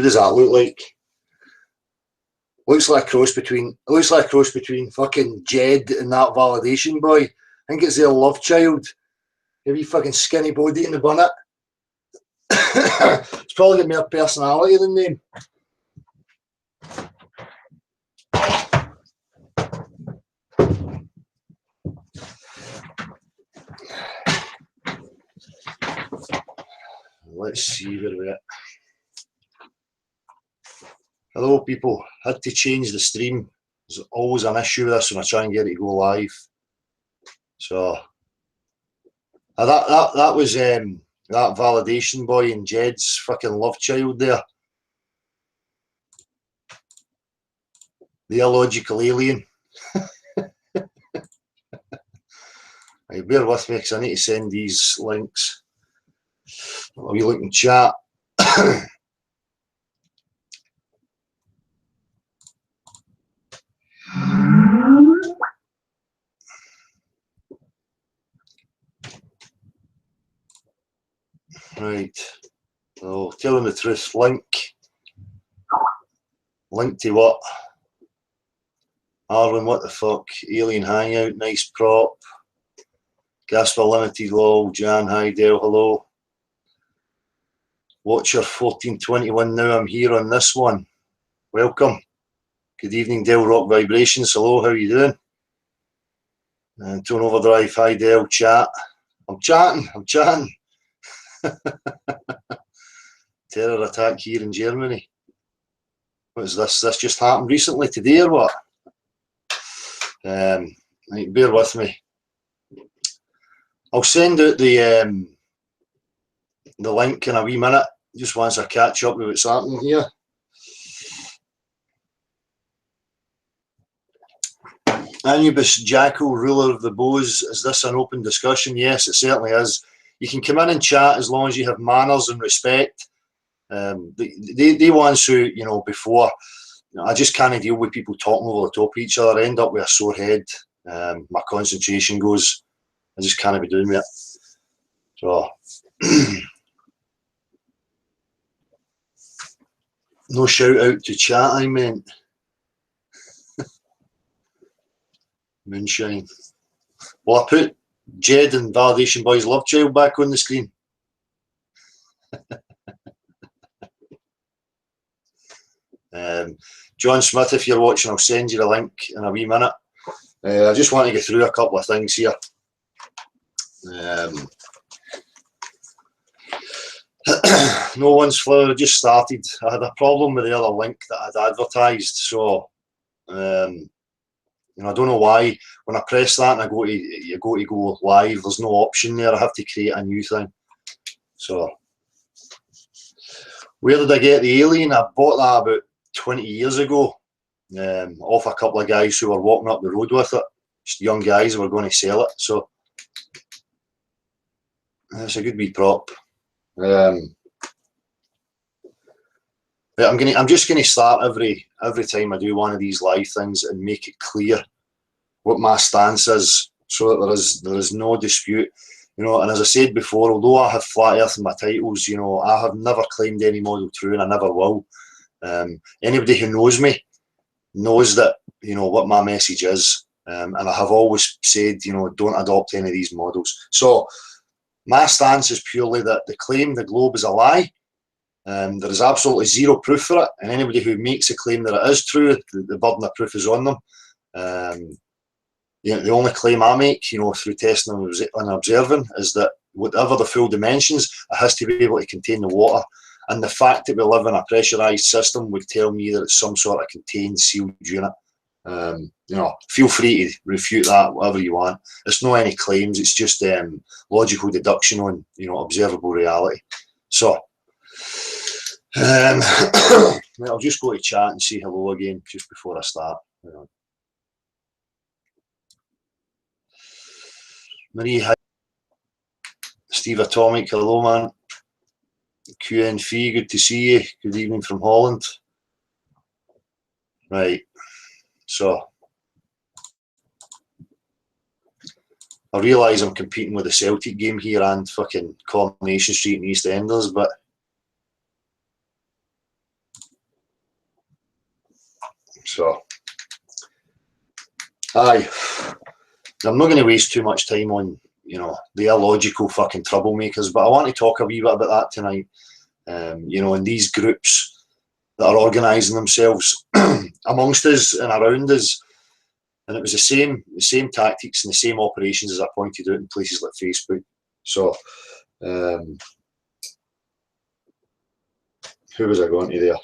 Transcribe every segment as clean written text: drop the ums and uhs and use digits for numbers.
Who does that look like? Looks like a cross between fucking Jed and that Validation boy. I think it's their love child. A wee fucking skinny body in the bonnet. It's probably got more personality than them. Let's see where we're at. Hello people, had to change the stream. There's always an issue with this when I try and get it to go live. So that was that Validation boy and Jed's fucking love child there. The illogical alien. Right, bear with me because I need to send these links. I'll be looking chat. Right. Oh, telling the truth. Link to what? Arlen, what the fuck? Alien Hangout, nice prop. Gasper Limited, lol. Jan, hi Dale, hello. Watcher 1421 now, I'm here on this one. Welcome. Good evening, Dale Rock Vibrations. Hello, how are you doing? And Tone Overdrive, hi Dale, chat. I'm chatting. Terror attack here in Germany. What is this? This just happened recently, today or what? Right, bear with me. I'll send out the link in a wee minute, just once I catch up with what's happening here. Anubis Jackal, ruler of the bows, is this an open discussion? Yes, it certainly is. You can come in and chat as long as you have manners and respect. The ones who, you know, before, you know, I just can't deal with people talking over the top of each other. I end up with a sore head. My concentration goes. I just can't be doing with it. So, no shout out to chat, I meant. Moonshine. Well, I put Jed and Validation Boy's love child back on the screen. John Smith, if you're watching, I'll send you the link in a wee minute. I just want to get through a couple of things here. No one's flower, just started. I had a problem with the other link that I'd advertised, so you know, I don't know why. When I press that and I go to go live, there's no option there. I have to create a new thing. So, where did I get the alien? I bought that about 20 years ago, off a couple of guys who were walking up the road with it. Just young guys who were going to sell it. So, it's a good wee prop. I'm just going to start every time I do one of these live things and make it clear what my stance is, so that there is no dispute, you know. And as I said before, although I have flat earth in my titles, you know, I have never claimed any model true, and I never will. Anybody who knows me knows that, you know, what my message is, and I have always said, you know, don't adopt any of these models. So my stance is purely that the claim the globe is a lie. There is absolutely zero proof for it, and anybody who makes a claim that it is true, the burden of proof is on them. You know, the only claim I make, you know, through testing and observing, is that whatever the full dimensions, it has to be able to contain the water. And the fact that we live in a pressurised system would tell me that it's some sort of contained, sealed unit. You know, feel free to refute that, whatever you want. It's not any claims, it's just logical deduction on, you know, observable reality. So, I'll just go to chat and say hello again just before I start. You know. Marie, hi. Steve Atomic, hello man. QN Fee, good to see you. Good evening from Holland. Right, so I realise I'm competing with the Celtic game here and fucking Coronation Street and EastEnders, but So, aye, I'm not going to waste too much time on, you know, the illogical fucking troublemakers, but I want to talk a wee bit about that tonight. You know, in these groups that are organising themselves amongst us and around us, and it was the same tactics and the same operations as I pointed out in places like Facebook. So, who was I going to there?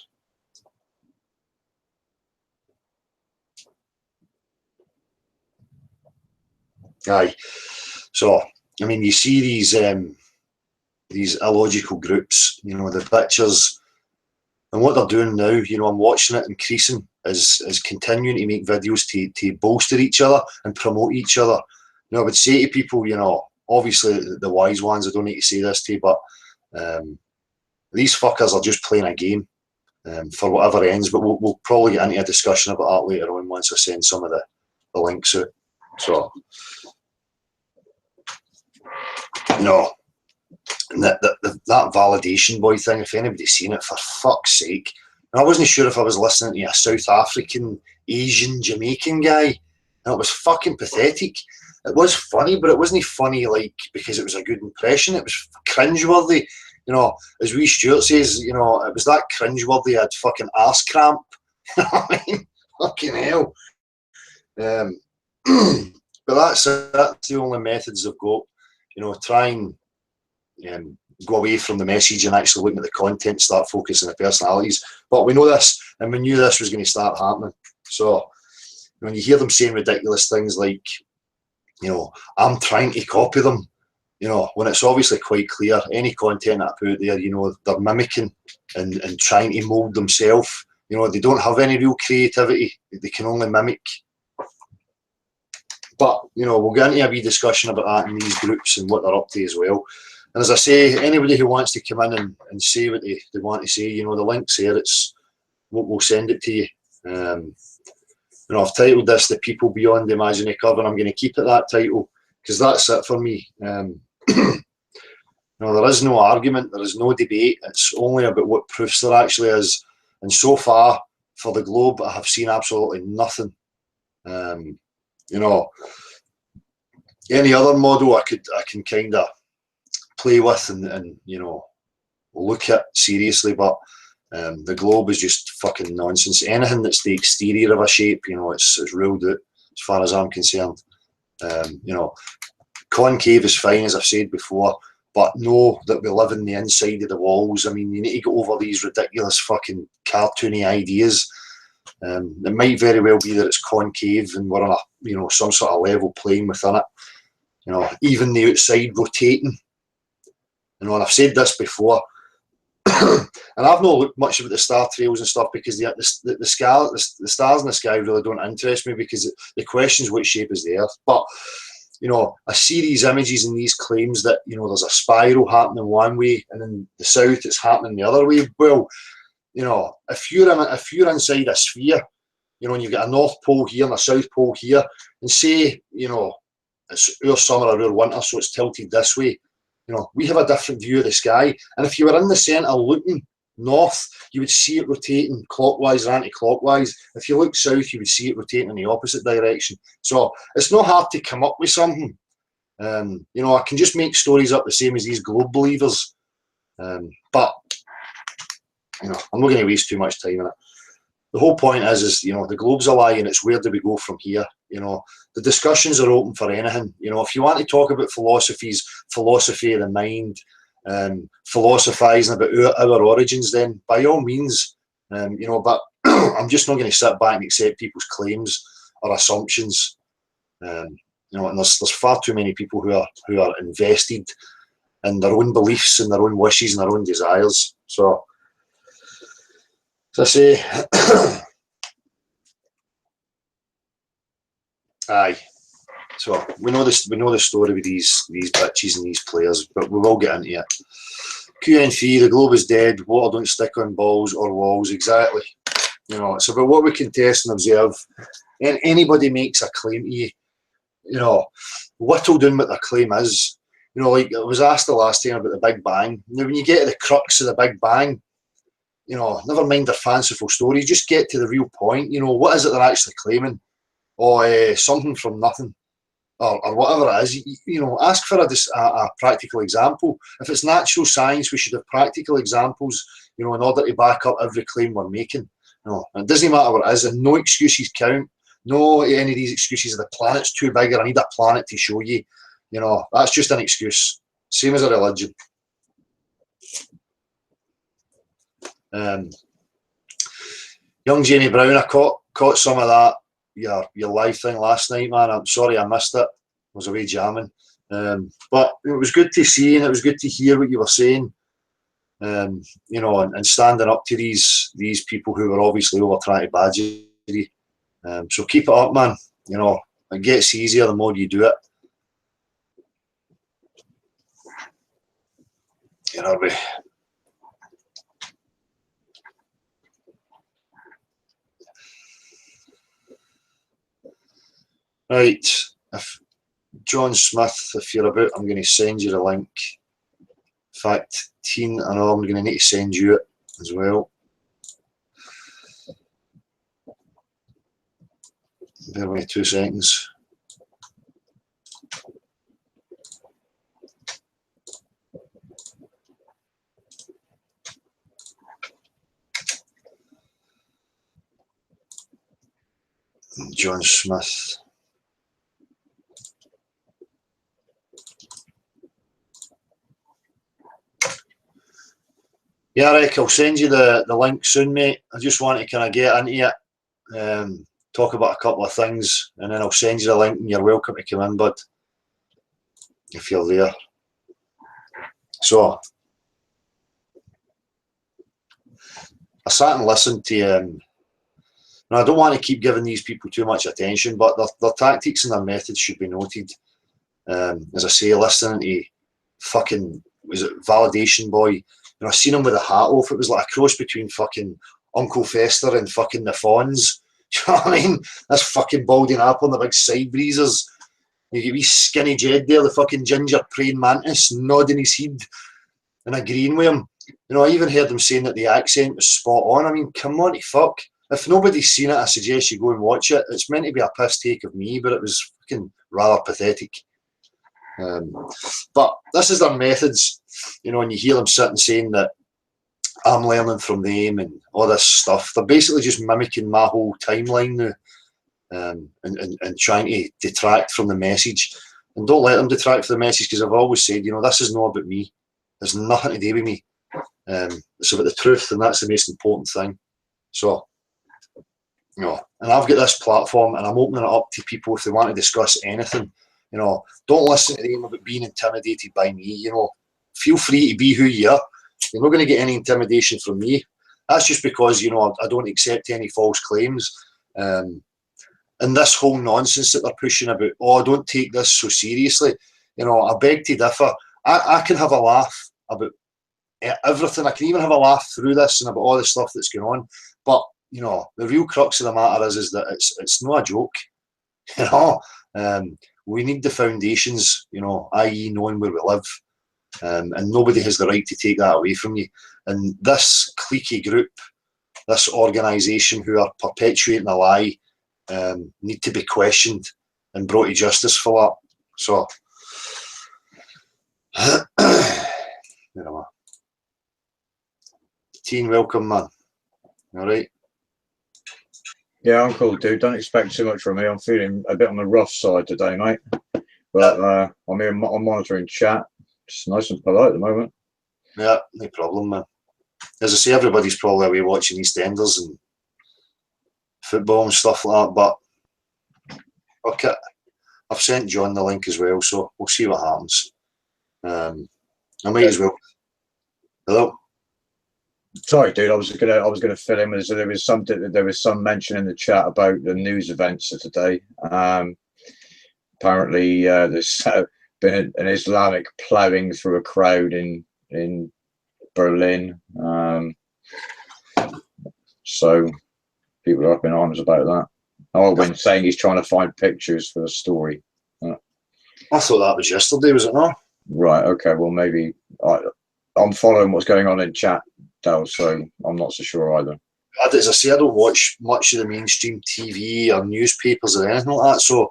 Aye. So, I mean, you see these illogical groups, you know, the bitches, and what they're doing now, you know, I'm watching it increasing, is continuing to make videos to bolster each other and promote each other. You know, I would say to people, you know, obviously the wise ones, I don't need to say this to you, but these fuckers are just playing a game for whatever ends, but we'll probably get into a discussion about that later on once I send some of the links out. So, you know, that validation boy thing, if anybody's seen it, for fuck's sake. And I wasn't sure if I was listening to a South African, Asian, Jamaican guy, and it was fucking pathetic. It was funny, but it wasn't funny like because it was a good impression. It was cringeworthy. You know, as wee Stuart says, you know, it was that cringeworthy I had fucking arse cramp. You know what I mean? Fucking hell. But that's the only methods I've got. You know, try and go away from the message and actually looking at the content, start focusing on the personalities. But we know this, and we knew this was going to start happening. So when you hear them saying ridiculous things like, you know, I'm trying to copy them, you know, when it's obviously quite clear, any content I put out there, you know, they're mimicking and trying to mould themselves. You know, they don't have any real creativity. They can only mimic. But, you know, we'll get into a wee discussion about that in these groups and what they're up to as well. And as I say, anybody who wants to come in and say what they want to say, you know, the link's there. We'll send it to you. You know, I've titled this "The People Beyond the Imaginary Curve," and I'm going to keep it that title because that's it for me. You know, there is no argument, there is no debate. It's only about what proofs there actually is. And so far, for the Globe, I have seen absolutely nothing. You know, any other model I can kind of play with and you know look at seriously, but the Globe is just fucking nonsense. Anything that's the exterior of a shape, you know, it's ruled out as far as I'm concerned. You know, concave is fine, as I've said before, but know that we live in the inside of the walls. I mean, you need to get over these ridiculous fucking cartoony ideas. It might very well be that it's concave and we're on a, you know, some sort of level plane within it. You know, even the outside rotating. You know, and I've said this before, and I've not looked much about the star trails and stuff because the stars in the sky really don't interest me because the question is what shape is the Earth. But you know, I see these images and these claims that, you know, there's a spiral happening one way and in the south it's happening the other way. Well, you know, if you're inside a sphere, you know, and you've got a North Pole here and a South Pole here, and say, you know, it's our summer or our winter, so it's tilted this way. You know, we have a different view of the sky, and if you were in the centre looking north, you would see it rotating clockwise or anti-clockwise. If you look south, you would see it rotating in the opposite direction. So it's not hard to come up with something. You know, I can just make stories up the same as these globe believers. But you know, I'm not going to waste too much time on it. The whole point is, you know, the globe's a lie, and it's where do we go from here? You know, the discussions are open for anything. You know, if you want to talk about philosophy of the mind, philosophising about our origins, then by all means, you know, but I'm just not going to sit back and accept people's claims or assumptions. You know, and there's far too many people who are invested in their own beliefs and their own wishes and their own desires. So, as I say, aye. So we know this. We know the story with these bitches and these players, but we will get into it. QN3, the globe is dead. Water don't stick on balls or walls. Exactly. You know, it's about what we can test and observe. And anybody makes a claim to you, you know, whittle down what their claim is. You know, like I was asked the last time about the Big Bang. Now, when you get to the crux of the Big Bang, never mind their fanciful stories. Just get to the real point. What is it they're actually claiming? Or something from nothing, or whatever it is. Ask for a practical example. If it's natural science, we should have practical examples, in order to back up every claim we're making. It doesn't matter what it is, and no excuses count. No, any of these excuses, the planet's too big, or I need a planet to show you. That's just an excuse. Same as a religion. Young Jamie Brown, I caught some of that your live thing last night, man. I'm sorry I missed it. I was away jamming. But it was good to see, and it was good to hear what you were saying. And standing up to these people who were obviously over trying to badger you. So keep it up, man. It gets easier the more you do it. Right, if John Smith, if you're about, I'm going to send you the link. In fact, Teen, I know I'm going to need to send you it as well. Bear with me 2 seconds. John Smith. Yeah, Rick, I'll send you the link soon, mate. I just want to kind of get into it, talk about a couple of things, and then I'll send you the link, and you're welcome to come in, bud, if you're there. So, I sat and listened to, and I don't want to keep giving these people too much attention, but their tactics and their methods should be noted. As I say, listening to fucking, was it Validation Boy? I seen him with a hat off. It was like a cross between fucking Uncle Fester and fucking the Fonz. Do you know what I mean? That's fucking balding apple and the big side breezers. You get wee skinny Jed there, the fucking ginger praying mantis, nodding his head and agreeing with him. I even heard him saying that the accent was spot on. I mean, come on, fuck. If nobody's seen it, I suggest you go and watch it. It's meant to be a piss take of me, but it was fucking rather pathetic. But this is their methods, and you hear them sitting saying that I'm learning from them and all this stuff. They're basically just mimicking my whole timeline now, and trying to detract from the message. And don't let them detract from the message, because I've always said, this is not about me. There's nothing to do with me. It's about the truth, and that's the most important thing. So, and I've got this platform, and I'm opening it up to people if they want to discuss anything. Don't listen to them about being intimidated by me. Feel free to be who you are. You're not going to get any intimidation from me. That's just because, I don't accept any false claims. And this whole nonsense that they're pushing about, don't take this so seriously. I beg to differ. I can have a laugh about everything. I can even have a laugh through this and about all the stuff that's going on. But, the real crux of the matter is that it's not a joke. We need the foundations, i.e. knowing where we live. And nobody has the right to take that away from you. And this cliquey group, this organisation who are perpetuating a lie, need to be questioned and brought to justice for that. So, Teen, welcome, man. All right. Yeah, I'm cool, dude. Don't expect too much from me. I'm feeling a bit on the rough side today, mate. But I'm here. I'm monitoring chat. Just nice and polite at the moment. Yeah, no problem, man. As I say, everybody's probably away watching EastEnders and football and stuff like that. But okay, I've sent John the link as well, so we'll see what happens. I might as well. Hello. Sorry, dude. I was gonna fill in. So there was some mention in the chat about the news events of today. Apparently, there's been an Islamic ploughing through a crowd in Berlin. So people are up in arms about that. When saying he's trying to find pictures for the story. I thought that was yesterday, was it not? Right. Okay. Well, maybe I'm following what's going on in chat so I'm not so sure either. As I say, I don't watch much of the mainstream TV or newspapers or anything like that, so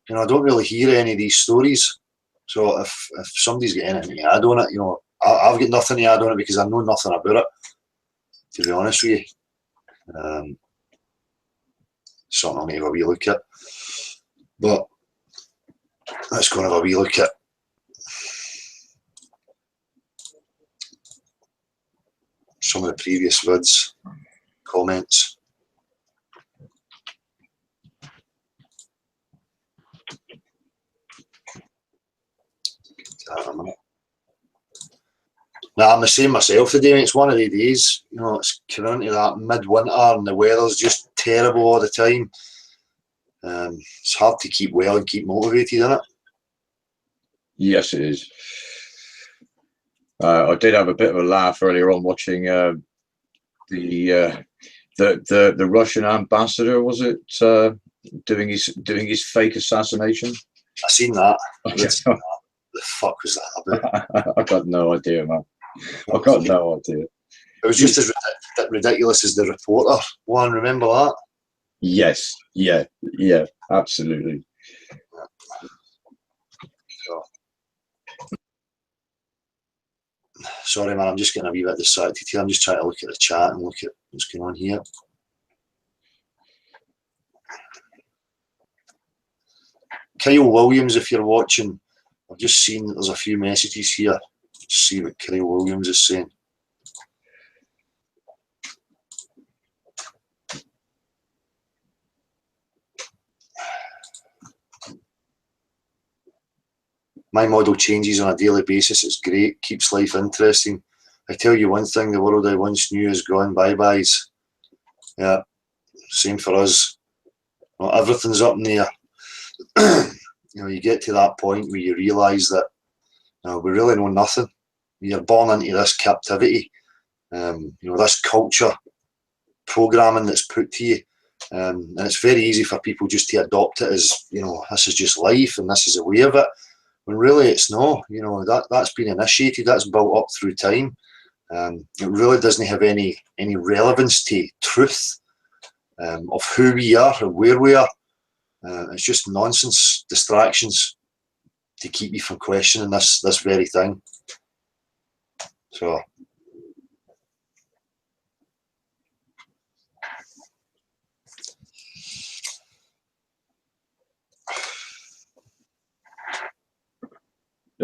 I don't really hear any of these stories. So if somebody's got anything to add on it, I've got nothing to add on it because I know nothing about it, to be honest with you. Something I'll have a wee look at. But let's go and have a wee look at some of the previous vids, comments. Now, I'm the same myself today, mate. It's one of the days, it's coming into that midwinter and the weather's just terrible all the time. It's hard to keep well and keep motivated, isn't it? Yes, it is. I did have a bit of a laugh earlier on watching the Russian ambassador, was it, doing his fake assassination? I seen that. The fuck was that about? I got no idea, man. I got no idea. It was just as ridiculous as the reporter one. Remember that? Yes. Yeah. Absolutely. Sorry, man. I'm just getting a wee bit distracted here. I'm just trying to look at the chat and look at what's going on here. Kyle Williams, if you're watching, I've just seen that there's a few messages here. Let's see what Kyle Williams is saying. My model changes on a daily basis. It's great. Keeps life interesting. I tell you one thing, the world I once knew is gone. Bye-byes. Yeah, same for us. Well, everything's up in the air. You get to that point where you realise that we really know nothing. You're born into this captivity, this culture programming that's put to you, and it's very easy for people just to adopt it as this is just life and this is a way of it. When really it's not. That's been initiated, that's built up through time. It really doesn't have any relevance to truth of who we are and where we are. It's just nonsense, distractions to keep you from questioning this very thing. So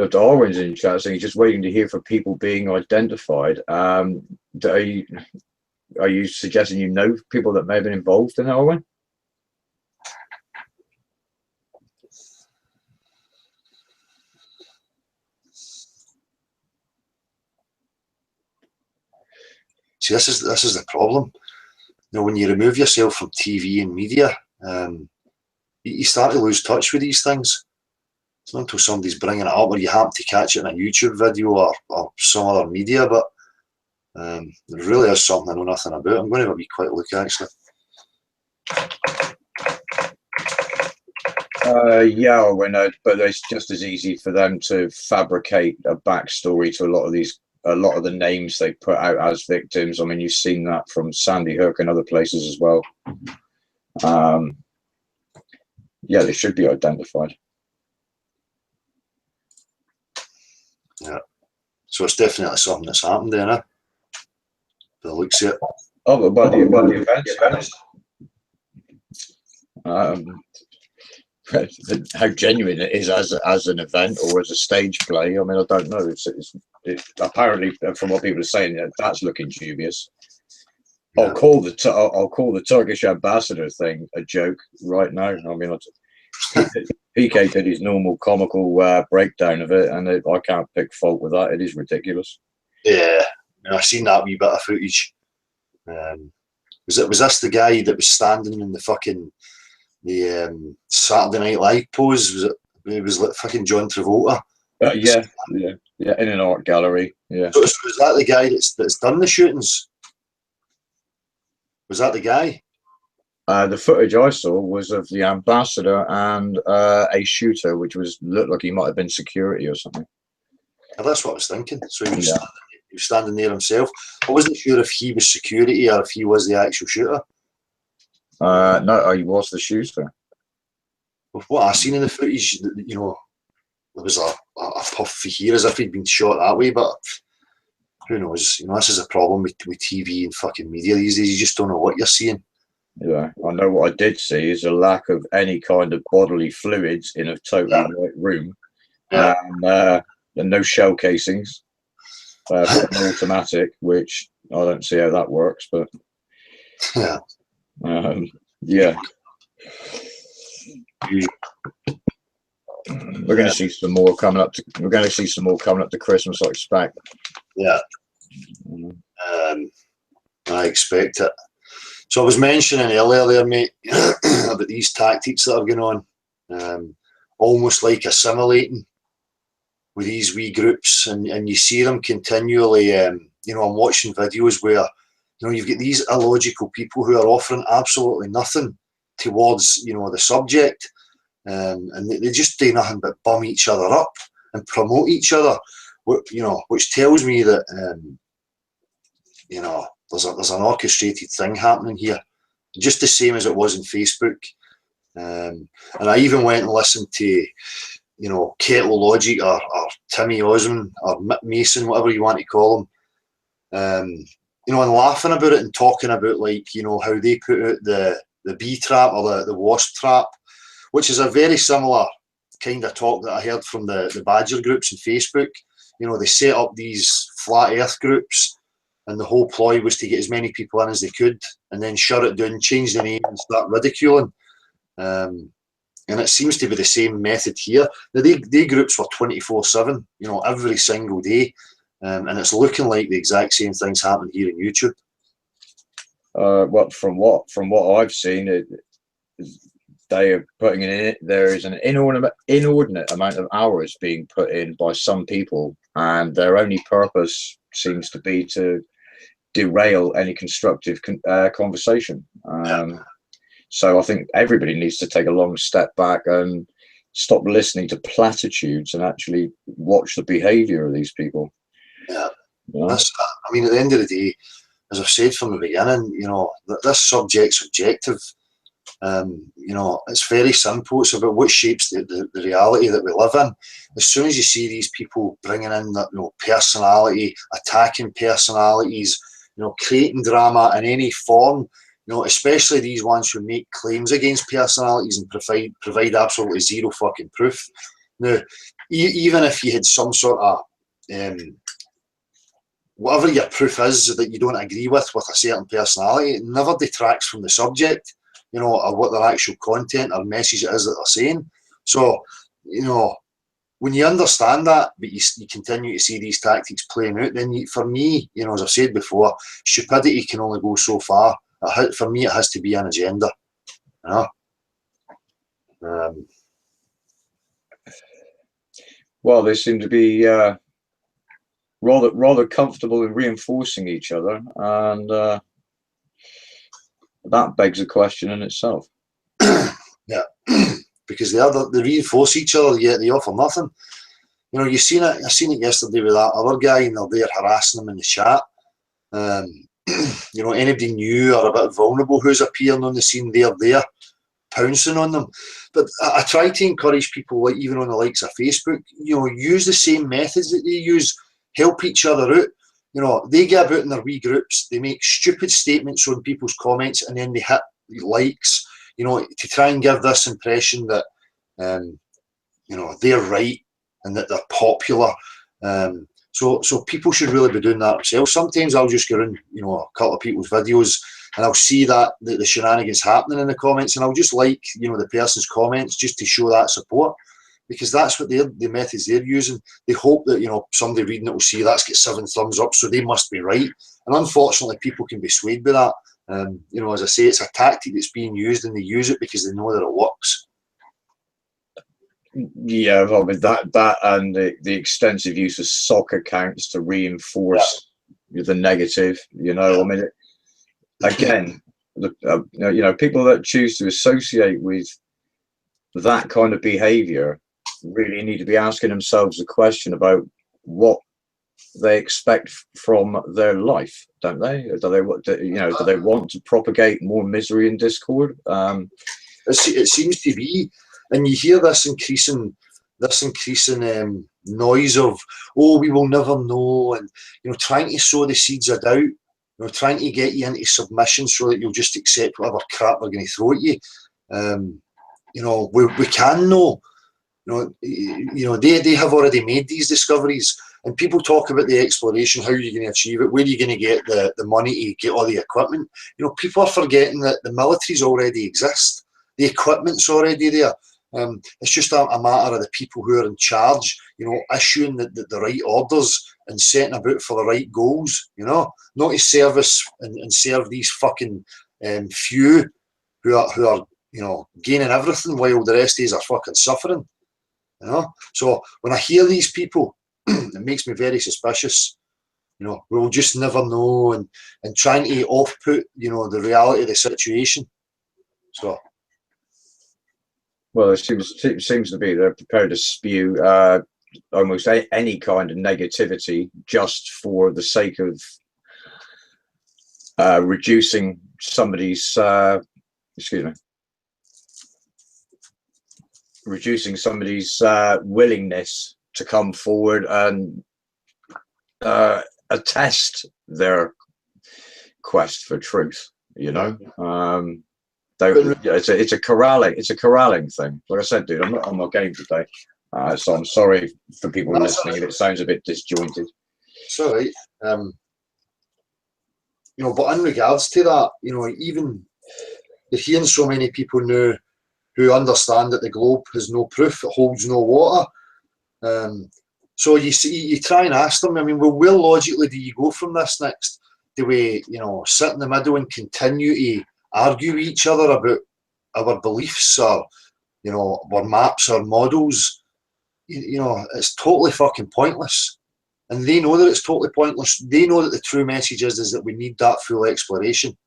Darwin's in chat saying he's just waiting to hear from people being identified. Are you suggesting people that may have been involved in Darwin? See, this is the problem. When you remove yourself from TV and media, you start to lose touch with these things. It's not until somebody's bringing it up or you happen to catch it in a YouTube video or some other media, but there really is something I know nothing about. I'm going to have a wee quick look, actually. Yeah, but it's just as easy for them to fabricate a backstory to a lot of the names they put out as victims. I mean, you've seen that from Sandy Hook and other places as well. Yeah, they should be identified. Yeah, so it's definitely something that's happened there, eh? By the looks of it. Oh, but the events. How genuine it is as an event or as a stage play, I mean, I don't know. It's apparently, from what people are saying, that's looking dubious. Yeah. I'll call the Turkish ambassador thing a joke right now. I mean, PK did his normal comical breakdown of it, and I can't pick fault with that. It is ridiculous. Yeah, I've seen that wee bit of footage. Was this the guy that was standing in the fucking Saturday Night Live pose? It was like fucking John Travolta. Yeah, in an art gallery. Yeah. So is that the guy that's done the shootings? Was that the guy? The footage I saw was of the ambassador and a shooter, which looked like he might have been security or something. Oh, that's what I was thinking. So he was He was standing there himself. I wasn't sure if he was security or if he was the actual shooter. No, he was the shooter. With what I seen in the footage, you know, there was a puff for here as if he'd been shot that way, but who knows? You know, this is a problem with TV and fucking media these days. You just don't know what you're seeing. Yeah, I know what I did see is a lack of any kind of bodily fluids in a totally white room, and no shell casings for an automatic, which I don't see how that works, but yeah. Yeah. We're going to see some more coming up to. We're going to see some more coming up to Christmas, I expect. Yeah. I expect it. So I was mentioning earlier there, mate, about these tactics that are going on, almost like assimilating with these wee groups, and you see them continually. You know, I'm watching videos where, you know, you've got these illogical people who are offering absolutely nothing towards, you know, the subject, and they just do nothing but bum each other up and promote each other, you know, which tells me that, you know, there's an orchestrated thing happening here, just the same as it was in Facebook. And I even went and listened to, you know, Kettle Logic or Timmy Osmond or Mick Mason, whatever you want to call them, you know, and laughing about it and talking about, like, you know, how they put out the bee trap or the wasp trap, which is a very similar kind of talk that I heard from the Badger groups on Facebook. You know, they set up these flat earth groups, and the whole ploy was to get as many people in as they could and then shut it down, change the name and start ridiculing. And it seems to be the same method here. Now, they groups were 24/7, you know, every single day. And it's looking like the exact same things happening here on YouTube. Well, from what I've seen, they are putting in it. There is an inordinate amount of hours being put in by some people, and their only purpose seems to be to derail any constructive conversation. So I think everybody needs to take a long step back and stop listening to platitudes and actually watch the behaviour of these people. Yeah, I mean, at the end of the day, as I've said from the beginning, you know, this subject's objective. You know, it's very simple. It's about what shapes the reality that we live in. As soon as you see these people bringing in that, you know, personality, attacking personalities, you know, creating drama in any form, you know, especially these ones who make claims against personalities and provide absolutely zero fucking proof. Now, even if you had some sort of whatever your proof is that you don't agree with a certain personality, it never detracts from the subject, you know, or what their actual content or message it is that they're saying. So, you know, when you understand that, but you continue to see these tactics playing out, then for me, you know, as I've said before, stupidity can only go so far. For me, it has to be an agenda. You know? Well, they seem to be rather comfortable in reinforcing each other, and that begs a question in itself. Yeah, because they reinforce each other, yet they offer nothing. You know, I seen it yesterday with that other guy, and they're there harassing him in the chat. You know, anybody new or a bit vulnerable who's appearing on the scene, they're there pouncing on them. But I try to encourage people, like even on the likes of Facebook, you know, use the same methods that they use, help each other out. You know, they get about in their wee groups, they make stupid statements on people's comments, and then they hit likes, you know, to try and give this impression that, you know, they're right and that they're popular. So people should really be doing that themselves. Sometimes I'll just go in, you know, a couple of people's videos, and I'll see that the shenanigans happening in the comments, and I'll just like, you know, the person's comments just to show that support, because that's what the methods they're using. They hope that, you know, somebody reading it will see that's got 7 thumbs up, so they must be right. And unfortunately, people can be swayed by that. You know, as I say, it's a tactic that's being used, and they use it because they know that it works. Yeah, well, with that and the extensive use of sock accounts to reinforce the negative, you know, I mean, again, you know, people that choose to associate with that kind of behavior really need to be asking themselves a question about what they expect from their life, don't they? Do they want to, do they want to propagate more misery and discord? It seems to be, and you hear this increasing noise of, oh, we will never know, and trying to sow the seeds of doubt, trying to get you into submission so that you'll just accept whatever crap they're going to throw at you. We can know. They have already made these discoveries, and people talk about the exploration. How are you going to achieve it? Where are you going to get the money to get all the equipment? People are forgetting that the militaries already exist. The equipment's already there. It's just a matter of the people who are in charge, issuing the right orders and setting about for the right goals. Not to service and serve these fucking few who are gaining everything while the rest of us are fucking suffering. So when I hear these people, it makes me very suspicious. We'll just never know, and trying to off-put, the reality of the situation. So. Well, it seems to be they're prepared to spew almost any kind of negativity just for the sake of reducing somebody's willingness to come forward and attest their quest for truth. It's a corralling thing. Like I said, dude, I'm not on my game today, so I'm sorry for people listening if it sounds a bit disjointed. It's all right. But in regards to that, even you're hearing so many people now who understand that the globe has no proof, it holds no water. So you try and ask them, where logically do you go from this next? Do we, sit in the middle and continue to argue with each other about our beliefs or, our maps or models? It's totally fucking pointless. And they know that it's totally pointless. They know that the true message is that we need that full exploration,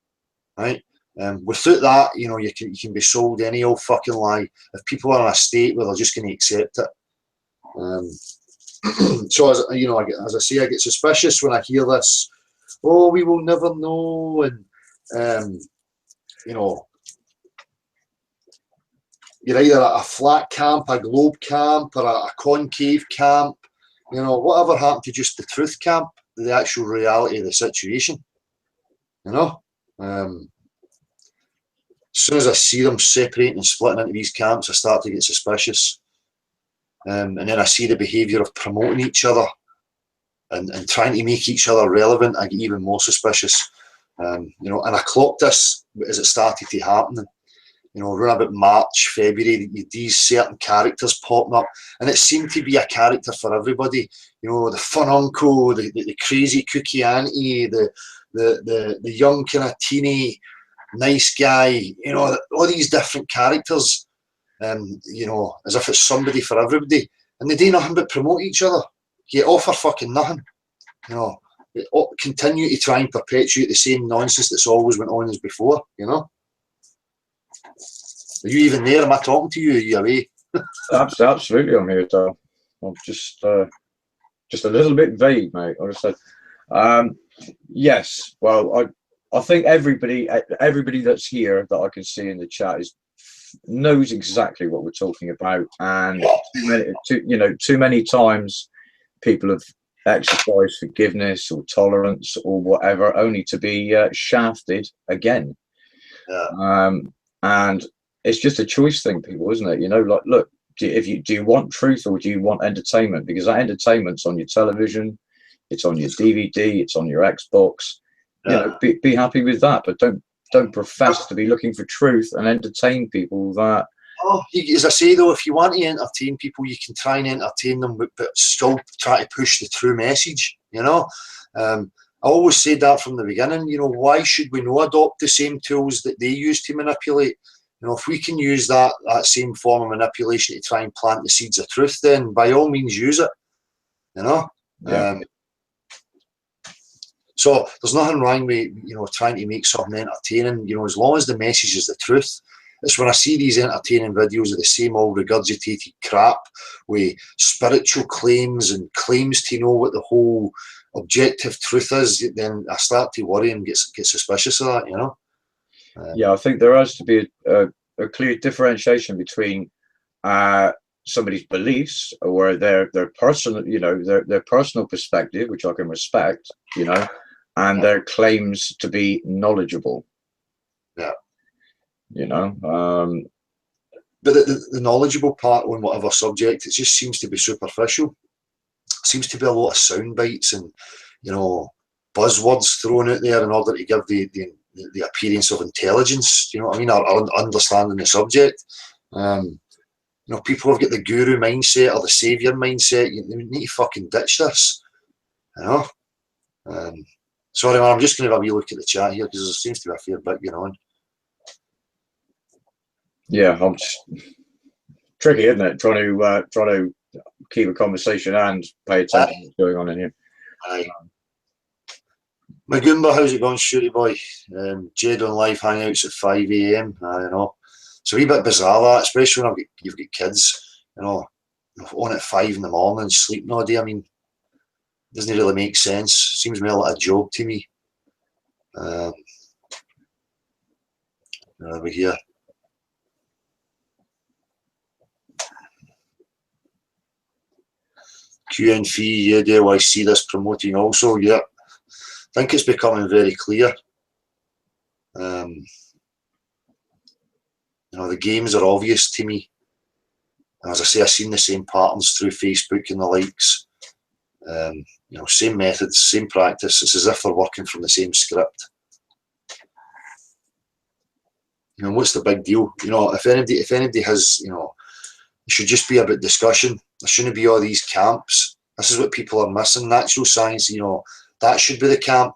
right? Without that, you can be sold any old fucking lie if people are in a state where they're just going to accept it. So as I say, I get suspicious when I hear this. Oh, we will never know, and you're either at a flat camp, a globe camp, or a concave camp. Whatever happened to just the truth camp, the actual reality of the situation. As soon as I see them separating and splitting into these camps, I start to get suspicious. And then I see the behaviour of promoting each other and trying to make each other relevant. I get even more suspicious. And I clocked this as it started to happen. Around about March, February, these certain characters popping up, and it seemed to be a character for everybody. The fun uncle, the crazy cookie auntie, the young kind of teeny nice guy. All these different characters. As if it's somebody for everybody, and they do nothing but promote each other. You offer fucking nothing. They continue to try and perpetuate the same nonsense that's always went on as before. Are you even there? Am I talking to you? Are you away? Absolutely, I'm here, Tom. I'm just a little bit vague, mate. I just said, yes. Well, I think everybody that's here that I can see in the chat knows exactly what we're talking about, and too many times people have exercised forgiveness or tolerance or whatever, only to be shafted again. Yeah. And it's just a choice thing, people, isn't it? Look, do you want truth or do you want entertainment? Because that entertainment's on your television, it's on your DVD, it's on your Xbox. Yeah. Be happy with that, but don't profess to be looking for truth and entertain people that. As I say though, if you want to entertain people, you can try and entertain them, but still try to push the true message. I always said that from the beginning. Why should we not adopt the same tools that they use to manipulate? If we can use that same form of manipulation to try and plant the seeds of truth, then by all means use it. Yeah. So there's nothing wrong with trying to make something entertaining. As long as the message is the truth. It's when I see these entertaining videos of the same old regurgitated crap with spiritual claims and claims to know what the whole objective truth is, then I start to worry and get suspicious of that, you know. Yeah, I think there has to be a clear differentiation between somebody's beliefs, or their personal, you know, their personal perspective, which I can respect, you know, and their claims to be knowledgeable. Yeah. You know, but the knowledgeable part on whatever subject, it just seems to be superficial. It seems to be a lot of sound bites and, you know, buzzwords thrown out there in order to give the appearance of intelligence, you know what I mean, or understanding the subject. You know, people have got the guru mindset or the saviour mindset. You need to fucking ditch this, you know. Sorry, man, I'm just going to have a wee look at the chat here because there seems to be a fair bit going on. Yeah, I'm just tricky, isn't it? Trying to keep a conversation and pay attention to what's going on in here. Aye. Magumba, how's it going, shooty boy? Jade on live hangouts at 5 AM. You know, it's a wee bit bizarre that, especially when you've got kids, you know, on at 5 in the morning, sleeping all day. I mean, doesn't really make sense. Seems more like a job to me. Over here. QNF, yeah, do I see this promoting also? Yeah. I think it's becoming very clear. You know, the games are obvious to me. And as I say, I've seen the same patterns through Facebook and the likes. You know, same methods, same practice. It's as if they're working from the same script. You know, what's the big deal? You know, if anybody has, you know, it should just be about discussion. There shouldn't be all these camps. This is what people are missing. Natural science, you know, that should be the camp.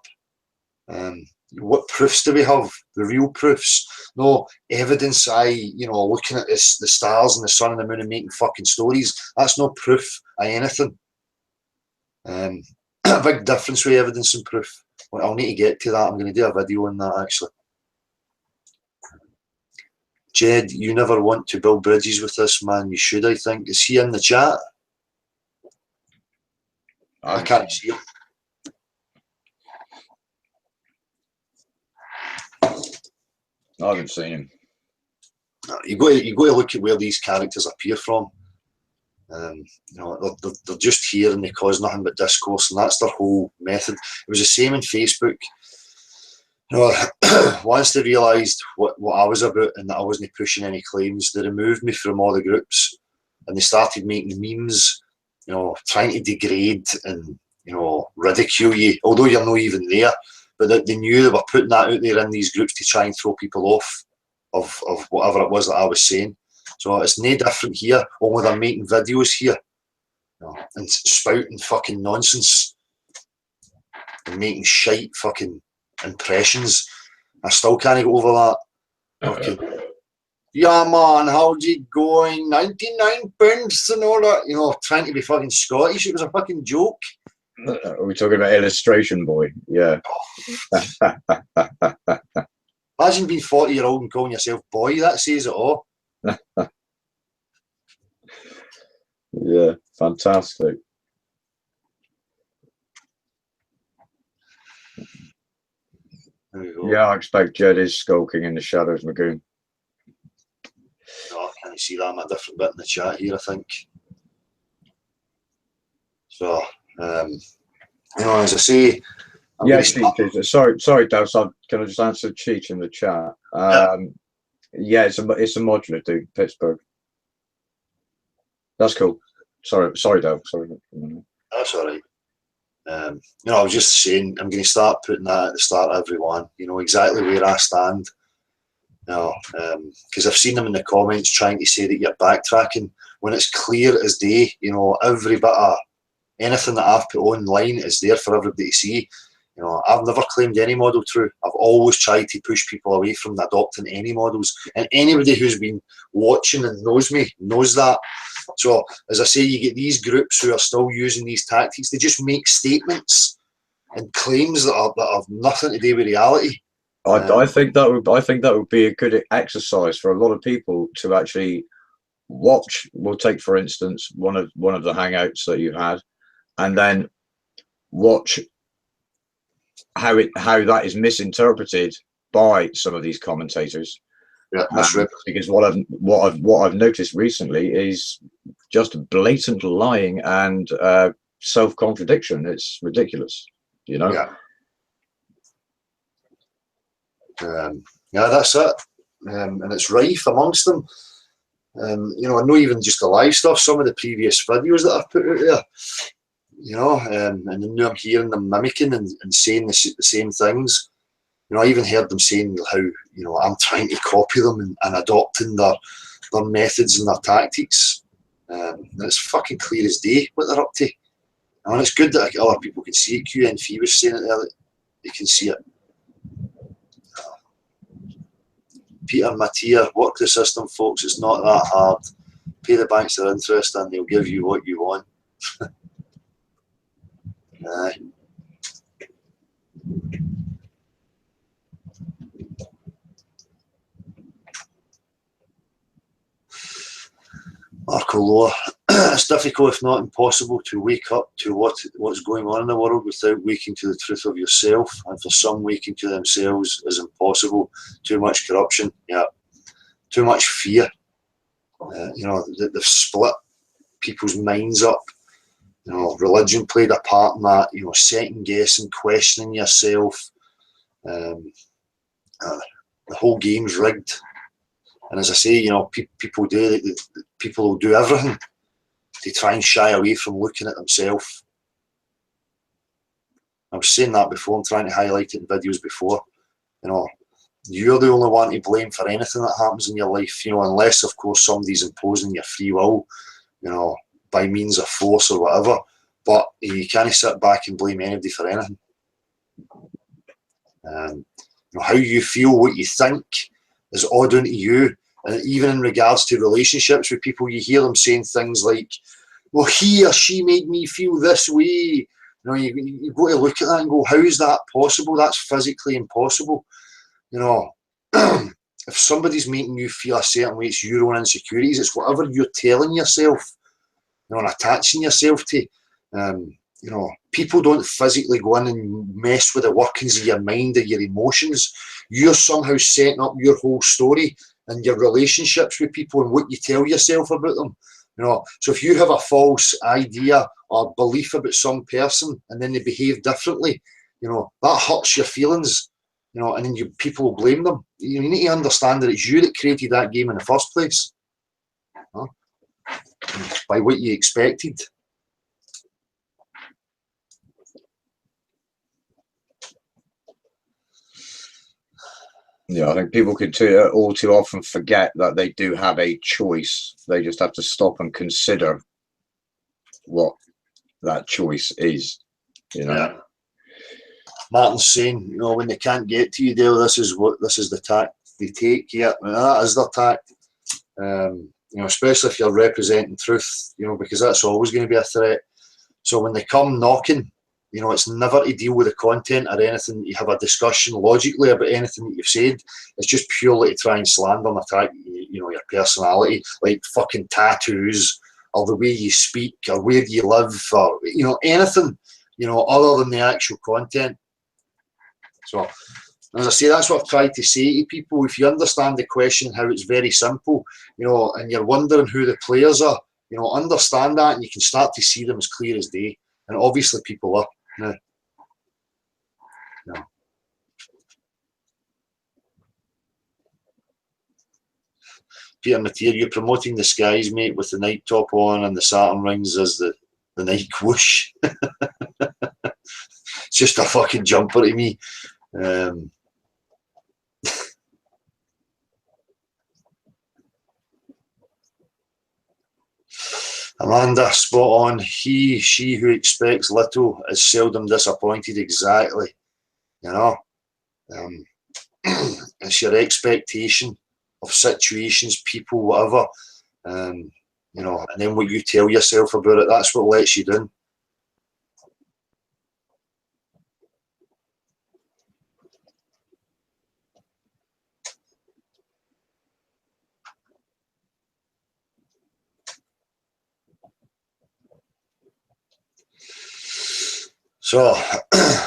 What proofs do we have? The real proofs. No evidence. You know, looking at this, the stars and the sun and the moon and making fucking stories. That's no proof of anything. A big difference with evidence and proof. Well, I'll need to get to that. I'm going to do a video on that actually. Jed, you never want to build bridges with this man. You should, I think. Is he in the chat? I can't see him. I haven't seen him. You got to look at where these characters appear from. You know, they're just here and they cause nothing but discourse, and that's their whole method. It was the same in Facebook. You know, once they realised what I was about and that I wasn't pushing any claims, they removed me from all the groups and they started making memes, you know, trying to degrade and, you know, ridicule you, although you're not even there. But they knew they were putting that out there in these groups to try and throw people off of whatever it was that I was saying. So it's no different here, only they're making videos here, you know, and spouting fucking nonsense and making shite fucking impressions. I still can't go over that. Okay. Yeah, man, how's it going? 99 pence and all that. You know, trying to be fucking Scottish. It was a fucking joke. Are we talking about Illustration Boy? Yeah. Imagine being 40-year-old and calling yourself boy. That says it all. Yeah, fantastic. Yeah, I expect Jed is skulking in the shadows, Magoon. No, I can't see that. I'm a different bit in the chat here, I think. So, you know, as I say, yeah, sorry, Dave. Can I just answer Cheech in the chat? Yeah, it's a modular, dude. Pittsburgh. That's cool. Sorry, Dave. Sorry. That's all right. You know, I was just saying, I'm going to start putting that at the start of everyone. You know exactly where I stand. You know, because I've seen them in the comments trying to say that you're backtracking when it's clear as day. You know, every bit of anything that I've put online is there for everybody to see. You know, I've never claimed any model true. I've always tried to push people away from adopting any models. And anybody who's been watching and knows me knows that. So, as I say, you get these groups who are still using these tactics. They just make statements and claims that have nothing to do with reality. I think that would be a good exercise for a lot of people to actually watch. We'll take, for instance, one of the hangouts that you've had, and then watch how that is misinterpreted by some of these commentators. Yeah, that's right. Because what I've noticed recently is just blatant lying and self-contradiction. It's ridiculous, you know. Yeah. Yeah, that's it. And it's rife amongst them. You know, not even just the live stuff, some of the previous videos that I've put out there, you know, and now I'm hearing them mimicking and saying the same things. You know, I even heard them saying how, you know, I'm trying to copy them and adopting their methods and their tactics. And it's fucking clear as day what they're up to. And it's good that other people can see it. QNF was saying it there, that they can see it. Peter Mattia, work the system, folks. It's not that hard. Pay the banks their interest and they'll give you what you want. Aye. Marco Loa. It's difficult, if not impossible, to wake up to what's going on in the world without waking to the truth of yourself. And for some, waking to themselves is impossible. Too much corruption, yeah. Too much fear. You know, they've split people's minds up. You know, religion played a part in that. You know, second guessing, questioning yourself. The whole game's rigged. And as I say, you know, people will do everything to try and shy away from looking at themselves. I was saying that before, I'm trying to highlight it in videos before. You know, you're the only one to blame for anything that happens in your life, you know, unless, of course, somebody's imposing your free will, you know, by means of force or whatever. But you can't sit back and blame anybody for anything. You know, how you feel, what you think is all down to you. And even in regards to relationships with people, you hear them saying things like, well, he or she made me feel this way. You know, you've got to look at that and go, how is that possible? That's physically impossible. You know, if somebody's making you feel a certain way, it's your own insecurities. It's whatever you're telling yourself, you know, and attaching yourself to. You know, people don't physically go in and mess with the workings of your mind or your emotions. You're somehow setting up your whole story and your relationships with people and what you tell yourself about them. You know, so if you have a false idea or belief about some person and then they behave differently, you know, that hurts your feelings. You know, and then people will blame them. You need to understand that it's you that created that game in the first place, you know, by what you expected. Yeah, I think people could all too often forget that they do have a choice. They just have to stop and consider what that choice is, you know. Yeah. Martin's saying, you know, when they can't get to you, Dale, this is the tact they take. Yeah, that is their tact. You know, especially if you're representing truth, you know, because that's always going to be a threat. So when they come knocking, you know, it's never to deal with the content or anything. You have a discussion logically about anything that you've said. It's just purely to try and slander and attack, you know, your personality, like fucking tattoos or the way you speak or where you live or, you know, anything, you know, other than the actual content. So, as I say, that's what I've tried to say to people. If you understand the question, how it's very simple, you know, and you're wondering who the players are, you know, understand that and you can start to see them as clear as day. And obviously people are. No. No. Peter Mateer, you're promoting the skies, mate, with the night top on and the Saturn rings as the night whoosh. It's just a fucking jumper to me. Amanda, spot on. She who expects little is seldom disappointed. Exactly. You know, it's your expectation of situations, people, whatever. You know, and then what you tell yourself about it, that's what lets you down. So,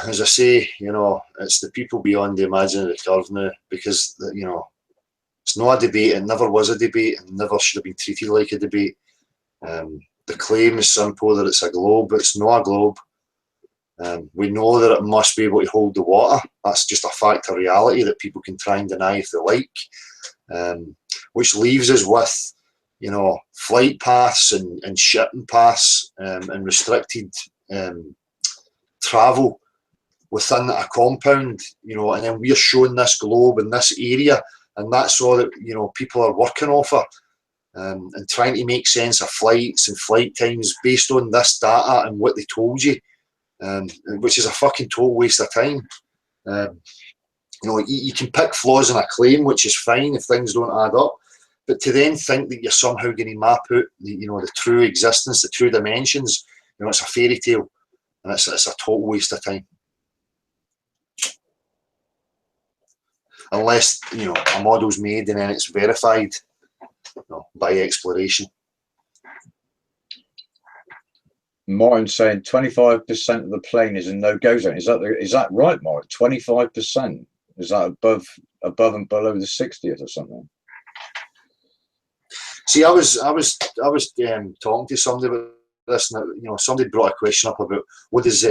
as I say, it's the people beyond the imaginary curve now, because, it's not a debate. It never was a debate, and never should have been treated like a debate. The claim is simple that it's a globe. It's not a globe. We know that it must be able to hold the water. That's just a fact of reality that people can try and deny if they like. Which leaves us with, flight paths and shipping paths and restricted travel within a compound, and then we're showing this globe in this area, and that's all that people are working off of, and trying to make sense of flights and flight times based on this data and what they told you, which is a fucking total waste of time. You can pick flaws in a claim, which is fine if things don't add up, but to then think that you're somehow going to map out the true existence, the true dimensions, it's a fairy tale, and it's a total waste of time. Unless a model's made and then it's verified by exploration. Martin's saying 25% of the plane is a no-go zone. Is that right, Martin? 25%? Is that above and below the 60th or something? See, I was talking to somebody about this, and somebody brought a question up about what does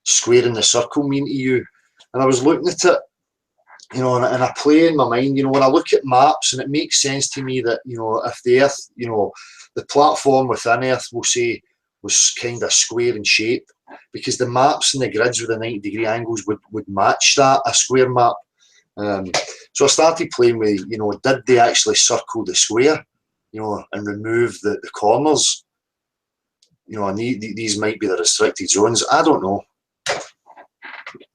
square in the circle mean to you, and I was looking at it, and I play in my mind, when I look at maps, and it makes sense to me that if the Earth, the platform within Earth, we'll say, was kind of square in shape, because the maps and the grids with the 90-degree angles would match that, a square map. So I started playing with, did they actually circle the square, and remove the corners? And these might be the restricted zones. I don't know,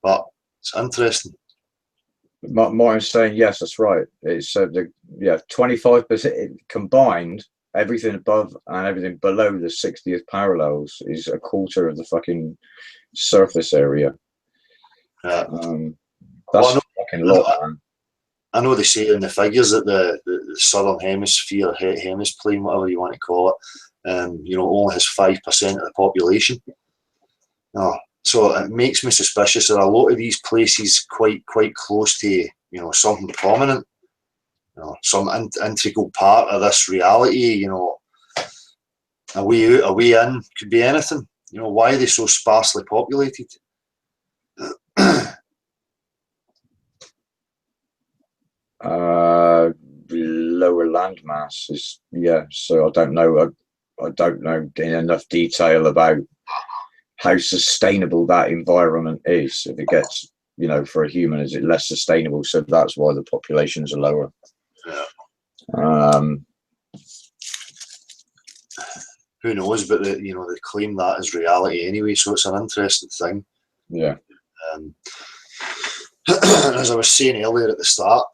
but it's interesting. Martin's saying yes, that's right. It's 25% combined. Everything above and everything below the 60th parallels is a quarter of the fucking surface area. That's fucking lot, man. I know they say in the figures that the southern hemisphere, hemiplane, whatever you want to call it, only has 5% of the population. So it makes me suspicious that a lot of these places quite close to something prominent. Some integral part of this reality, a way out, a way in, could be anything. Why are they so sparsely populated? Lower land mass is, so I don't know in enough detail about how sustainable that environment is. If it gets, for a human, is it less sustainable? So that's why the populations are lower. Who knows? But they claim that as reality anyway, so it's an interesting thing. Yeah. As I was saying earlier at the start,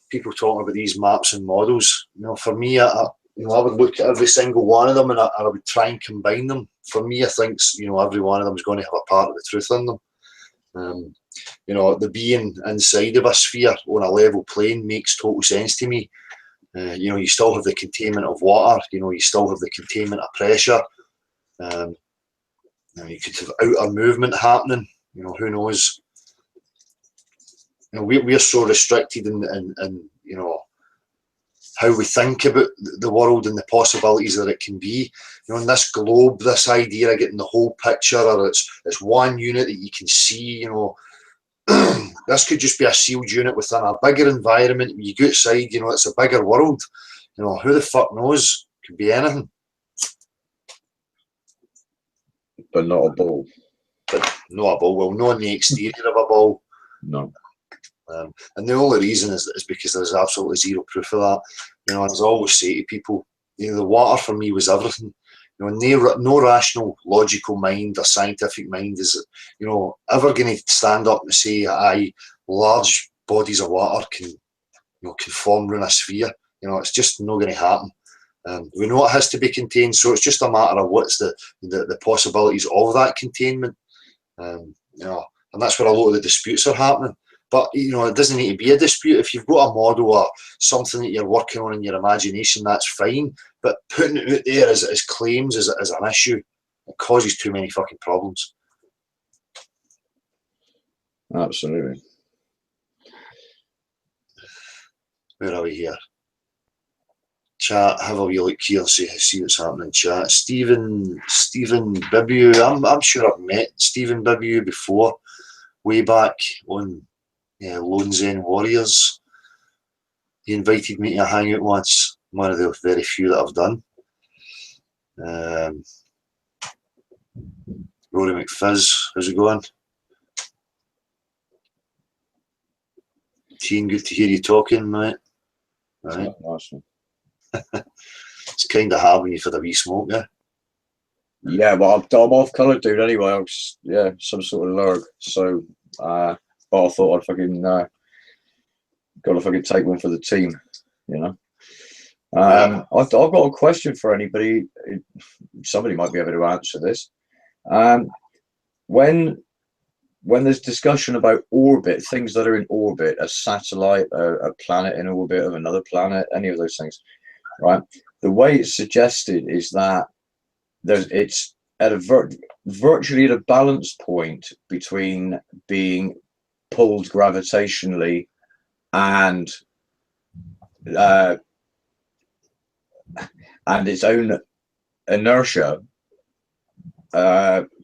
people talking about these maps and models. For me, I would look at every single one of them, and I would try and combine them. For me, I think every one of them is going to have a part of the truth in them. The being inside of a sphere on a level plane makes total sense to me. You still have the containment of water. You still have the containment of pressure. You could have outer movement happening. Who knows? We're so restricted in how we think about the world and the possibilities that it can be. In this globe, this idea of getting the whole picture, or it's one unit that you can see. This could just be a sealed unit within a bigger environment. When you go outside, it's a bigger world. Who the fuck knows? Could be anything. But not a ball. But not a ball. Well, not on the exterior of a ball. No. And the only reason is because there's absolutely zero proof of that. As I always say to people, the water for me was everything. No rational, logical mind or scientific mind is, ever going to stand up and say, aye, large bodies of water can form around a sphere. It's just not going to happen. We know it has to be contained, so it's just a matter of what's the possibilities of that containment. And that's where a lot of the disputes are happening. But it doesn't need to be a dispute. If you've got a model or something that you're working on in your imagination, that's fine. But putting it out there as claims is an issue. It causes too many fucking problems. Absolutely. Where are we here? Chat, have a wee look here, see what's happening in chat. Stephen Bibu, I'm sure I've met Stephen Bibu before, way back on Lone Zen Warriors. He invited me to hang out once, one of the very few that I've done. Rory McFizz, how's it going? Teen, good to hear you talking, mate. Right. Awesome. It's kind of hard when you've had a wee smoke, yeah? Yeah, well, I'm off colour, dude, anyway. I'm just, some sort of lurg. So, but I thought I'd fucking, got to fucking take one for the team, you know? I've got a question for anybody. Somebody might be able to answer this. When there's discussion about orbit, things that are in orbit, a satellite, a planet in orbit of another planet, any of those things, right? The way it's suggested is that it's at a virtually at a balance point between being pulled gravitationally and its own inertia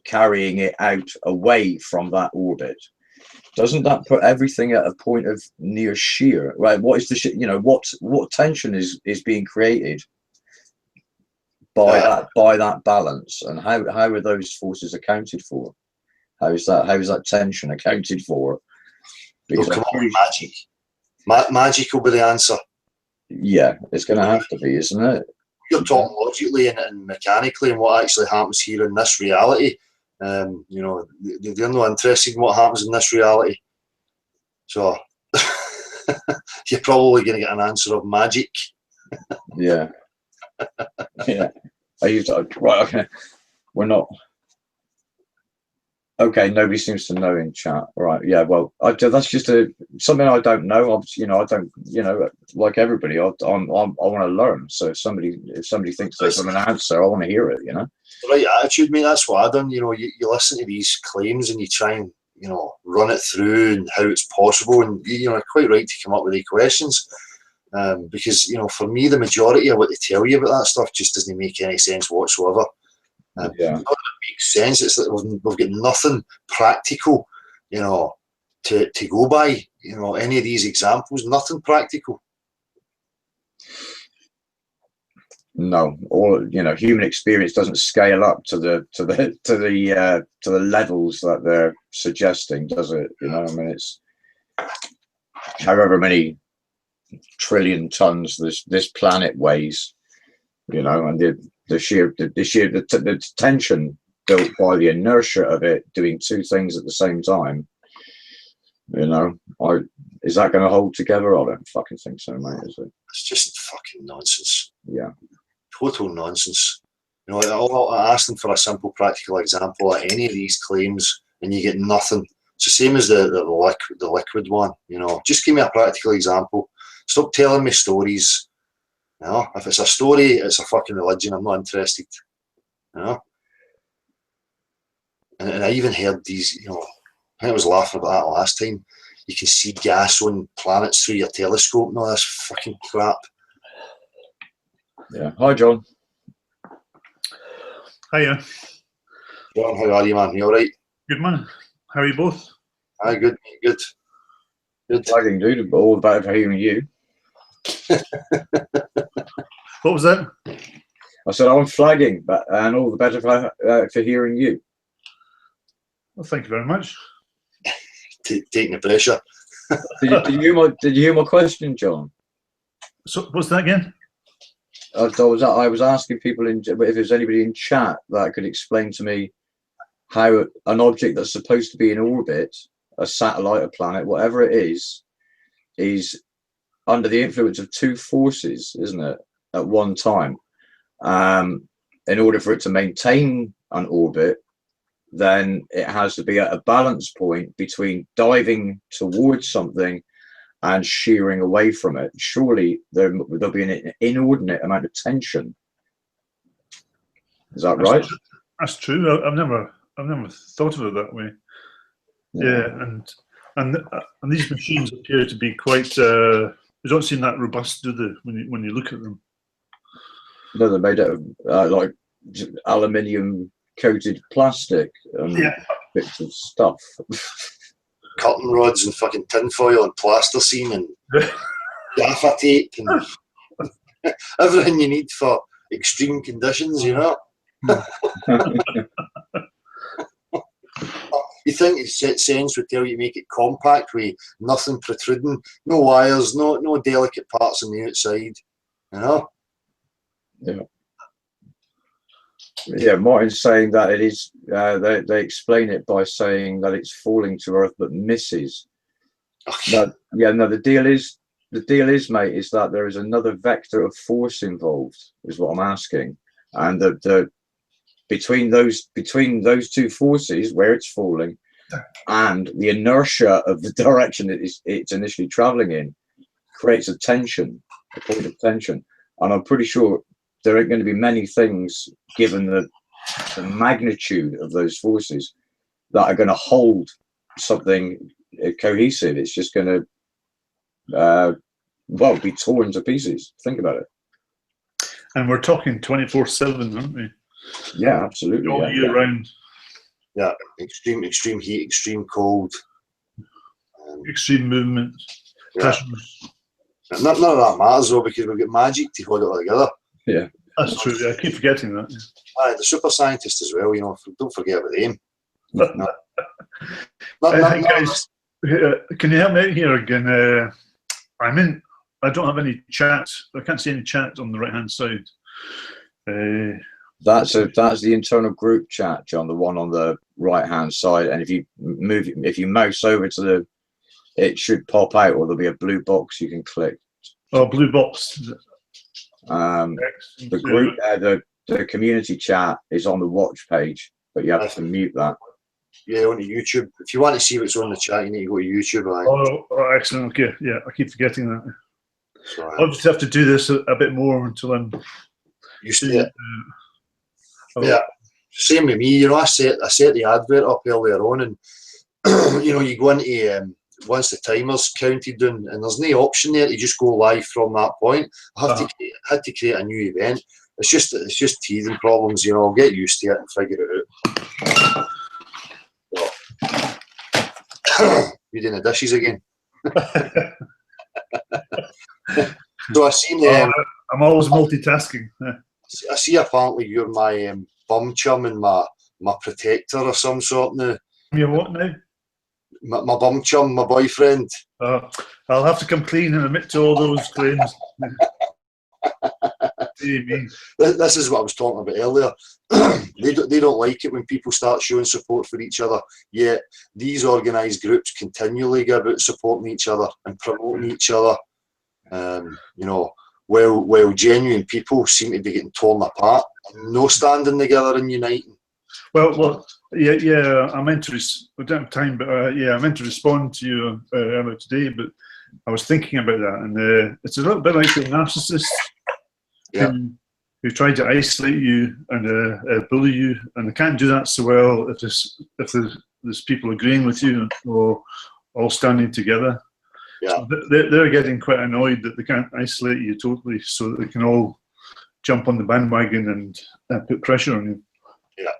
carrying it out away from that orbit. Doesn't that put everything at a point of near shear? Right? What is the what tension is being created by that balance, and how are those forces accounted for? How is that tension accounted for? Because come on, magic. Magic will be the answer. Yeah, it's going to have to be, isn't it? You're talking logically and mechanically and what actually happens here in this reality. They're not interested in what happens in this reality. So you're probably going to get an answer of magic. Yeah. Yeah. Right, okay. We're not. Okay, nobody seems to know in chat. Right, yeah, well, that's just something I don't know. I don't, like everybody, I want to learn. So if somebody thinks there's an answer, I want to hear it, The right attitude, mate, that's what I've done. You listen to these claims and you try and, run it through and how it's possible. And, you're quite right to come up with the questions. Because, for me, the majority of what they tell you about that stuff just doesn't make any sense whatsoever. Not that it makes sense. It's that we've got nothing practical, to go by. Any of these examples, nothing practical. No, or human experience doesn't scale up to the levels that they're suggesting, does it? I mean, it's however many trillion tons this planet weighs, and the tension built by the inertia of it doing two things at the same time. Is that going to hold together? I don't fucking think so, mate. Is it? It's just fucking nonsense. Yeah, total nonsense. I asked them for a simple practical example at any of these claims, and you get nothing. It's the same as the liquid one. Just give me a practical example. Stop telling me stories. If it's a story, it's a fucking religion. I'm not interested. And I even heard these. I think I was laughing about that last time. You can see gas on planets through your telescope and all this fucking crap. Yeah. Hi, John. Hiya. John, how are you, man? You all right? Good, man. How are you both? Hi, good. Flagging, dude. All about hearing you. What was that? I said I'm flagging, and all the better for hearing you. Well, thank you very much. Taking the pressure. Did you hear my question, John? So, what's that again? I was asking people if there's anybody in chat that could explain to me how an object that's supposed to be in orbit, a satellite, a planet, whatever it is under the influence of two forces, isn't it, at one time? In order for it to maintain an orbit, then it has to be at a balance point between diving towards something and shearing away from it. Surely there'll be an inordinate amount of tension. Is that right? That's true. I've never thought of it that way. Yeah, and And these machines appear to be quite. They don't seem that robust, do they? When you look at them. No, they're made out of like aluminium coated plastic and bits of stuff. Cutting rods and fucking tinfoil and plasticine and gaffer tape and everything you need for extreme conditions, you know. You think it's sense would tell you make it compact with nothing protruding, no wires, no delicate parts on the outside, you know. Yeah, Martin's saying that it is. They explain it by saying that it's falling to Earth but misses. No, the deal is, mate, is that there is another vector of force involved. Is what I'm asking, and the between those two forces, where it's falling, and the inertia of the direction it's initially traveling in, creates a point of tension, and I'm pretty sure there ain't going to be many things, given the magnitude of those forces, that are going to hold something cohesive. It's just going to, be torn to pieces. Think about it. And we're talking 24/7, aren't we? Yeah, absolutely. All year round. Yeah, extreme heat, extreme cold, extreme movement. Yeah. None of that matters though, because we've got magic to hold it all together. Yeah, that's true. I keep forgetting that. The super scientists as well. You know, don't forget about them. Guys, can you help me out here again? I don't have any chat. I can't see any chat on the right hand side. That's the internal group chat, John. The one on the right hand side, and if you mouse over to it should pop out, or there'll be a blue box you can click. Oh, blue box. The group, the community chat is on the watch page, but you have to mute that. Yeah, onto YouTube. If you want to see what's on the chat, you need to go to YouTube. Oh, excellent. Okay, yeah, I keep forgetting that. So, I'll just have to do this a bit more until I'm used to it. Yeah, same with me. You know, I set the advert up earlier on, and you know, you go into once the timer's counted down, and there's no option there to just go live from that point. I had to create a new event. It's just teething problems. You know, I'll get used to it and figure it out. You doing the dishes again? So I seen. I'm always multitasking. I see. Apparently, you're my bum chum and my protector or some sort now. You're what now? My bum chum, my boyfriend. I'll have to come clean and admit to all those claims. This is what I was talking about earlier. They don't like it when people start showing support for each other. Yet these organised groups continually go about supporting each other and promoting each other. You know, while genuine people seem to be getting torn apart, and no standing together and uniting. Well, yeah. I meant to. I don't have time, but I meant to respond to you earlier today. But I was thinking about that, and it's a little bit like the narcissist. Yeah. Who try to isolate you and bully you, and they can't do that so well if there's people agreeing with you or all standing together. Yeah. So they're getting quite annoyed that they can't isolate you totally, so that they can all jump on the bandwagon and put pressure on you. Yeah.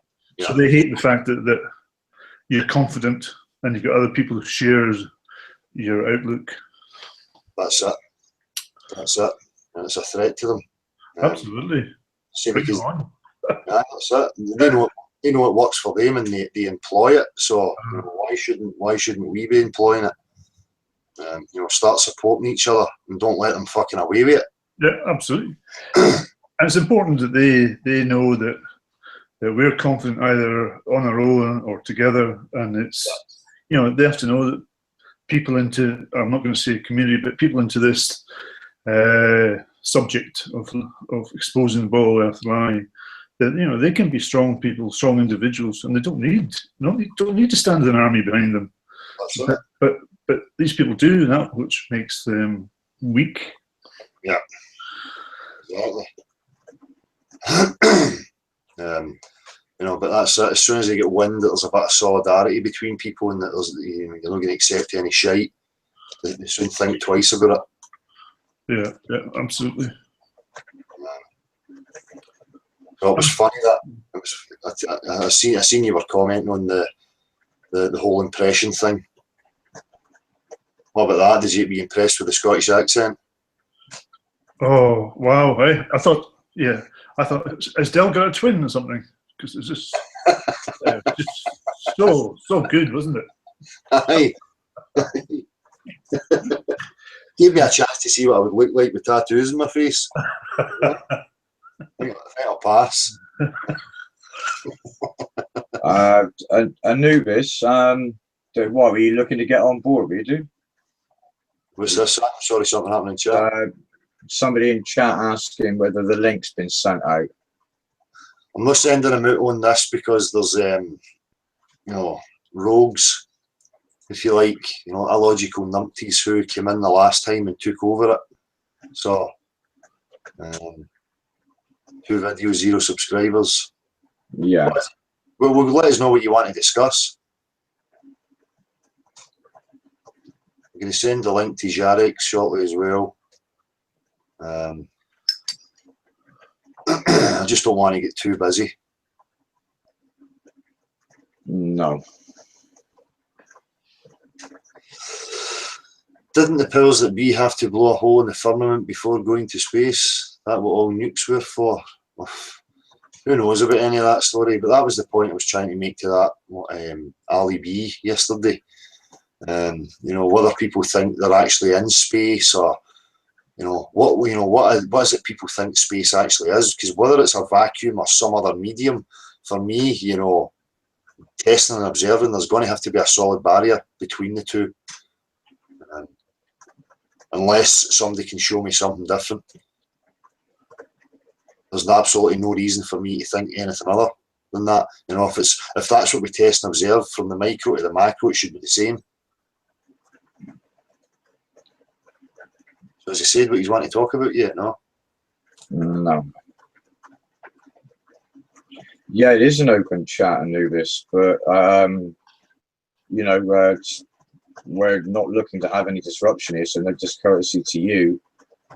So they hate the fact that you're confident and you've got other people who share your outlook. That's it. And it's a threat to them. Absolutely. Because that's it. They know it works for them, and they employ it. So you know, why shouldn't we be employing it? You know, start supporting each other and don't let them fucking away with it. Yeah, absolutely. And it's important that they know that we're confident either on our own or together, and it's you know, they have to know that people into, I'm not going to say community, but people into this subject of exposing the ball earth lie, that you know, they can be strong people, strong individuals, and they don't need to stand an army behind them. But these people do that, which makes them weak. Yeah, exactly. You know, but that's it. As soon as they get wind that there's a bit of solidarity between people and that there's, you're not going to accept any shite, they soon think twice about it. Yeah, absolutely. So it was funny that it was. I seen you were commenting on the whole impression thing. What about that? Did you be impressed with the Scottish accent? Oh wow! I thought, has Del got a twin or something? Because it's just so good, wasn't it? Aye. Gave me a chance to see what I would look like with tattoos on my face. I think I'll pass. Anubis, what were you looking to get on board? Were you do? Was this? I'm sorry, something happened in chat. Somebody in chat asking whether the link's been sent out. I'm not sending them out on this because there's, rogues, if you like, illogical numpties who came in the last time and took over it. So, 2 videos, 0 subscribers. Yeah. Well, let us know what you want to discuss. I'm going to send the link to Jarek shortly as well. I just don't want to get too busy. No. Didn't the powers that be have to blow a hole in the firmament before going to space? That what all nukes were for? Who knows about any of that story? But that was the point I was trying to make to that Ali B yesterday. Whether people think they're actually in space, or what is it people think space actually is? Because whether it's a vacuum or some other medium, for me, testing and observing, there's going to have to be a solid barrier between the two, unless somebody can show me something different. There's absolutely no reason for me to think anything other than that. If that's what we test and observe, from the micro to the macro, it should be the same. So, as I said, what you want to talk about yet? No. No. Yeah, it is an open chat, Anubis, but we're not looking to have any disruption here, so no discourtesy to you,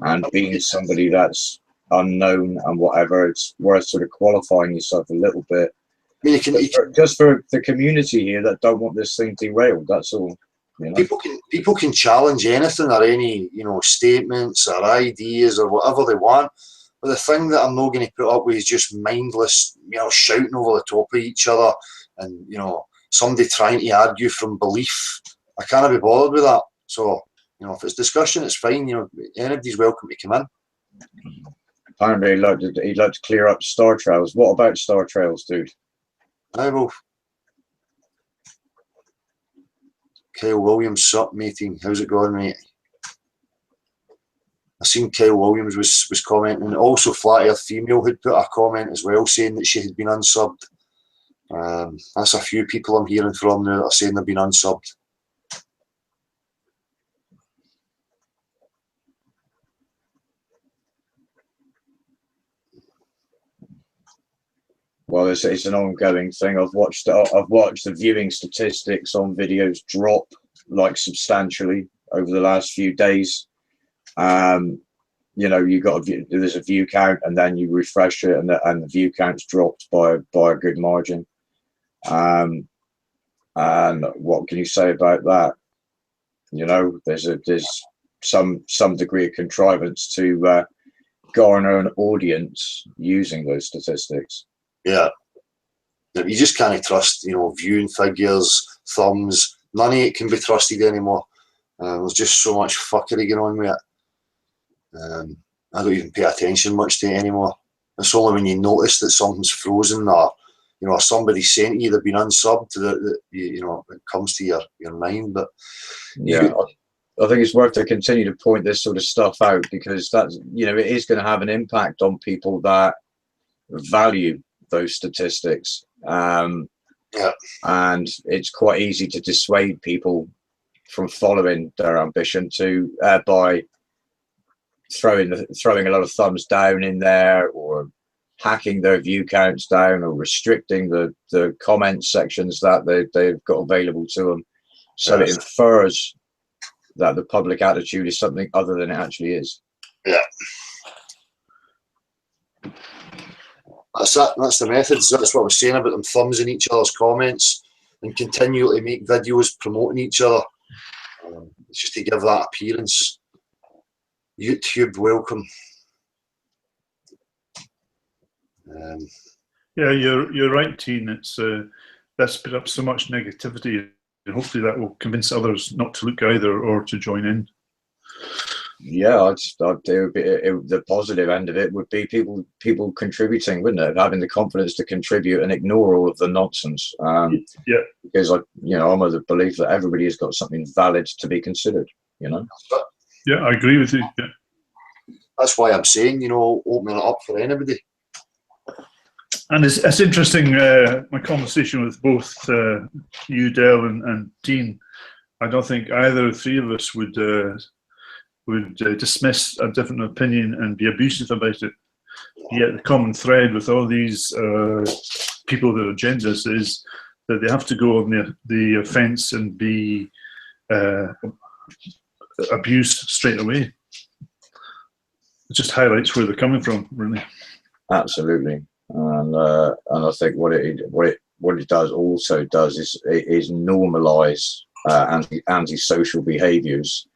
and being somebody that's unknown and whatever, it's worth sort of qualifying yourself a little bit. I mean, just for the community here that don't want this thing derailed. That's all. People can challenge anything or any statements or ideas or whatever they want, but the thing that I'm not going to put up with is just mindless shouting over the top of each other and somebody trying to argue from belief. I can't be bothered with that. So if it's discussion, it's fine. Anybody's welcome to come in. Apparently he'd like to clear up Star Trails. What about Star Trails, dude? I will. Kyle Williams SUP meeting. How's it going, mate? I seen Kyle Williams was commenting. Also, Flat Earth Female had put a comment as well saying that she had been unsubbed. That's a few people I'm hearing from now that are saying they've been unsubbed. Well, it's an ongoing thing. I've watched the viewing statistics on videos drop substantially over the last few days. You got there's a view count, and then you refresh it, and the view count's dropped by a good margin. And what can you say about that? There's some degree of contrivance to garner an audience using those statistics. Yeah, you just can't trust, viewing figures, thumbs. None of it can be trusted anymore. There's just so much fuckery going on with it. I don't even pay attention much to it anymore. It's only when you notice that something's frozen or somebody's saying to you they've been unsubbed that it comes to your mind. But yeah, I think it's worth to continue to point this sort of stuff out, because that's it is going to have an impact on people that value those statistics, and it's quite easy to dissuade people from following their ambition to by throwing a lot of thumbs down in there, or hacking their view counts down or restricting the comment sections that they've got available to them, so it infers that the public attitude is something other than it actually is. Yeah. That's it. That's the methods. That's what I was saying about them thumbs in each other's comments and continually make videos promoting each other. It's just to give that appearance. YouTube, welcome. Yeah, you're right, Teen. It's that's put up so much negativity, and hopefully that will convince others not to look either or to join in. Yeah, the positive end of it would be people contributing, wouldn't it? Having the confidence to contribute and ignore all of the nonsense. Yeah. Because I'm of the belief that everybody has got something valid to be considered. Yeah, I agree with you. Yeah. That's why I'm saying, opening it up for anybody. And it's interesting. My conversation with both you, Del, and Dean. I don't think either of the three of us would dismiss a different opinion and be abusive about it. Yet the common thread with all these people with agendas is that they have to go on the offence and be abused straight away. It just highlights where they're coming from, really. Absolutely, and I think what it also does is normalise anti-social behaviours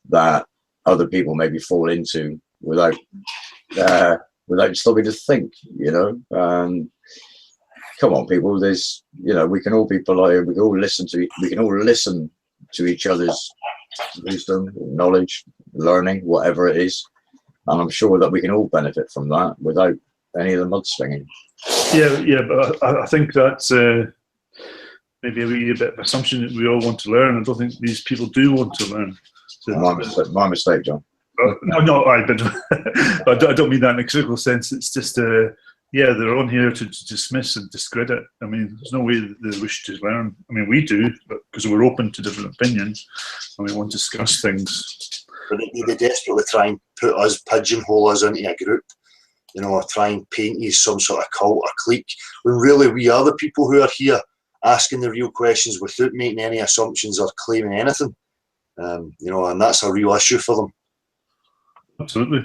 that other people maybe fall into without stopping to think. Come on, people. There's we can all be polite. We can all listen to each other's wisdom, knowledge, learning, whatever it is, and I'm sure that we can all benefit from that without any of the mudslinging. Yeah, but I think that's maybe a bit of assumption that we all want to learn. I don't think these people do want to learn. So, my mistake, John. No, I don't mean that in a critical sense. It's just, they're on here to dismiss and discredit. I mean, there's no way that they wish to learn. I mean, we do, because we're open to different opinions and we want to discuss things. But they desperately try and pigeonhole us into a group, try and paint you some sort of cult or clique, when really we are the people who are here asking the real questions without making any assumptions or claiming anything. And that's a real issue for them. Absolutely.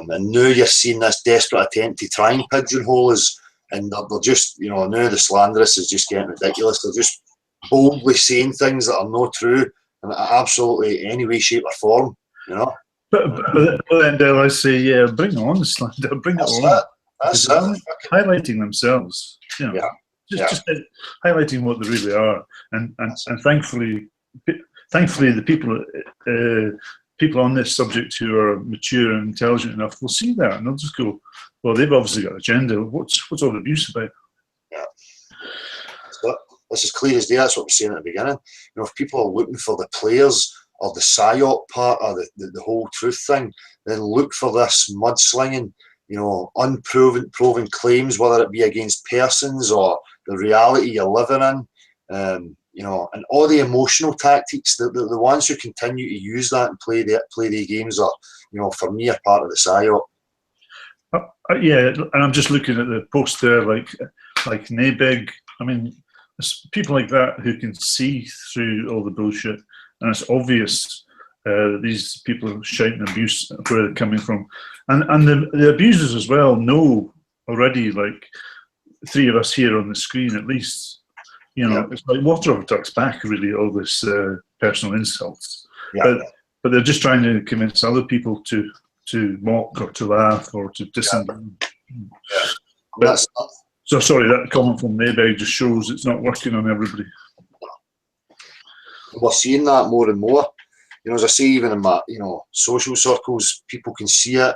And now you're seeing this desperate attempt to try and pigeonhole us, and they're just, now the slanderous is just getting ridiculous. They're just boldly saying things that are not true in absolutely any way, shape, or form. But then Del, I say, bring on the slander, bring it on. That's it. Highlighting themselves, just highlighting what they really are, and thankfully the people on this subject who are mature and intelligent enough will see that, and they'll just go, well, they've obviously got an agenda. What's all the abuse about? Yeah. So that's as clear as day. That's what we're saying at the beginning. If people are looking for the players or the psyop part or the whole truth thing, then look for this mudslinging, unproven claims, whether it be against persons or the reality you're living in. And all the emotional tactics, the ones who continue to use that and play the games are, for me, a part of the psyop. And I'm just looking at the post there, like Nabig. I mean, there's people like that who can see through all the bullshit, and it's obvious these people are shouting abuse where they're coming from, and the abusers as well know already. Like three of us here on the screen, at least. It's like water off a duck's back, really, all this personal insults. Yeah. But they're just trying to convince other people to mock or to laugh or to disengage. Yeah. So sorry, that comment from Mayberg just shows it's not working on everybody. We're seeing that more and more. As I say, even in my social circles, people can see it.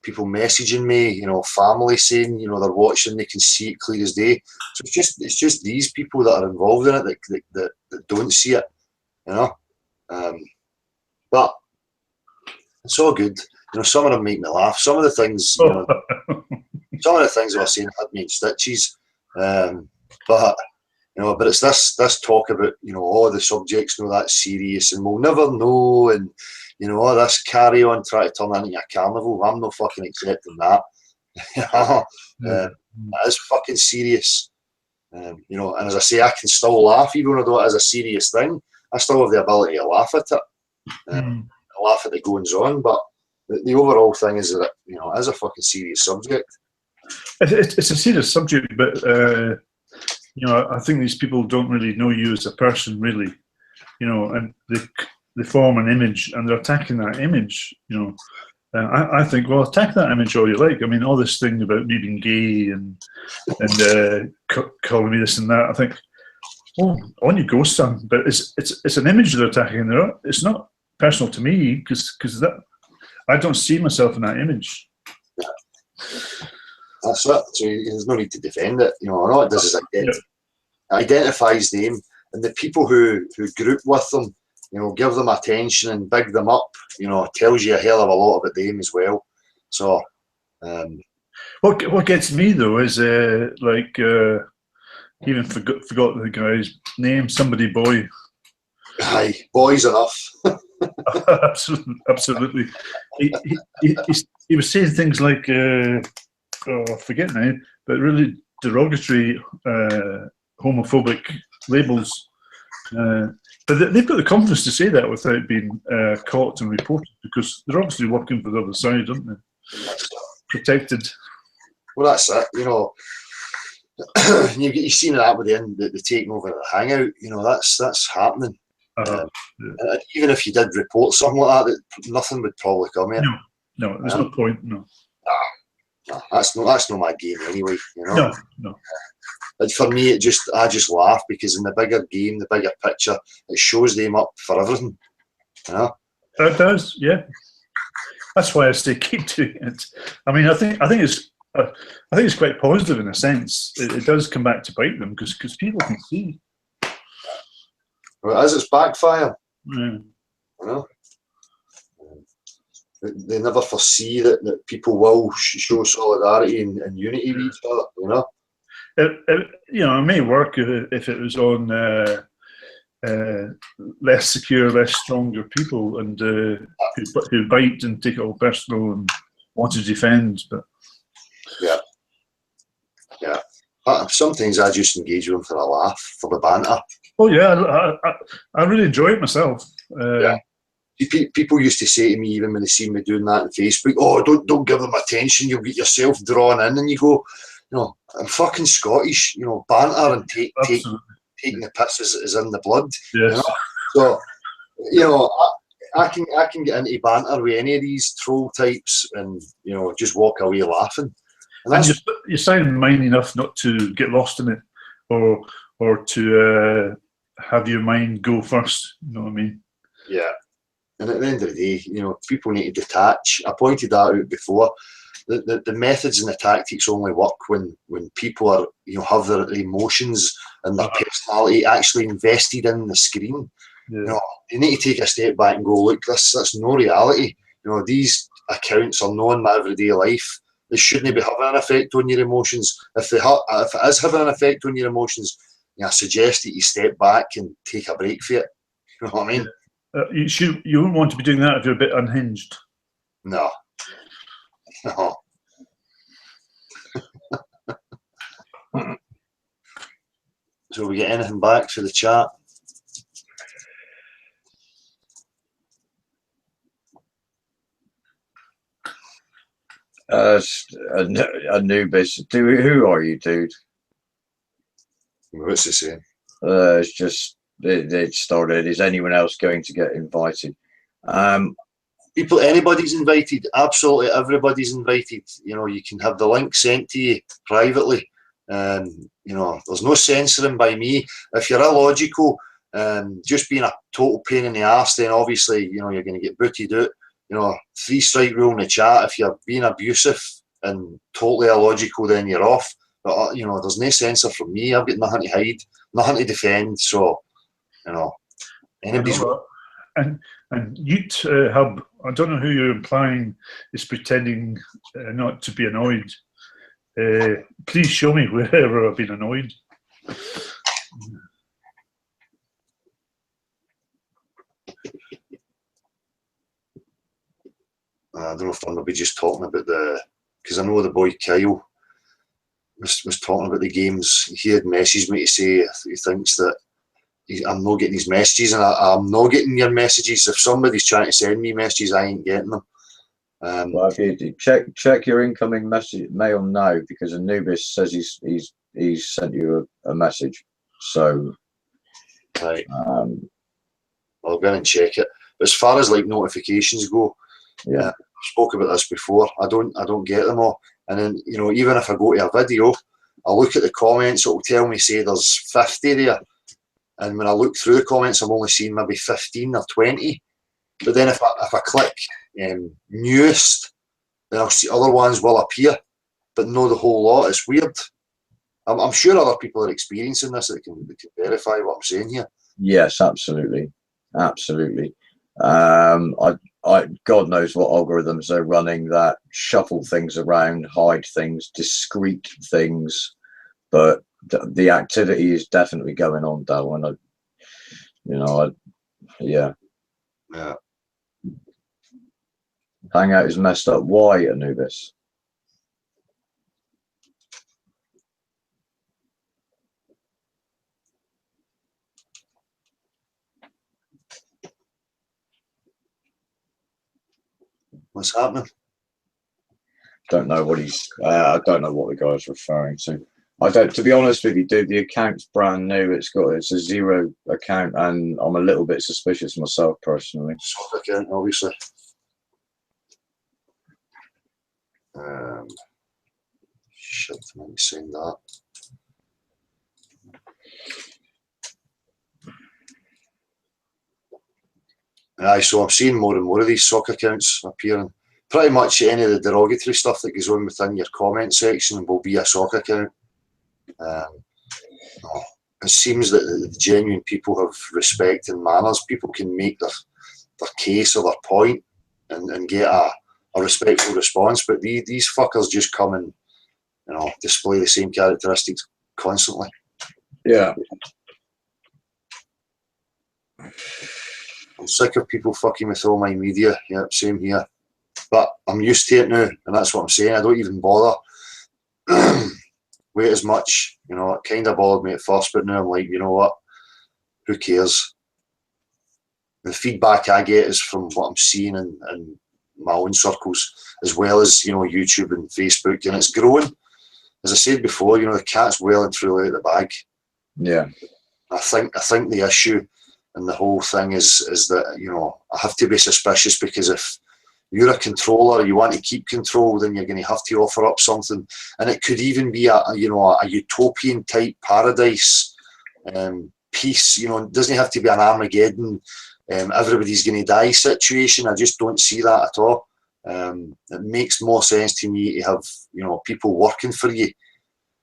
People messaging me, family saying, they're watching, they can see it clear as day. So it's just these people that are involved in it that don't see it, But it's all good. Some of them make me laugh. Some of the things, some of the things I was saying had me in stitches. But it's this talk about, the subject's that serious and we'll never know, and this carry on try to turn into a carnival. I'm not fucking accepting that. It is fucking serious. You know, and as I say, I can still laugh even though it is a serious thing. I still have the ability to laugh at it, laugh at the goings on. But the overall thing is that, you know, it is a fucking serious subject. It's a serious subject, but you know, I think these people don't really know you as a person, really. You know, and they form an image, and they're attacking that image. You know, I think, well, attack that image all you like. I mean, all this thing about me being gay and calling me this and that. I think, oh, on you go, son. But it's an image they're attacking. It's not personal to me because that I don't see myself in that image. That's it. So there's no need to defend it. You know, all it does is it identifies them, and the people who group with them, you know, give them attention and big them up. You know, tells you a hell of a lot about them as well. So, what gets me though is even forgot the guy's name. Somebody boy. Aye, boys enough. Absolutely. He was saying things like, I forget now, but really derogatory, homophobic labels. But they've got the confidence to say that without being caught and reported, because they're obviously working for the other side, aren't they? Protected. Well, that's it. You know, you've seen that with the taking over the Hangout. You know, that's happening. And even if you did report something like that, nothing would probably come in. No, there's no point. No, that's not my game anyway. You know. No. And for me, I just laugh because in the bigger game, the bigger picture, it shows them up for everything. You know. It does, yeah. That's why I keep doing it. I mean, I think it's quite positive in a sense. It does come back to bite them because people can see. Well, as it's backfire, you know, they never foresee that people will show solidarity and unity with each other. You know, it may work if it was on less secure, less stronger people, and who bite and take it all personal and want to defend. But yeah. Sometimes I just engage with them for a laugh, for the banter. Oh yeah, I really enjoy it myself. People used to say to me, even when they see me doing that on Facebook, "Oh, don't give them attention. You'll get yourself drawn in." And you go, "You know, I'm fucking Scottish. You know, banter and taking the piss is in the blood." Yes. You know? So, you know, I can get into banter with any of these troll types, and you know, just walk away laughing. And you sound mind enough not to get lost in it, or to have your mind go first. You know what I mean? Yeah. And at the end of the day, you know, people need to detach. I pointed that out before. The methods and the tactics only work when people are, you know, have their emotions and their personality actually invested in the screen. Yeah. You know, you need to take a step back and go, look, that's no reality. You know, these accounts are not in my everyday life. They shouldn't be having an effect on your emotions. If it is having an effect on your emotions, you know, I suggest that you step back and take a break for it. You know what I mean? You wouldn't want to be doing that if you're a bit unhinged. No. So we get anything back for the chat? Anubis. Who are you, dude? What's he saying? It's just it started. Is anyone else going to get invited? Anybody's invited. Absolutely everybody's invited. You know, you can have the link sent to you privately. You know, there's no censoring by me. If you're illogical, just being a total pain in the arse, then obviously, you know, you're going to get booted out. You know, 3-strike rule in the chat. If you're being abusive and totally illogical, then you're off. But you know, there's no censor from me. I've got nothing to hide, nothing to defend. So, you know, anybody's. And Ute Hub, I don't know who you're implying is pretending not to be annoyed. Please show me wherever I've been annoyed. I don't know if I'm maybe just talking about the because I know the boy Kyle was talking about the games. He had messaged me to say he thinks that I'm not getting his messages, and I'm not getting your messages. If somebody's trying to send me messages, I ain't getting them. Well, if you check your incoming mail now, because Anubis says he's sent you a message. So, right, I'll go and check it. As far as like notifications go, yeah, I've spoke about this before. I don't get them all, and then even if I go to a video, I look at the comments. It will tell me say there's 50 there. And when I look through the comments, I'm only seeing maybe 15 or 20. But then if I click newest, then I'll see other ones will appear, but not the whole lot. It's weird. I'm sure other people are experiencing this that can verify what I'm saying here. yes, absolutely. God knows what algorithms they're running that shuffle things around, hide things, discrete things, but the activity is definitely going on, Darwin. Yeah. Hangout is messed up. Why, Anubis? What's happening? Don't know what I don't know what the guy's referring to. I don't. To be honest with you, dude, the account's brand new. It's a zero account, and I'm a little bit suspicious myself personally. Soccer account, obviously. Shit, I meant to send that. Aye, so I'm seeing more and more of these soccer accounts appearing. Pretty much any of the derogatory stuff that goes on within your comment section will be a soccer account. It seems that the genuine people have respect and manners. People can make their case or their point and get a respectful response. But these fuckers just come and display the same characteristics constantly. Yeah. I'm sick of people fucking with all my media. Yep, same here. But I'm used to it now, and that's what I'm saying. I don't even bother. Wait as much. It kind of bothered me at first, but now I'm like, you know what? Who cares? The feedback I get is from what I'm seeing in my own circles, as well as YouTube and Facebook, and it's growing. As I said before, the cat's well and truly out of the bag. Yeah. I think the issue and the whole thing is that I have to be suspicious, because if you're a controller, you want to keep control, then you're going to have to offer up something, and it could even be a utopian type paradise peace. It doesn't have to be an Armageddon, everybody's going to die situation. I just don't see that at all. It makes more sense to me to have people working for you,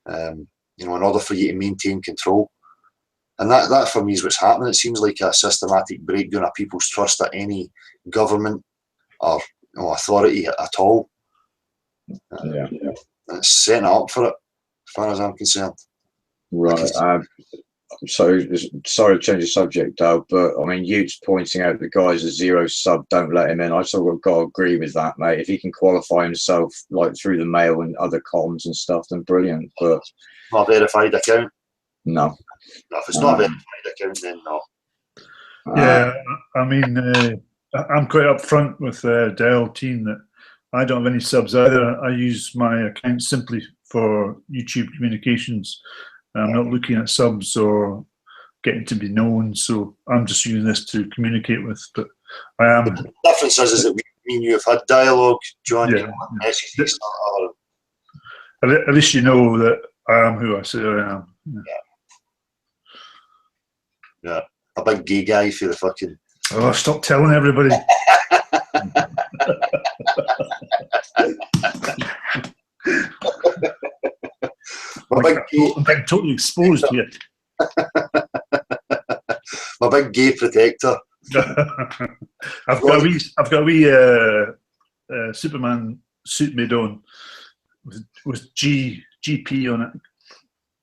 in order for you to maintain control. And that for me is what's happening. It seems like a systematic breakdown of people's trust at any government or authority at all. Yeah. It's setting up for it, as far as I'm concerned. Right. So sorry to change the subject, Dale, but I mean, Ute's pointing out the guy's a zero sub, don't let him in. I sort of got to agree with that, mate. If he can qualify himself like through the mail and other comms and stuff, then brilliant. But not a verified account. No. If it's not a verified account, then no. Yeah, I mean, I'm quite upfront with Dell team that I don't have any subs either. I use my account simply for YouTube communications. I'm not looking at subs or getting to be known, so I'm just using this to communicate with. But I am. The difference is that me and you have had dialogue, John. Yeah, at least you know that I am who I say I am. Yeah, a big gay guy for the fucking. Oh, stop telling everybody. I'm being totally exposed here. My big gay protector. I've got a wee Superman suit made on with GP on it.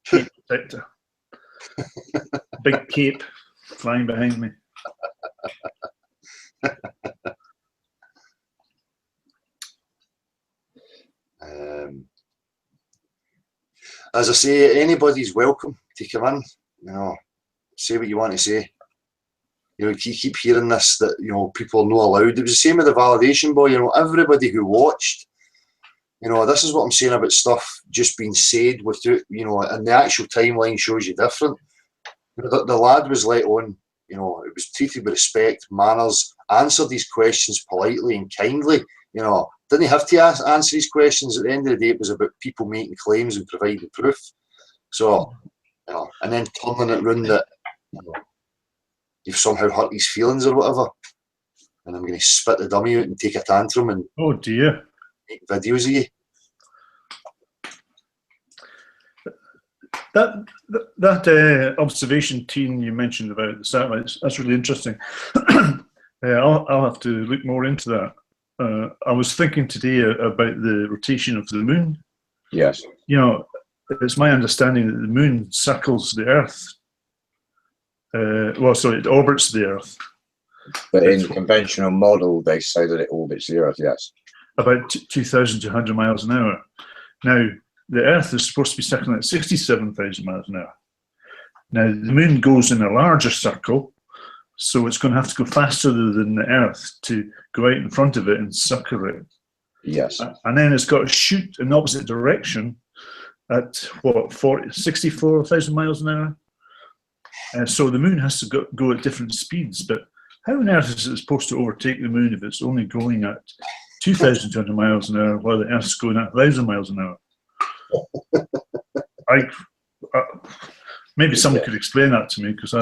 Cape protector. Big cape flying behind me. as I say, anybody's welcome to come in. You know, say what you want to say. You know, you keep hearing this, that, you know, people are not allowed. It was the same with the validation boy. You know, everybody who watched, you know, this is what I'm saying about stuff just being said without, you know, and the actual timeline shows you different. You know, the lad was let on, you know, it was treated with respect, manners, answered these questions politely and kindly, you know, didn't have to answer these questions. At the end of the day, it was about people making claims and providing proof. So, you know, and then turning it round that, you know, you've somehow hurt his feelings or whatever, and I'm going to spit the dummy out and take a tantrum and Oh dear. make videos of you. That observation team you mentioned about the satellites, that's really interesting. I'll have to look more into that. I was thinking today about the rotation of the moon. Yes. You know, it's my understanding that the moon circles the Earth. Well, sorry, it orbits the Earth. But in the conventional model, they say that it orbits the Earth, yes. About 2,200 miles an hour. Now, the Earth is supposed to be circling at 67,000 miles an hour. Now, the moon goes in a larger circle, so it's going to have to go faster than the Earth to go out in front of it and circle it. Yes. And then it's got to shoot in the opposite direction at, what, 64,000 miles an hour? So the moon has to go at different speeds, but how on earth is it supposed to overtake the moon if it's only going at 2,200 miles an hour while the Earth's going at 1,000 miles an hour? Maybe someone could explain that to me, because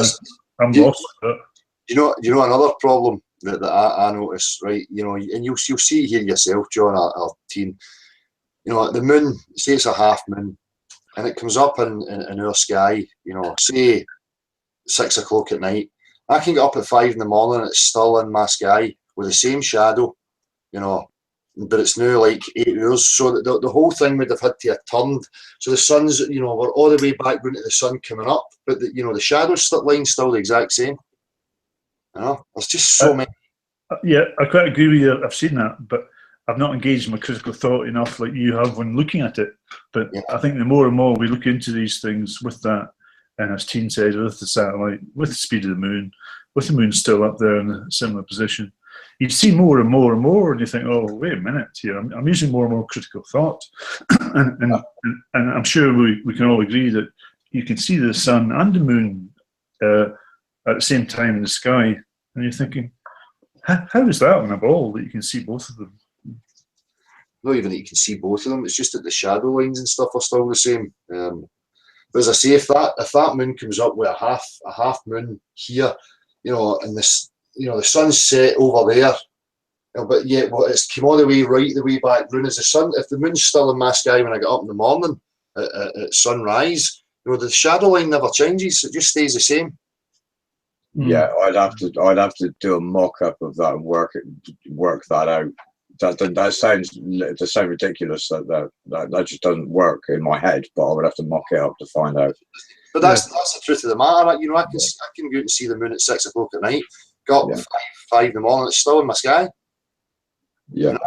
I'm lost with it. You know another problem that I notice, right? You know, and you'll see it here yourself, John, our team. You know, the moon, say it's a half moon, and it comes up in our sky. You know, say 6 o'clock at night. I can get up at 5 in the morning and it's still in my sky with the same shadow, you know, but it's now like 8 hours. So that the whole thing would have had to have turned. So the sun's, you know, we're all the way back going to the sun coming up, but you know, the shadow line's still the exact same. You know, there's just so many. Yeah, I quite agree with you. I've seen that, but I've not engaged my critical thought enough like you have when looking at it. But yeah. I think the more and more we look into these things with that, and as Teen said, with the satellite, with the speed of the moon, with the moon still up there in a similar position, you see more and more and more, and you think, oh, wait a minute here, I'm using more and more critical thought. and I'm sure we can all agree that you can see the sun and the moon at the same time in the sky, and you're thinking, how is that on a ball that you can see both of them? Not even that you can see both of them, it's just that the shadow lines and stuff are still the same. But as I say, if that moon comes up with a half moon here, you know, and this, you know, the sun's set over there, you know, but yet it's come all the way right the way back round as the sun. If the moon's still in my sky when I get up in the morning at sunrise, you know, the shadow line never changes; it just stays the same. Yeah, I'd have to do a mock-up of that and work that out. That sounds ridiculous. That just doesn't work in my head. But I would have to mock it up to find out. But that's the truth of the matter. You know, I can go out and see the moon at 6 o'clock at night. Got up at 5 in the morning. It's still in my sky. Yeah. You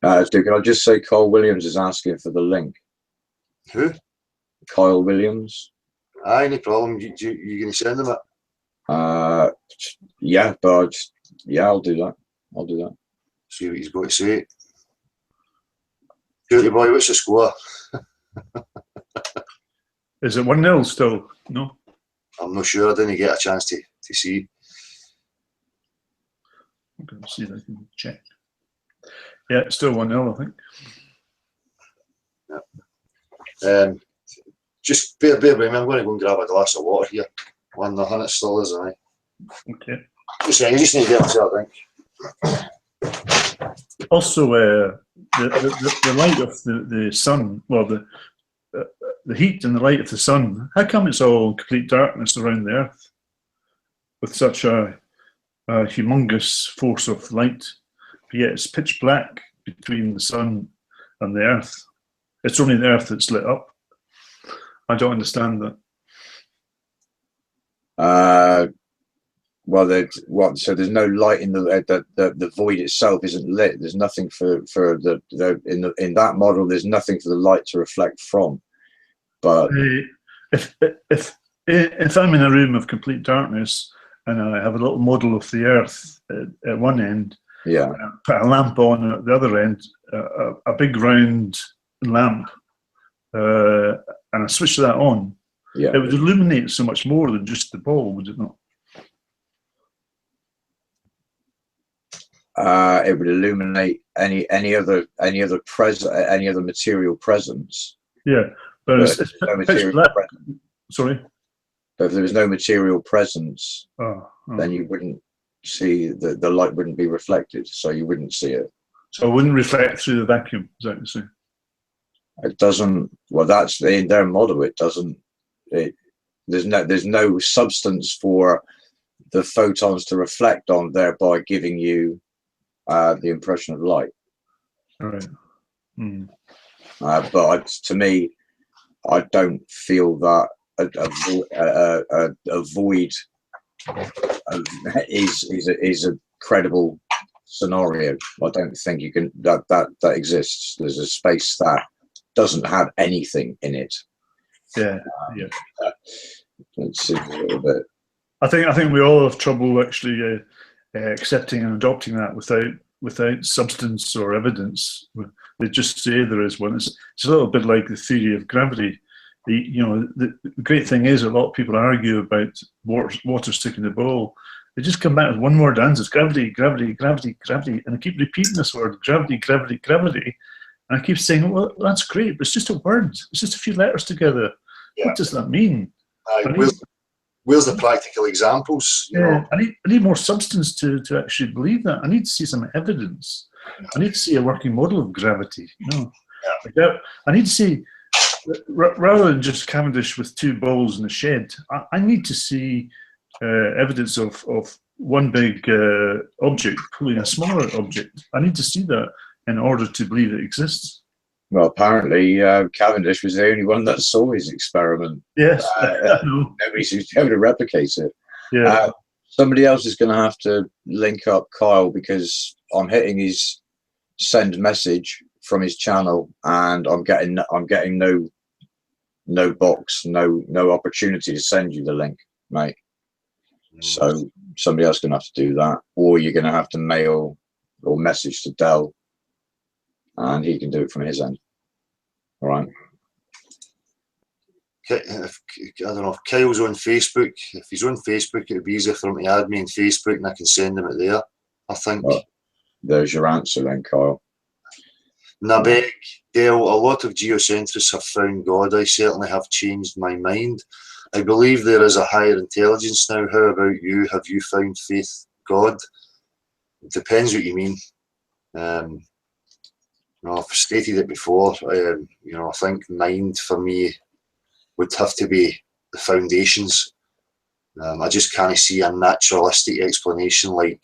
know? Can I just say, Kyle Williams is asking for the link. Who? Kyle Williams. Aye, no problem. You going to send him it? Yeah, but I'll do that. See what he's got to say. Dirty boy, what's the score? Is it 1-0 still? No? I'm not sure. I didn't get a chance to see. I'm going to see if I can check. Yeah, it's still 1-0, I think. Yeah. Just bear with me. I'm going to go and grab a glass of water here. 1-0, it still is, aye. Okay. Just need to get myself, I think. Also, the light of the sun, well, the heat and the light of the sun, how come it's all complete darkness around the Earth with such a humongous force of light, but yet it's pitch black between the sun and the Earth? It's only the Earth that's lit up. I don't understand that. So there's no light in the void itself isn't lit. There's nothing for in that model. There's nothing for the light to reflect from. But if I'm in a room of complete darkness and I have a little model of the Earth at one end, yeah, put a lamp on at the other end, a big round lamp, and I switch that on, yeah. it would illuminate so much more than just the ball, would it not? It would illuminate any other material presence. Yeah, but But it's if there's no pitch material black. presence, Sorry. but if there was no material presence, Oh. then you wouldn't see the light wouldn't be reflected, so you wouldn't see it. So it wouldn't reflect through the vacuum, is that what you're saying? It doesn't. Well, that's in their model. It doesn't. There's no substance for the photons to reflect on, thereby giving you the impression of light. All right. But to me, I don't feel that a void is a credible scenario. I don't think you can that exists. There's a space that doesn't have anything in it. Yeah. Let's see a little bit. I think we all have trouble actually accepting and adopting that without substance or evidence. They just say there is one. It's a little bit like the theory of gravity. The great thing is a lot of people argue about water sticking the ball. They just come back with one word answers: gravity, gravity, gravity, gravity, and I keep repeating this word: gravity, gravity, gravity. And I keep saying, well, that's great, but it's just a word. It's just a few letters together. Yeah. What does that mean? Where's the practical examples? You know? I need more substance to actually believe that. I need to see some evidence. I need to see a working model of gravity. I need to see, rather than just Cavendish with two balls in a shed, I need to see evidence of one big object pulling a smaller object. I need to see that in order to believe it exists. Well, apparently Cavendish was the only one that saw his experiment. Yes, Nobody seems to be able to replicate it. Yeah. Somebody else is going to have to link up Kyle, because I'm hitting his send message from his channel, and I'm getting no box, no opportunity to send you the link, mate. So somebody else is going to have to do that, or you're going to have to mail or message to Dell, and he can do it from his end. All right. I don't know if Kyle's on Facebook. If he's on Facebook, it'd be easier for him to add me on Facebook, and I can send him it there, I think. Well, there's your answer then, Kyle. Nabek, Dale, a lot of geocentrists have found God. I certainly have changed my mind. I believe there is a higher intelligence now. How about you? Have you found faith God? It depends what you mean. I've stated it before. I think mind for me would have to be the foundations. I just can't see a naturalistic explanation like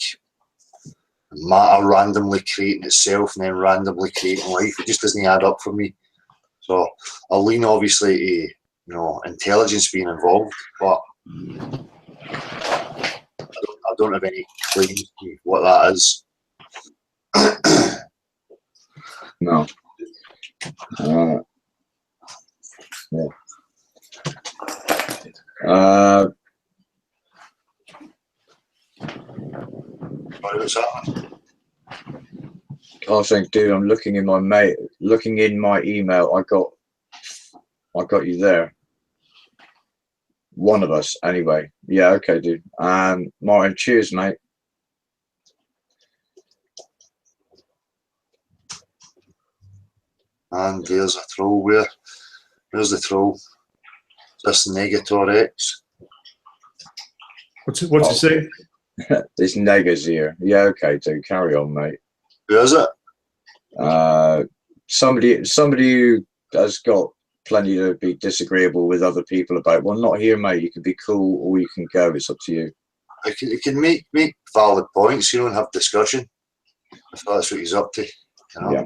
matter randomly creating itself and then randomly creating life. It just doesn't add up for me. So I'll lean obviously to intelligence being involved, but I don't have any claim to what that is. No. Yeah. What's happening? I think, dude, I'm looking in my email. I got you there. One of us, anyway. Yeah, okay, dude. Martin, cheers, mate. And there's a troll. Where's the troll? This Negator X. What's it say? This Nega's here. Yeah, okay, dude. Carry on, mate. Who is it? Somebody who has got plenty to be disagreeable with other people about. Well, not here, mate. You can be cool or you can go. It's up to you. You can make valid points, and have discussion if that's what he's up to. Yeah.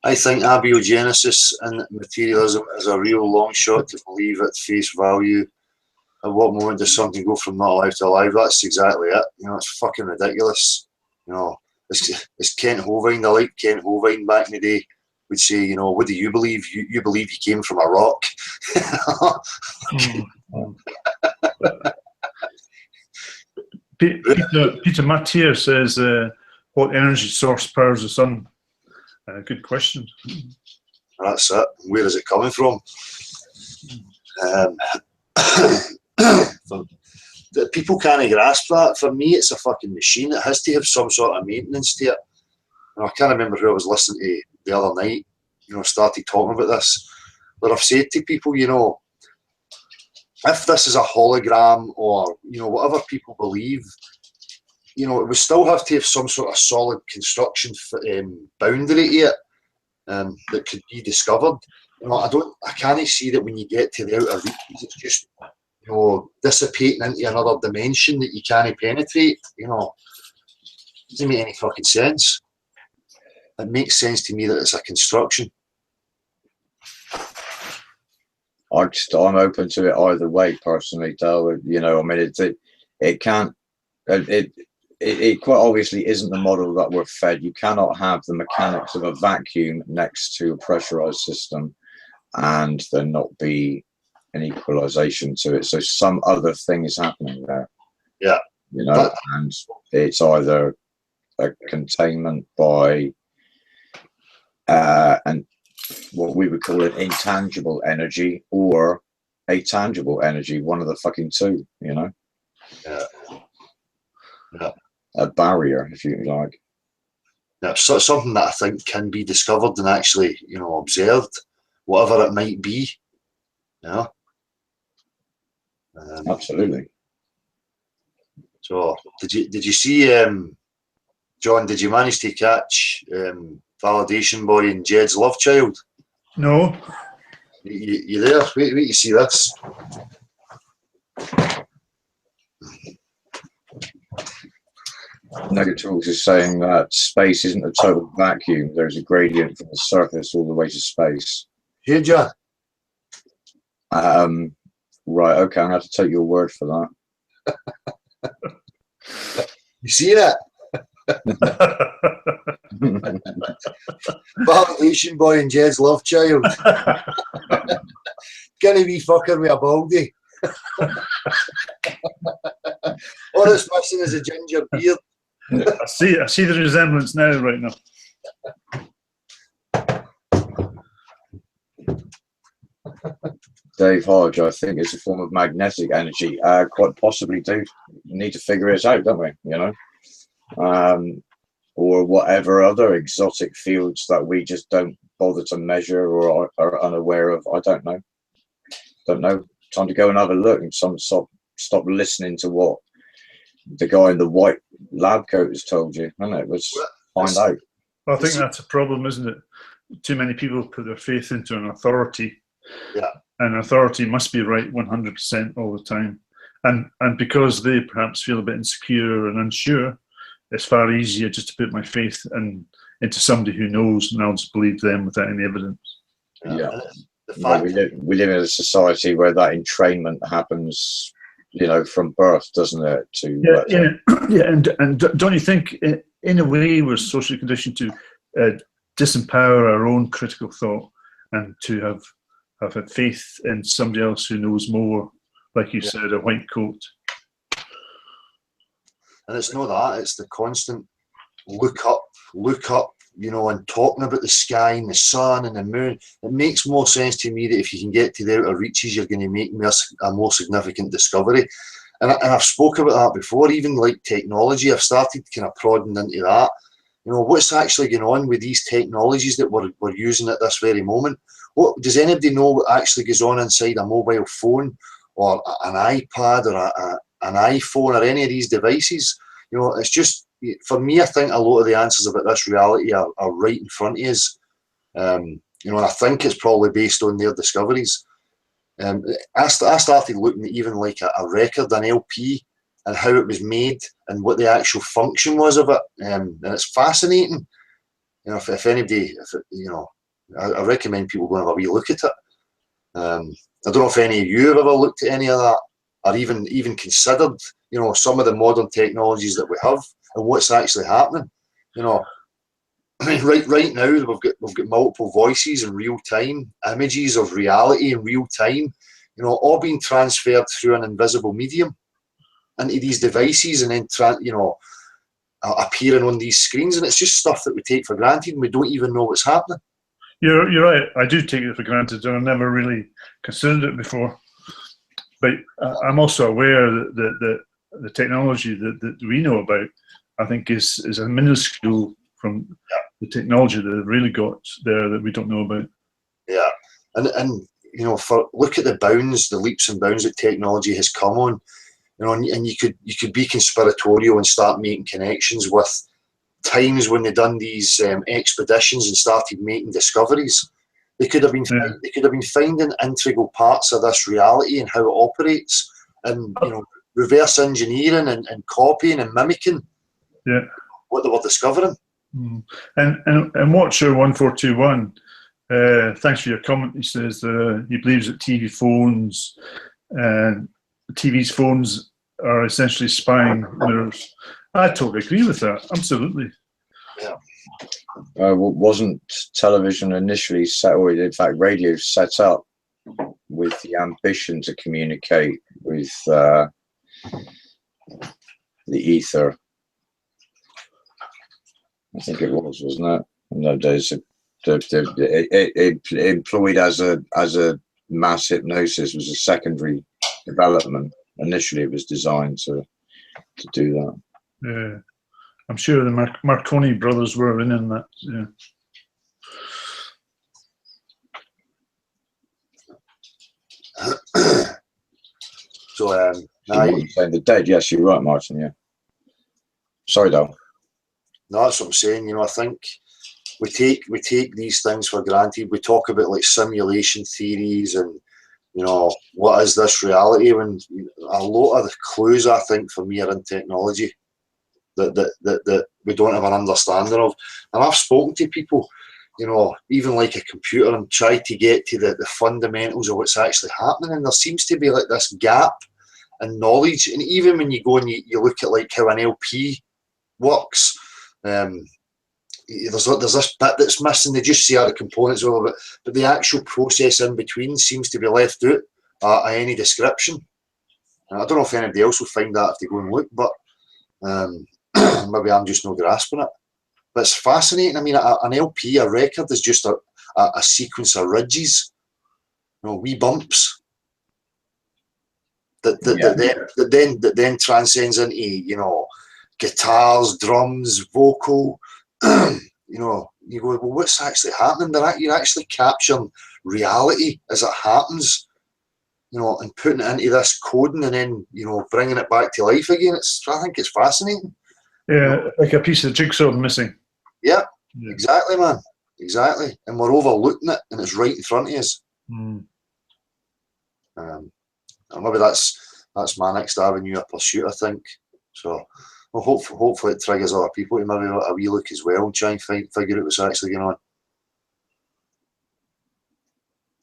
I think abiogenesis and materialism is a real long shot to believe at face value. At what moment does something go from not alive to alive? That's exactly it. It's fucking ridiculous. It's Kent Hovind. I like Kent Hovind back in the day. would say, you know, what do you believe? You believe you came from a rock. Peter Mattier says, what energy source powers the sun? Good question. That's it. Where is it coming from? People can't grasp that. For me, it's a fucking machine. It has to have some sort of maintenance to it. And I can't remember who I was listening to the other night, you know, started talking about this. But I've said to people, you know, if this is a hologram or, you know, whatever people believe, you know, it would still have to have some sort of solid construction boundary to it that could be discovered. You know, I can't see that when you get to the outer reaches, it's just, you know, dissipating into another dimension that you can't penetrate. You know, it doesn't make any fucking sense. It makes sense to me that it's a construction. I'm open to it either way, personally, Dale. You know, I mean, it can't. It quite obviously isn't the model that we're fed. You cannot have the mechanics of a vacuum next to a pressurized system and there not be an equalization to it. So some other thing is happening there. Yeah. You know, and it's either a containment by and what we would call an intangible energy or a tangible energy, one of the fucking two, you know? Yeah. Yeah. A barrier, if you like. Yeah, so something that I think can be discovered and actually, you know, observed, whatever it might be. You know? Absolutely. So, did you see, John? Did you manage to catch Validation Boy and Jed's Love Child? No. You there? Wait, you see this. Negatalks is saying that space isn't a total vacuum. There's a gradient from the surface all the way to space. Here, John. Right, okay, I'm going to have to take your word for that. You see that? Validation Boy and Jed's Love Child. Can he be fucking with a baldy? All it's missing is a ginger beard. I see the resemblance now, right now. Dave Hodge, I think it's a form of magnetic energy. Quite possibly, dude. We need to figure it out, don't we? You know, or whatever other exotic fields that we just don't bother to measure or are unaware of. I don't know. Don't know. Time to go and have a look and stop listening to what the guy in the white lab coat has told you. I know. Let's find out. Well, I think that's a problem, isn't it? Too many people put their faith into an authority. Yeah. And authority must be right 100% all the time. And because they perhaps feel a bit insecure and unsure, it's far easier just to put my faith into somebody who knows, and I'll just believe them without any evidence. Yeah. We live in a society where that entrainment happens, you know, from birth, doesn't it? And don't you think, in a way, we're socially conditioned to disempower our own critical thought and to have had faith in somebody else who knows more, like you said, a white coat. And it's not that, it's the constant look up, you know, and talking about the sky and the sun and the moon. It makes more sense to me that if you can get to the outer reaches, you're going to make a more significant discovery. And I've spoken about that before, even like technology. I've started kind of prodding into that. You know, what's actually going on with these technologies that we're using at this very moment? What does anybody know what actually goes on inside a mobile phone or an iPad or an iPhone or any of these devices? You know, it's just, for me, I think a lot of the answers about this reality are right in front of us. You know, and I think it's probably based on their discoveries. I started looking at even like a record, an LP, and how it was made and what the actual function was of it. And it's fascinating. You know, if anybody, you know, I recommend people go and have a wee look at it. I don't know if any of you have ever looked at any of that or even considered, you know, some of the modern technologies that we have and what's actually happening. You know, I mean, right now we've got multiple voices in real time, images of reality in real time, you know, all being transferred through an invisible medium into these devices, and then appearing on these screens, and it's just stuff that we take for granted, and we don't even know what's happening. You're right. I do take it for granted, and I've never really considered it before. But I'm also aware that the technology that we know about, I think, is a minuscule from the technology that they've really got there that we don't know about. Yeah, and you know, look at the bounds, the leaps and bounds that technology has come on. You know, and you could be conspiratorial and start making connections with times when they done these expeditions and started making discoveries. They could have been finding integral parts of this reality and how it operates, and you know, reverse engineering and copying and mimicking what they were discovering. And Watcher 1421, thanks for your comment. He says he believes that TV's phones are essentially spying mirrors. I totally agree with that. Absolutely. Yeah. Wasn't television initially set, or in fact radio set up with the ambition to communicate with the ether? I think it was, wasn't it? In those days, it employed as a mass hypnosis was a secondary development. Initially, it was designed to do that. Yeah, I'm sure the Marconi brothers were in that. Yeah. So, saying the dead. Yes, you're right, Martin. Yeah. Sorry, though. No, that's what I'm saying. You know, I think we take these things for granted. We talk about like simulation theories and, you know, what is this reality? When a lot of the clues, I think, for me, are in technology that we don't have an understanding of. And I've spoken to people, you know, even like a computer, and tried to get to the fundamentals of what's actually happening. And there seems to be like this gap in knowledge. And even when you go and you look at like how an LP works, there's this bit that's missing. They just see other components of it, but the actual process in between seems to be left out at any description. And I don't know if anybody else will find that if they go and look, but maybe I'm just not grasping it. But it's fascinating. I mean, an LP, a record, is just a sequence of ridges, you know, wee bumps that then transcends into, you know, guitars, drums, vocal. You know, you go, well, what's actually happening? You're actually capturing reality as it happens, you know, and putting it into this coding and then, you know, bringing it back to life again. I think it's fascinating. Yeah, you know? Like a piece of jigsaw missing. Yeah, exactly, man. Exactly. And we're overlooking it, and it's right in front of us. Maybe that's my next avenue of pursuit, I think. So, well, hopefully it triggers other people to maybe have a wee look as well and try and figure out what's actually going on.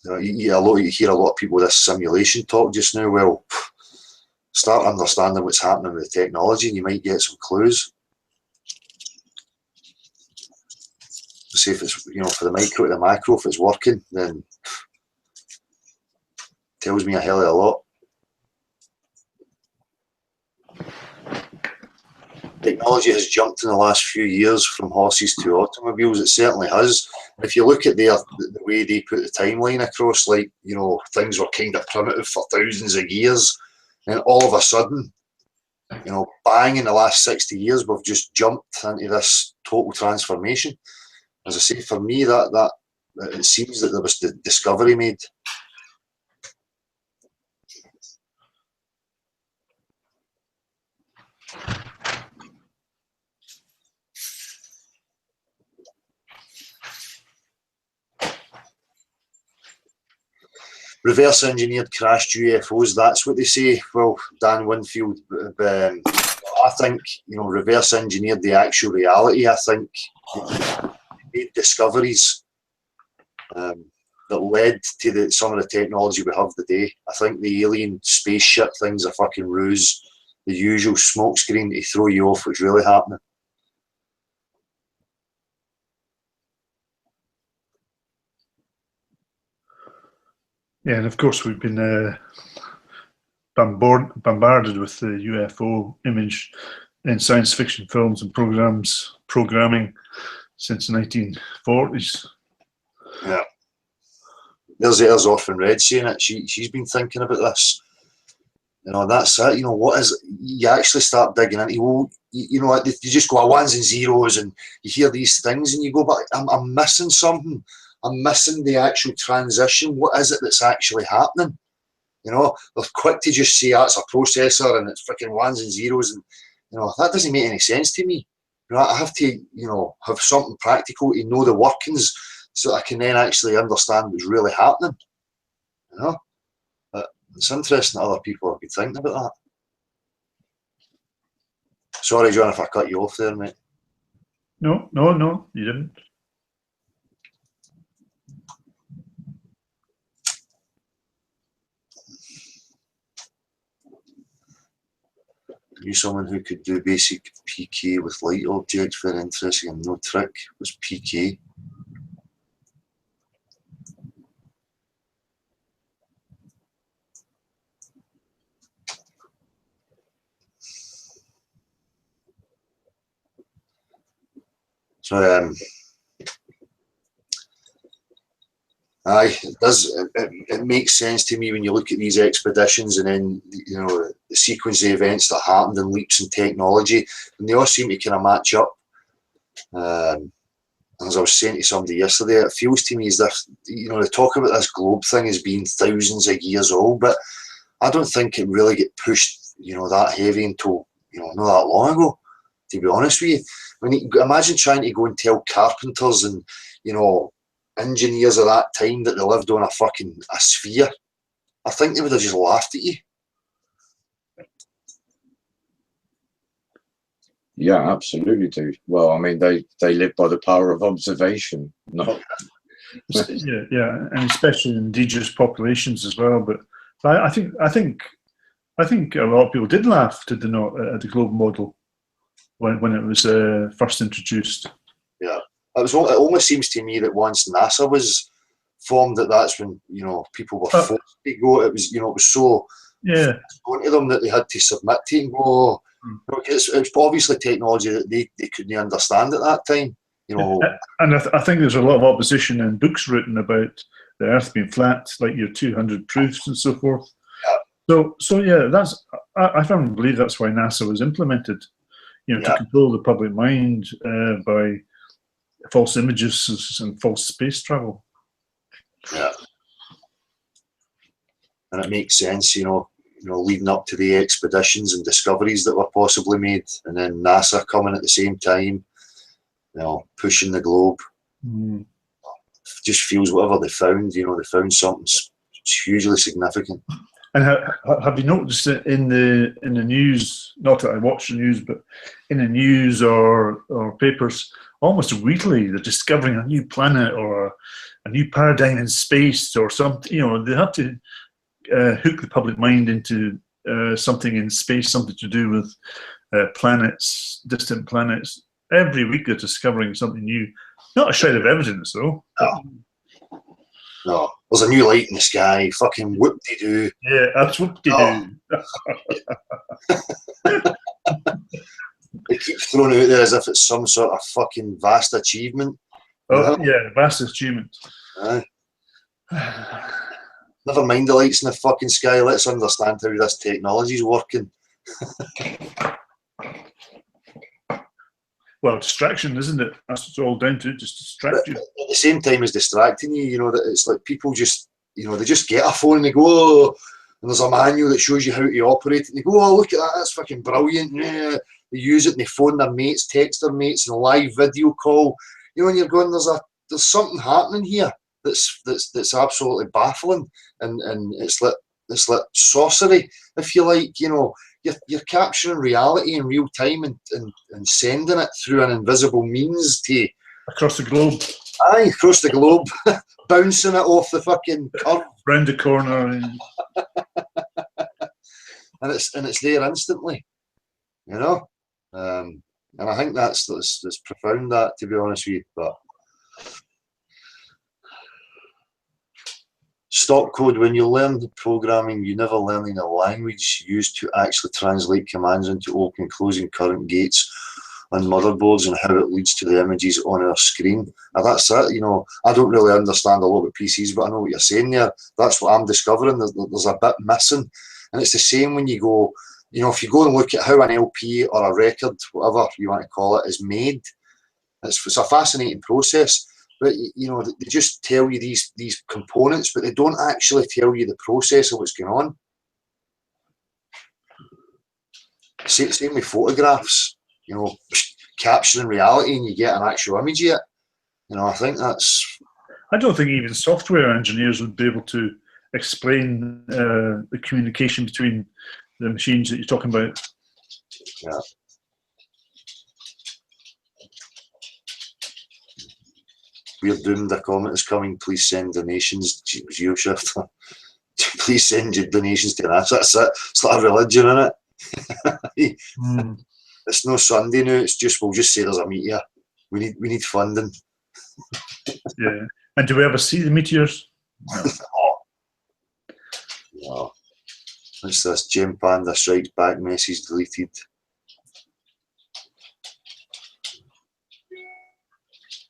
You know, you hear a lot of people with this simulation talk just now. Well, start understanding what's happening with the technology, and you might get some clues. See if it's, you know, for the micro to the macro, if it's working, then tells me a hell of a lot. Technology has jumped in the last few years from horses to automobiles. It certainly has. If you look at the way they put the timeline across, like, you know, things were kind of primitive for thousands of years, and all of a sudden, you know, bang, in the last 60 years, we've just jumped into this total transformation. As I say, for me, that it seems that there was the discovery made. Reverse engineered crashed UFOs, that's what they say. Well, Dan Winfield, I think, you know, reverse engineered the actual reality. I think made discoveries that led to some of the technology we have today. I think the alien spaceship thing's a fucking ruse, the usual smokescreen to throw you off what's really happening. Yeah, and of course we've been bombarded with the UFO image in science fiction films and programming since the 1940s. Yeah. There's often Red saying it. She's been thinking about this. You know, that's it. You know, what is, you actually start digging into, well, you know, you just go ones and zeros and you hear these things and you go, but I'm missing something. I'm missing the actual transition. What is it that's actually happening? You know, they're quick to just say, that's a processor and it's freaking ones and zeros. And, you know, that doesn't make any sense to me. You know, I have to, you know, have something practical to know the workings so I can then actually understand what's really happening. You know? But it's interesting that other people have been thinking about that. Sorry, John, if I cut you off there, mate. No, you didn't. Knew someone who could do basic PK with light objects, very interesting, and no trick was PK. So, aye, it does. It makes sense to me when you look at these expeditions and then, you know, the sequence of events that happened and leaps in technology, and they all seem to kind of match up. As I was saying to somebody yesterday, it feels to me as if, you know, they talk about this globe thing as being thousands of years old, but I don't think it really get pushed, you know, that heavy until, you know, not that long ago, to be honest with you. I mean, imagine trying to go and tell carpenters and, you know, engineers of that time that they lived on a sphere. I think they would have just laughed at you. Yeah, absolutely do. Well, I mean, they live by the power of observation. No. Yeah, and especially indigenous populations as well. But I think a lot of people did laugh, did they not, at the globe model when it was first introduced. Yeah, it almost seems to me that once NASA was formed, that's when, you know, people were forced to go. It was, you know, it was so going to them that they had to submit to and go. It's obviously technology that they couldn't understand at that time. You know, and I think there's a lot of opposition and books written about the Earth being flat, like your 200 proofs and so forth. Yeah. So yeah, I firmly believe that's why NASA was implemented. You know, to control the public mind by false images and false space travel. Yeah, and it makes sense, you know, leading up to the expeditions and discoveries that were possibly made, and then NASA coming at the same time, you know, pushing the globe. Just feels whatever they found, you know, they found something hugely significant. And have you noticed that in the news? Not that I watch the news, but in the news or papers, almost weekly they're discovering a new planet or a new paradigm in space or something. You know, they have to hook the public mind into something in space, something to do with planets, distant planets. Every week they're discovering something new. Not a shred of evidence, though. No, there's a new light in the sky. Fucking whoop-de-doo. Yeah, that's whoop-de-doo. They keep throwing it out there as if it's some sort of fucking vast achievement. Oh, yeah, vast achievement. Never mind the lights in the fucking sky. Let's understand how this technology is working. Well, distraction, isn't it? That's what it's all down to, just distract you. At the same time as distracting you, you know, that it's like people just, you know, they just get a phone and they go, oh, and there's a manual that shows you how to operate it, and they go, oh, look at that, that's fucking brilliant. Yeah. They use it and they phone their mates, text their mates, and a live video call. You know, and you're going, there's something happening here that's absolutely baffling, and it's like sorcery, if you like. You know, you're capturing reality in real time and sending it through an invisible means to across the globe. Aye, across the globe, bouncing it off the fucking curve, round the corner, and it's there instantly. You know, and I think that's profound. That, to be honest with you, but Stock code, when you learn programming, you never learn in a language used to actually translate commands into open and closing current gates on motherboards and how it leads to the images on our screen. And that's it, you know. I don't really understand a lot about PCs, but I know what you're saying there. That's what I'm discovering. There's a bit missing. And it's the same when you go, you know, if you go and look at how an LP or a record, whatever you want to call it, is made, it's a fascinating process. But, you know, they just tell you these components, but they don't actually tell you the process of what's going on. Same with photographs. You know, capturing reality and you get an actual image of it. You know, I think that's... I don't think even software engineers would be able to explain the communication between the machines that you're talking about. Yeah. We're doomed, a comment is coming. Please send donations. GeoShift. Please send your donations to us. That's it. It's like a religion, isn't it? It's no Sunday now. It's just, we'll just say there's a meteor. We need funding. Yeah. And do we ever see the meteors? No. Oh. No. What's this? Gem Panda strikes back. Message deleted.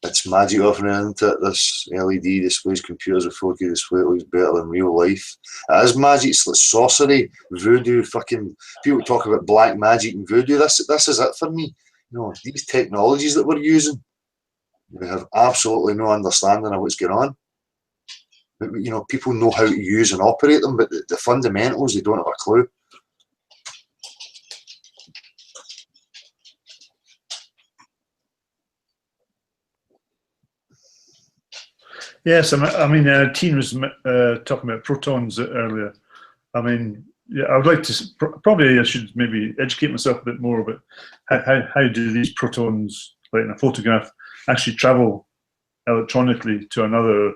It's magic offering, isn't it? This LED displays computers with 4K display. It looks better than real life. It is magic. It's like sorcery, voodoo, fucking... People talk about black magic and voodoo. This is it for me. You know, these technologies that we're using, we have absolutely no understanding of what's going on. But, you know, people know how to use and operate them, but the fundamentals, they don't have a clue. Yes, I mean, Teen was talking about protons earlier. I mean, yeah, I would like to, probably I should maybe educate myself a bit more about how do these protons, like in a photograph, actually travel electronically to another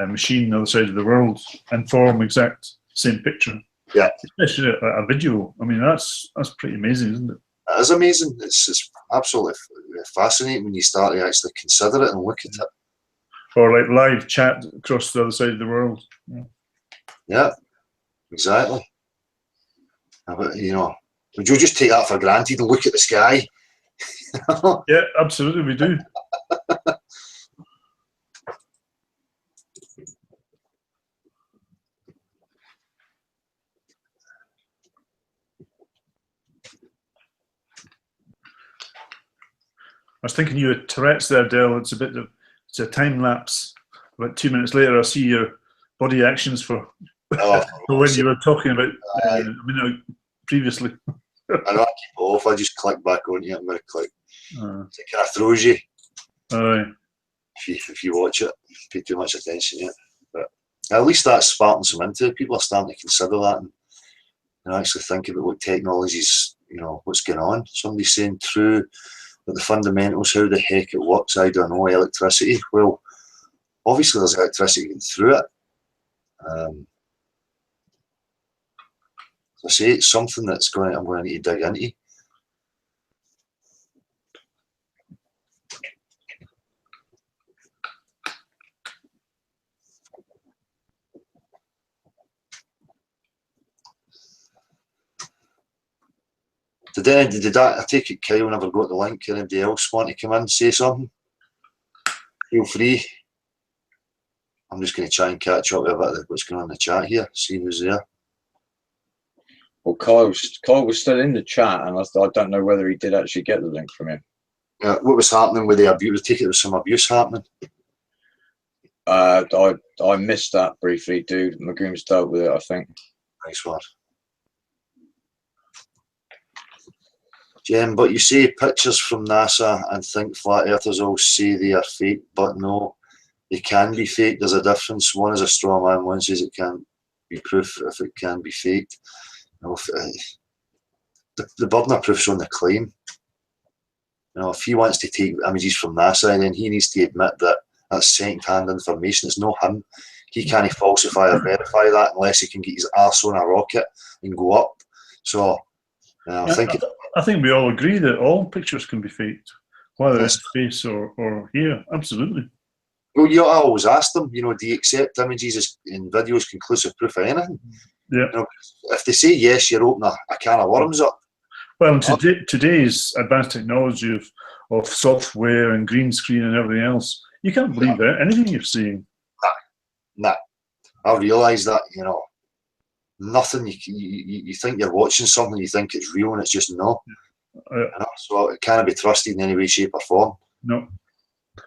machine on the other side of the world and form exact same picture. Yeah. Especially a video. I mean, that's pretty amazing, isn't it? It is amazing. It's absolutely fascinating when you start to actually consider it and look at it. Or like live chat across the other side of the world. Yeah, exactly. But, you know, would you just take that for granted and look at the sky? Yeah, absolutely, we do. I was thinking you had Tourette's there, Dale. It's a time lapse. About 2 minutes later, I see your body actions for when you were talking about previously. I know I keep it off. I just click back on it. I'm going to click. It kind of throws you. If you watch it, pay too much attention yet. But at least that's sparking some into it. People are starting to consider that and actually think about what technologies, you know, what's going on. Somebody's saying true, but the fundamentals, how the heck it works, I don't know. Electricity. Well, obviously there's electricity going through it. As I say, it's something that's I'm going to need to dig into. Did I take it Kyle never got the link? Anybody else want to come in and say something? Feel free. I'm just going to try and catch up with a bit of what's going on in the chat here, see who's there. Well, Kyle was still in the chat, and I don't know whether he did actually get the link from him. What was happening with the abuse? I take it there was some abuse happening. I missed that briefly, dude. Magoom's dealt with it, I think. Nice one. Jem, but you see pictures from NASA and think flat earthers all say they are fake, but no, they can be fake. There's a difference. One is a straw man, one says it can't be proof if it can be faked. You know, the burden of proof's on the claim. You know, if he wants to take images from NASA, then he needs to admit that that's second-hand information. It's not him. He can't falsify or verify that unless he can get his arse on a rocket and go up. So, I think we all agree that all pictures can be faked, whether it's space or here. Absolutely. Well, I always ask them, you know, do you accept images and videos conclusive proof of anything? Yeah. You know, if they say yes, you're opening a can of worms up. Well, today's advanced technology of software and green screen and everything else, you can't believe anything you're seeing. Nah. I realise that, you know, nothing, you think you're watching something, you think it's real, and it's just not. You know? So it can't be trusted in any way, shape or form. No.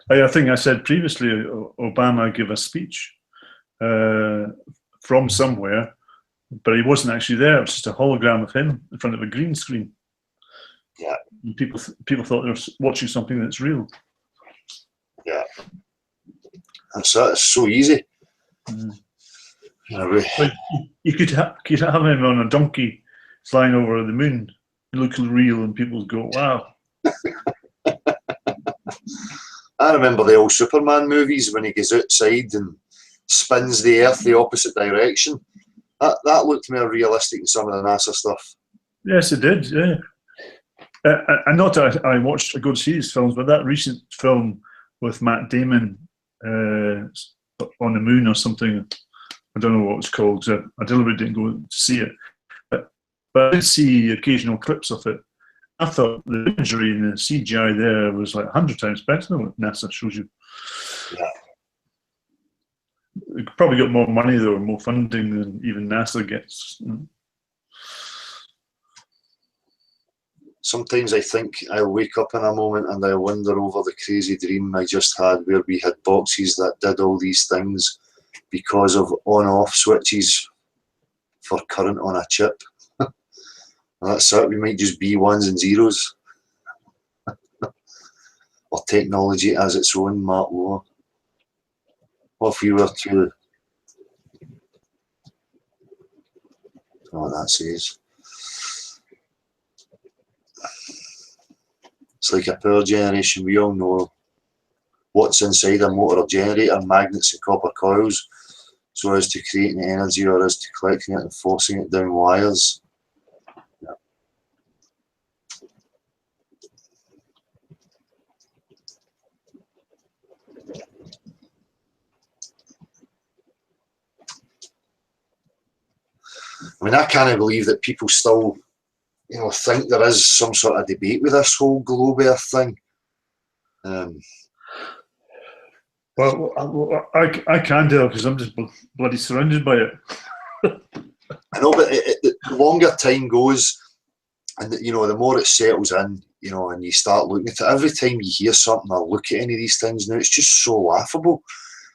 I think I said previously, Obama gave a speech from somewhere, but he wasn't actually there. It was just a hologram of him in front of a green screen. Yeah. And people thought they were watching something that's real. Yeah. That's it. It's so easy. But you could have him on a donkey flying over the moon. It looks real, and people go, "Wow." I remember the old Superman movies when he goes outside and spins the Earth the opposite direction. That looked more realistic than some of the NASA stuff. Yes, it did. Yeah. And not that I go to see his films, but that recent film with Matt Damon on the moon or something, I don't know what it was called. I deliberately didn't go to see it, but I did see occasional clips of it. I thought the imagery and the CGI there was like 100 times better than what NASA shows you. Yeah. It probably got more money though, more funding than even NASA gets. Sometimes I think I'll wake up in a moment and I'll wonder over the crazy dream I just had where we had boxes that did all these things because of on-off switches for current on a chip. That's it. We might just be ones and zeros. Or technology as its own, Mark Lower. What if we were to... what that says. It's like a power generation. We all know what's inside a motor generator, magnets and copper coils, so as to creating energy or as to collecting it and forcing it down wires. Yeah. I mean, I can't believe that people still, you know, think there is some sort of debate with this whole globe Earth thing. Well, I can do it because I'm just bloody surrounded by it. I know, but the longer time goes, and you know, the more it settles in, you know, and you start looking at it, every time you hear something or look at any of these things now, it's just so laughable.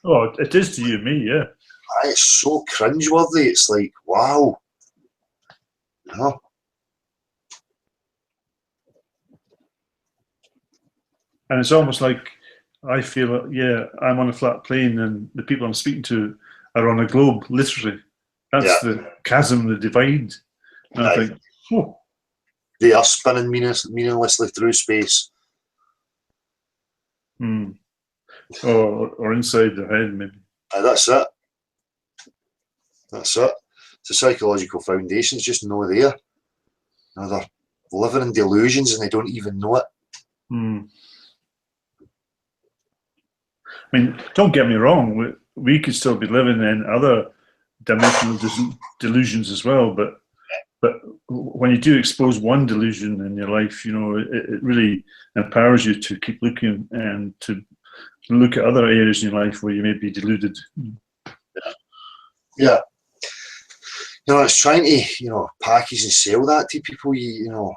Oh, it is to you and me, yeah. It's so cringeworthy. It's like, wow. You know? And it's almost like I feel, yeah, I'm on a flat plane and the people I'm speaking to are on a globe, literally. That's the chasm, the divide. And I think, oh. They are spinning meaninglessly through space. Or inside their head, maybe. That's it. That's it. The psychological foundation's just no there. You know, they're living in delusions and they don't even know it. I mean, don't get me wrong, we could still be living in other dimensional delusions as well, but when you do expose one delusion in your life, you know, it really empowers you to keep looking and to look at other areas in your life where you may be deluded. Yeah. You know, it's trying to, you know, package and sell that to people, you know,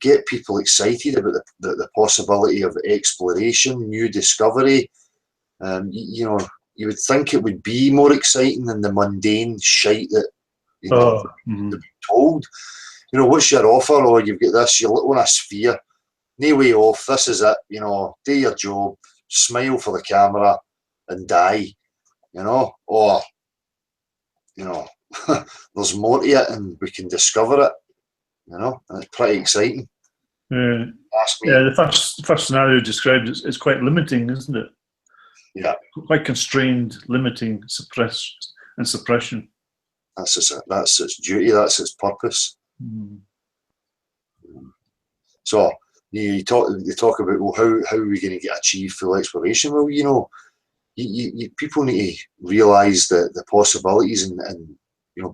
get people excited about the possibility of exploration, new discovery. You know, you would think it would be more exciting than the mundane shite that, you know, they've been told. You know, what's your offer? Or you've got this, you're on a sphere, no way off, this is it, you know, do your job, smile for the camera and die, you know, or, you know, there's more to it and we can discover it, you know, and it's pretty exciting. Yeah, the first scenario described is quite limiting, isn't it? Yeah. Quite constrained, limiting, suppression. That's its duty, that's its purpose. So you talk about, well, how are we going to achieve full exploration? Well, you know, people need to realise the possibilities and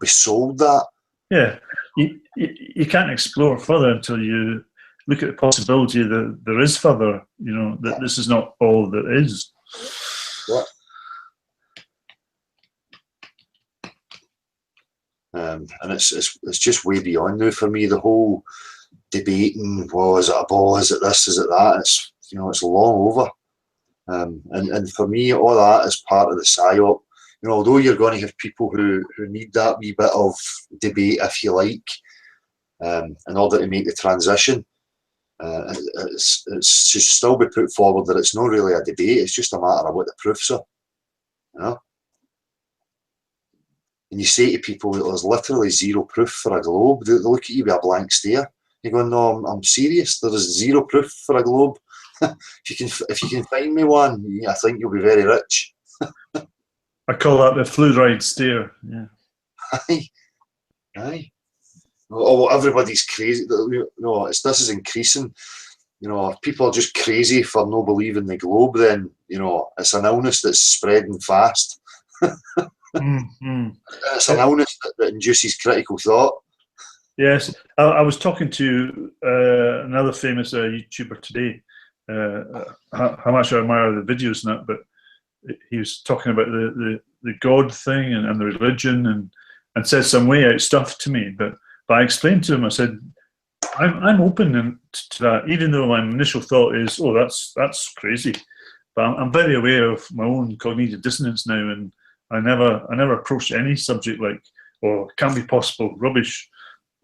be sold that. Yeah, you can't explore further until you look at the possibility that there is further. That this is not all that is. Yeah. And it's just way beyond now for me. The whole debating, well, is it a ball? Is it this? Is it that? It's it's long over. And for me, all that is part of the psyop. Although you're going to have people who need that wee bit of debate, if you like, in order to make the transition, it should still be put forward that it's not really a debate. It's just a matter of what the proofs are. And you say to people that there's literally zero proof for a globe, they look at you with a blank stare. You go, no, I'm serious. There is zero proof for a globe. If you can find me one, I think you'll be very rich. I call that the fluoride stare. Yeah. Aye. Oh, everybody's crazy. No, this is increasing. If people are just crazy for no believing the globe, then it's an illness that's spreading fast. It's an illness that induces critical thought. Yes, I was talking to another famous YouTuber today. How much I admire the videos and that, but he was talking about the God thing and the religion and said some way out stuff to me. But I explained to him, I said, I'm open to that, even though my initial thought is, oh, that's crazy. But I'm very aware of my own cognitive dissonance now, and I never approach any subject like, oh, can't be possible, rubbish.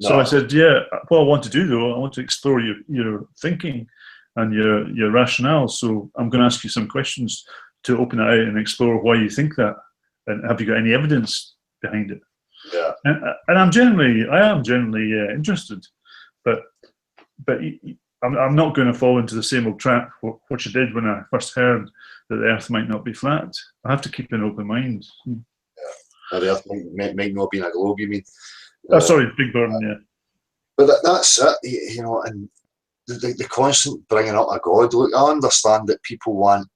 No. So I said, yeah, what I want to do though, I want to explore your thinking and your rationale. So I'm going to ask you some questions to open it out and explore why you think that, and have you got any evidence behind it? Yeah. And I am generally interested, but I'm not going to fall into the same old trap which I did when I first heard that the Earth might not be flat. I have to keep an open mind. Yeah. The Earth might not be in a globe, you mean? Sorry, Big Burn, yeah. But that's it, and the constant bringing up a God. Look, I understand that people want,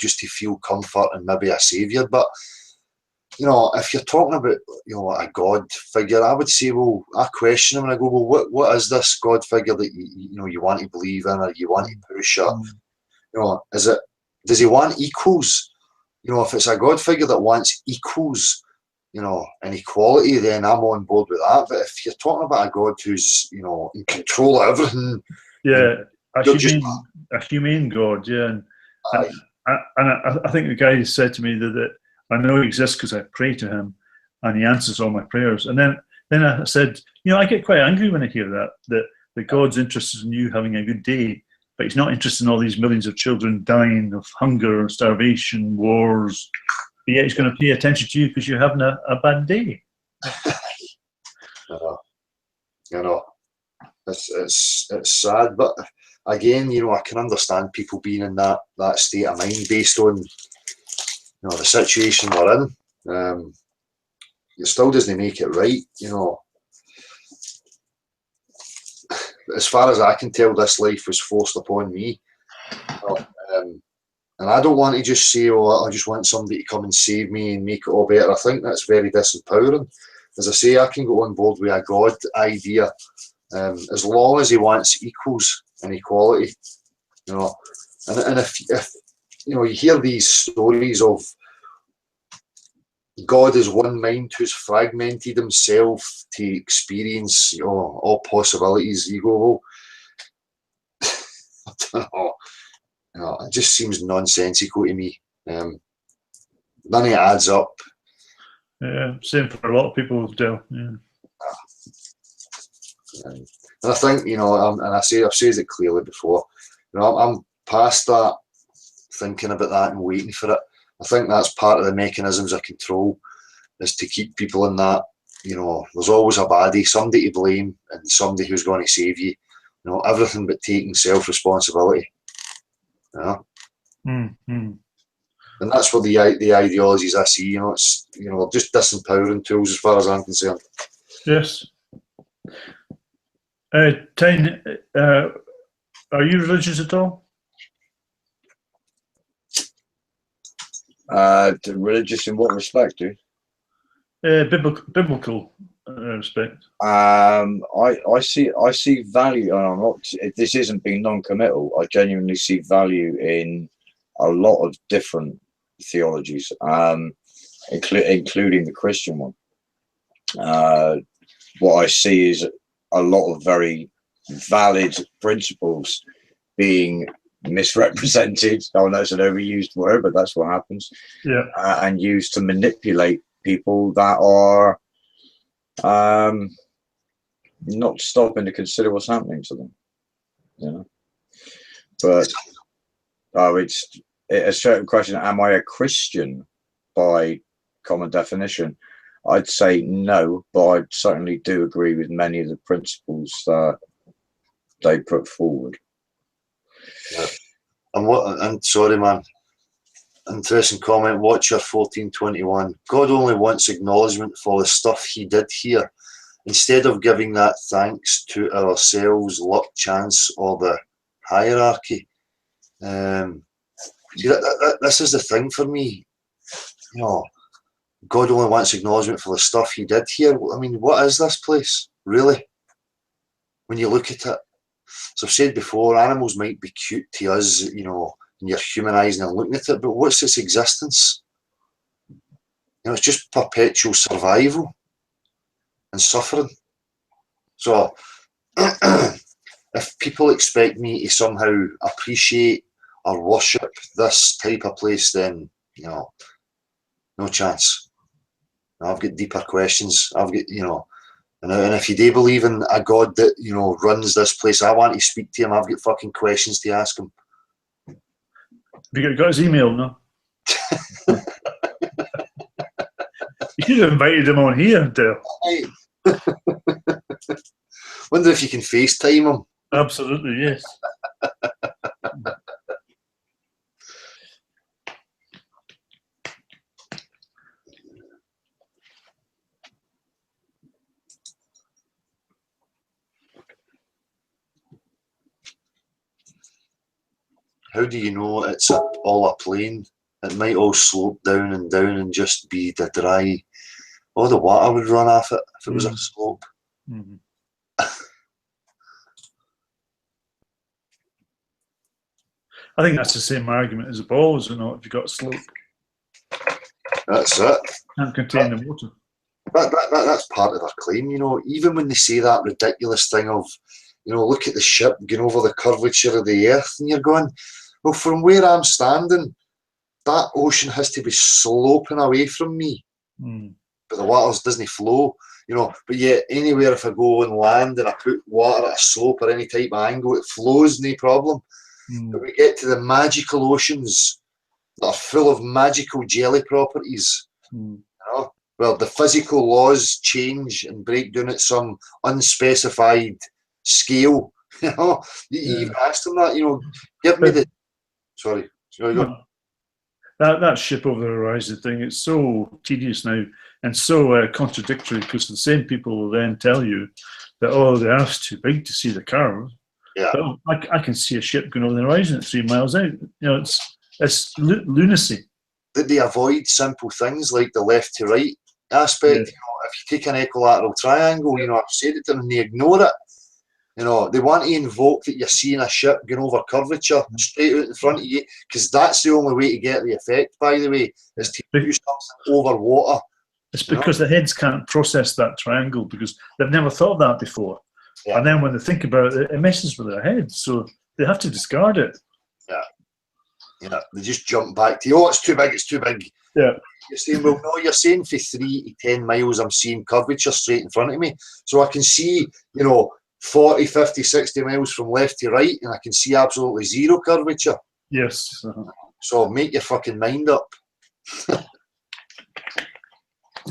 just to feel comfort and maybe a saviour, but if you're talking about, a God figure, I would say, well, I question him and I go, well, what is this God figure that you want to believe in, or you want to push, or does he want equals? If it's a God figure that wants equals, and equality, then I'm on board with that. But if you're talking about a God who's, in control of everything, yeah, a humane God, yeah. And I think the guy said to me that I know he exists because I pray to him, and he answers all my prayers. And then I said, I get quite angry when I hear that God's interested in you having a good day, but he's not interested in all these millions of children dying of hunger, starvation, wars. But yet he's going to pay attention to you because you're having a bad day. It's sad, but again, I can understand people being in that state of mind based on the situation we're in. It still doesn't make it right, As far as I can tell, this life was forced upon me. And I don't want to just say, oh, I just want somebody to come and save me and make it all better. I think that's very disempowering. As I say, I can go on board with a God idea as long as he wants equals and equality. And if you hear these stories of God is one mind who's fragmented himself to experience all possibilities, you go, well, I don't know. It just seems nonsensical to me. None of it adds up. Yeah, same for a lot of people, Dale. Yeah. And I think, I've said it clearly before, I'm past that, thinking about that and waiting for it. I think that's part of the mechanisms of control, is to keep people in that, there's always a baddie, somebody to blame and somebody who's going to save you. Everything but taking self-responsibility. And that's what the ideologies I see, it's just disempowering tools as far as I'm concerned. Yes. Tyne, are you religious at all? Religious in what respect, dude? Biblical respect. I see value, and I'm not. This isn't being non-committal. I genuinely see value in a lot of different theologies, including the Christian one. What I see is a lot of very valid principles being misrepresented. Oh, that's an overused word, but that's what happens. Yeah. And used to manipulate people that are not stopping to consider what's happening to them. You know. But it's a certain question. Am I a Christian by common definition? I'd say no, but I certainly do agree with many of the principles that they put forward. Yeah. And sorry, man. Interesting comment. Watcher 1421. God only wants acknowledgement for the stuff he did here. Instead of giving that thanks to ourselves, luck, chance, or the hierarchy. See, this is the thing for me. You know, God only wants acknowledgement for the stuff he did here. I mean, what is this place, really? When you look at it. So I've said before, animals might be cute to us, you know, and you're humanising and looking at it, but what's its existence? You know, it's just perpetual survival and suffering. So if people expect me to somehow appreciate or worship this type of place, then, you know, no chance. I've got deeper questions. I've got, you know, and if you do believe in a God that, you know, runs this place, I want to speak to him. I've got fucking questions to ask him. Have you got his email, no? You should have invited him on here, Dale. Wonder if you can FaceTime him. Absolutely, yes. How do you know it's all a plane? It might all slope down and just be the dry. All the water would run off it if it was a slope. Mm-hmm. I think that's the same argument as a ball, is it not? If you've got a slope, That's it. can't contain the water. That's part of their claim, you know. Even when they say that ridiculous thing of, you know, look at the ship going over the curvature of the earth, and you're going, well, from where I'm standing, that ocean has to be sloping away from me. But the water doesn't flow, you know. But yet, anywhere if I go and land and I put water at a slope or any type of angle, it flows, no problem. But we get to the magical oceans that are full of magical jelly properties, you know. Well, the physical laws change and break down at some unspecified scale. You know, you even asked them that, you know, give me the. Sorry, go. That ship over the horizon thing, it's so tedious now and so contradictory, because the same people will then tell you that, oh, the Earth's too big to see the curve. Yeah. But I can see a ship going over the horizon at 3 miles out. You know, it's lunacy. That they avoid simple things like the left to right aspect. Yeah. You know, if you take an equilateral triangle, you know, I've said it to them and they ignore it. You know, they want to invoke that you're seeing a ship going over curvature straight out in front of you, because that's the only way to get the effect, by the way, is to do something over water. It's because the heads can't process that triangle because they've never thought of that before. Yeah. And then when they think about it, it messes with their heads. So they have to discard it. Yeah. Yeah. They just jump back to, oh, it's too big, it's too big. Yeah. You're saying, well, no, you're saying for 3 to 10 miles, I'm seeing curvature straight in front of me. So I can see, you know, 40, 50, 60 miles from left to right, and I can see absolutely zero curvature. Yes. So make your fucking mind up.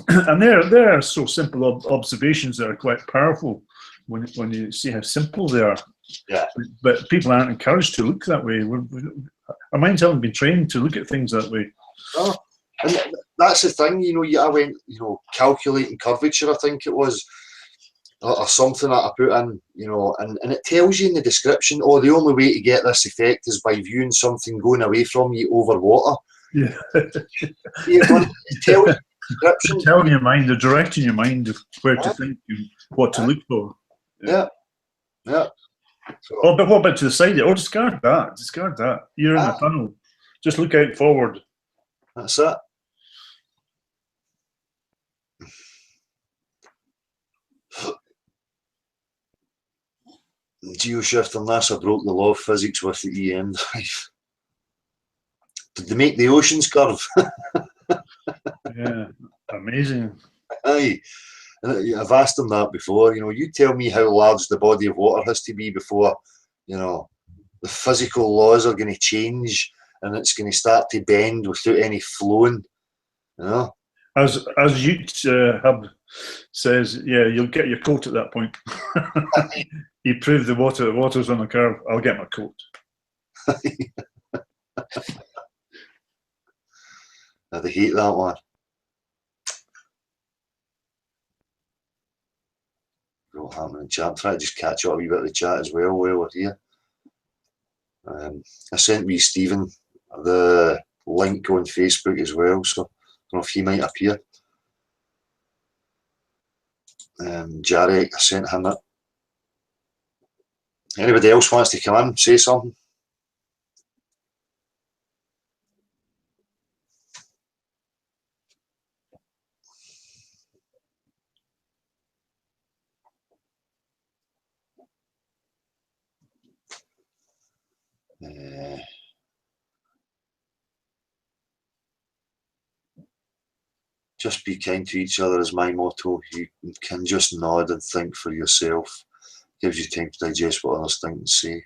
And there are so simple observations that are quite powerful when you see how simple they are. Yeah. But people aren't encouraged to look that way. Our minds haven't been trained to look at things that way. Oh, and that's the thing, you know, I went, you know, calculating curvature, I think it was, or something that I put in, you know, and it tells you in the description, oh, the only way to get this effect is by viewing something going away from you over water. Yeah. You're going to tell you description. Telling your mind, they're directing your mind of where to think and what to look for. Yeah. So, Oh, but what about to the side? Or discard that. Discard that. You're in a tunnel. Just look out forward. that's it. GeoShift and NASA broke the law of physics with the EM drive. Did they make the oceans curve? Yeah, amazing. Aye. I've asked them that before. You tell me how large the body of water has to be before, the physical laws are going to change and it's going to start to bend without any flowing. As Ute Hub says, yeah, you'll get your coat at that point. He proved the water's on the curve. I'll get my coat. They hate that one. What's happening in chat? I'm trying to just catch up a wee bit of the chat as well while we're here. I sent me Stephen the link on Facebook as well, so I don't know if he might appear. Jarek, I sent him it. Anybody else wants to come in, say something? Just be kind to each other is my motto. You can just nod and think for yourself. Gives you time to digest what others think and say.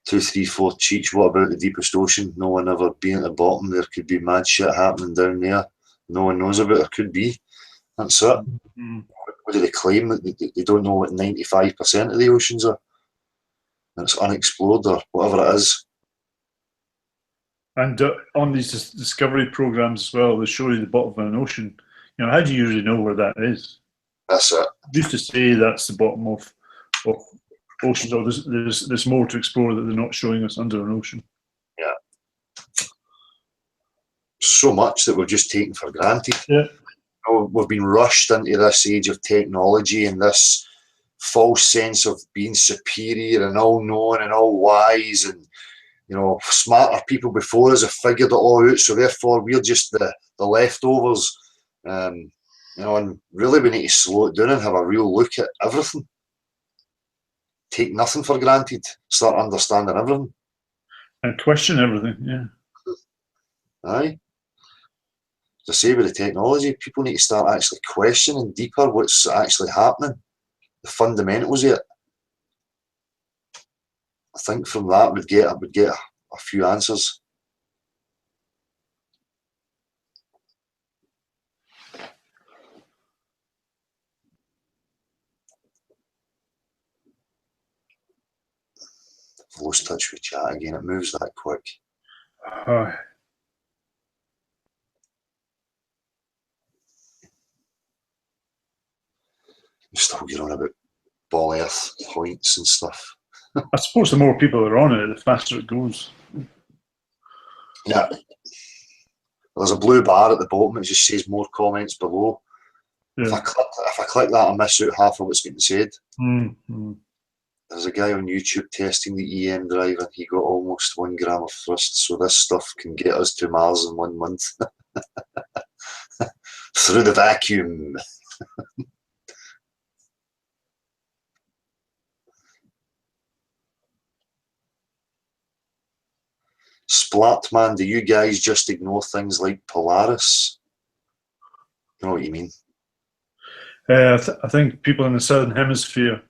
Two, three, four Cheech. What about the deepest ocean? No one ever been at the bottom. There could be mad shit happening down there. No one knows about it. There could be. That's it. What do they claim? That they don't know what 95% of the oceans are? And it's unexplored or whatever it is. And on these discovery programs as well, they show you the bottom of an ocean. How do you usually know where that is? That's it. Used to say that's the bottom of oceans, or there's more to explore that they're not showing us under an ocean. Yeah. So much that we're just taken for granted. Yeah. We've been rushed into this age of technology and this false sense of being superior and all knowing and all wise, and smarter people before us have figured it all out, so therefore we're just the leftovers. And really we need to slow it down and have a real look at everything. Take nothing for granted. Start understanding everything. And question everything, yeah. Aye. As I say, with the technology, people need to start actually questioning deeper what's actually happening, the fundamentals of it. I think from that we'd get a few answers. I've lost touch with chat again. It moves that quick. Still get on about ball earth points and stuff. I suppose the more people are on it, the faster it goes. Yeah. There's a blue bar at the bottom. It just says more comments below. Yeah. If I click that, I miss out half of what's getting said. Mm-hmm. There's a guy on YouTube testing the EM drive and he got almost 1 gram of thrust. So this stuff can get us to Mars in 1 month. Through the vacuum. Splatman, do you guys just ignore things like Polaris? You know what you mean? I think people in the Southern Hemisphere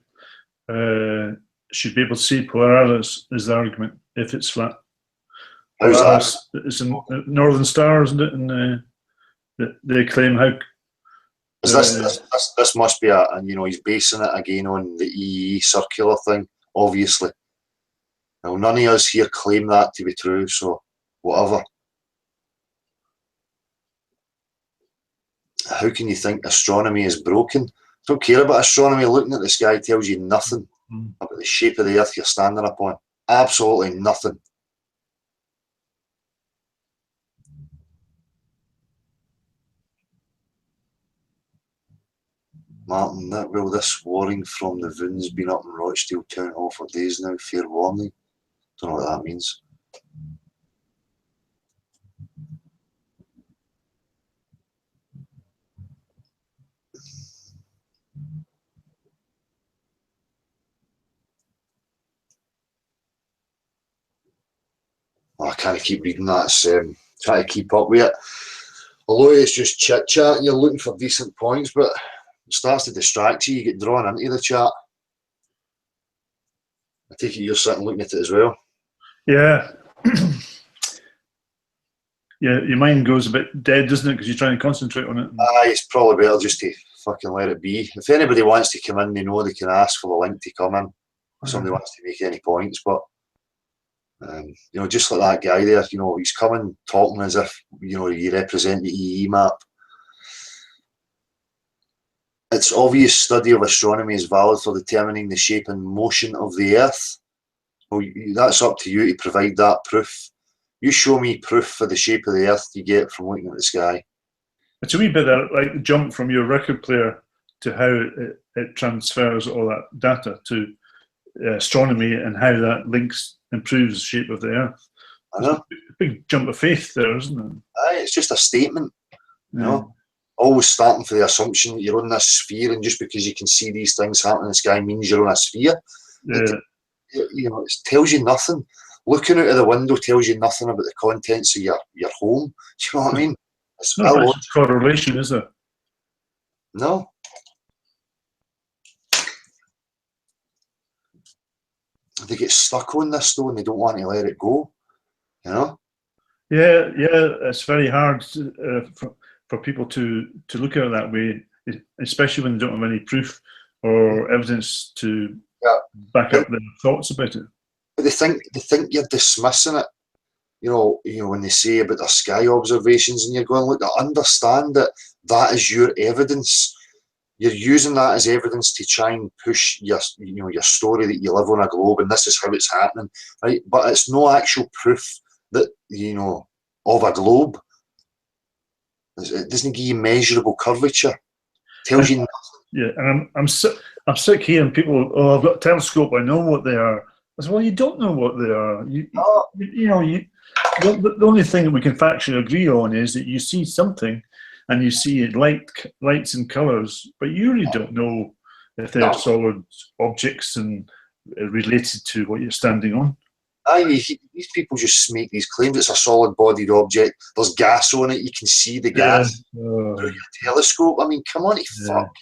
should be able to see Polaris is the argument if it's flat. How's Polaris, that? it's in Northern Star, isn't it? And they claim how. This must be he's basing it again on the EE circular thing, obviously. Now, none of us here claim that to be true, so whatever. How can you think astronomy is broken? Don't care about astronomy. Looking at the sky tells you nothing. about the shape of the earth you're standing upon? Absolutely nothing. Martin, this warning from the Voon's been up in Rochdale Town Hall for days now. Fair warning. Don't know what that means. Oh, I can't keep reading that. Trying to keep up with it. Although it's just chit chat and you're looking for decent points, but it starts to distract you. You get drawn into the chat. I take it you're sitting looking at it as well. Yeah. Yeah, your mind goes a bit dead, doesn't it? Because you're trying to concentrate on it. It's probably better just to fucking let it be. If anybody wants to come in, they know they can ask for the link to come in. If somebody wants to make any points, but just like that guy there, he's coming talking as if you represent the EE map. Its obvious study of astronomy is valid for determining the shape and motion of the Earth. Well, that's up to you to provide that proof. You show me proof for the shape of the Earth you get from looking at the sky. It's a wee bit like the jump from your record player to how it transfers all that data to astronomy and how that improves the shape of the Earth. I know. A big jump of faith there, isn't it? It's just a statement. Always starting for the assumption that you're on this sphere, and just because you can see these things happening in the sky means you're on a sphere. Yeah. It tells you nothing. Looking out of the window tells you nothing about the contents of your home. Do you know what I mean? It's not much correlation, is there? No. They get stuck on this though, and they don't want to let it go. Yeah, it's very hard for people to look at it that way, especially when they don't have any proof or evidence to back up their thoughts about it. But they think you're dismissing it. When they say about their sky observations, and you're going, look, I understand that is your evidence. You're using that as evidence to try and push your story that you live on a globe and this is how it's happening, right? But it's no actual proof that of a globe. It doesn't give you measurable curvature. It tells you nothing. Yeah, and I'm sick hearing people. Oh, I've got a telescope. I know what they are. I said, well, you don't know what they are. The only thing that we can factually agree on is that you see something, and you see lights and colours, but you really don't know if they're solid objects and related to what you're standing on. These people just make these claims. It's a solid-bodied object. There's gas on it. You can see the gas through your telescope. I mean, come on, fuck.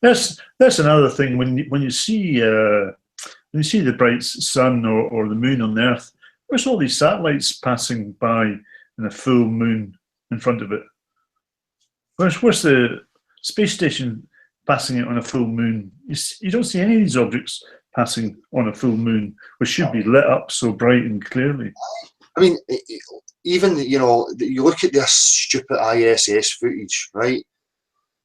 That's another thing. When you see the bright sun or the moon on the Earth, there's all these satellites passing by and a full moon in front of it. Where's the space station passing it on a full moon? You don't see any of these objects passing on a full moon, which should be lit up so bright and clearly. I mean, even you look at this stupid ISS footage, right?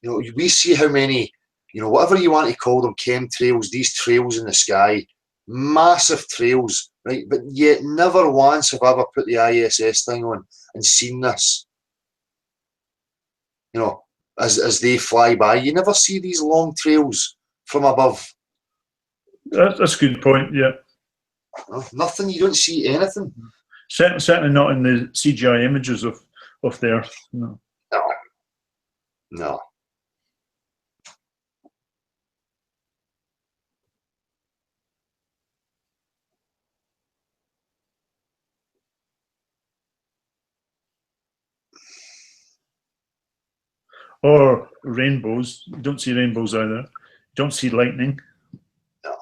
We see how many, whatever you want to call them, chemtrails, these trails in the sky, massive trails, right? But yet never once have I ever put the ISS thing on and seen this. As they fly by, you never see these long trails from above. That's a good point, yeah. Nothing, you don't see anything. Certainly not in the CGI images of the Earth. No. No. Or rainbows. You don't see rainbows either. You don't see lightning. No.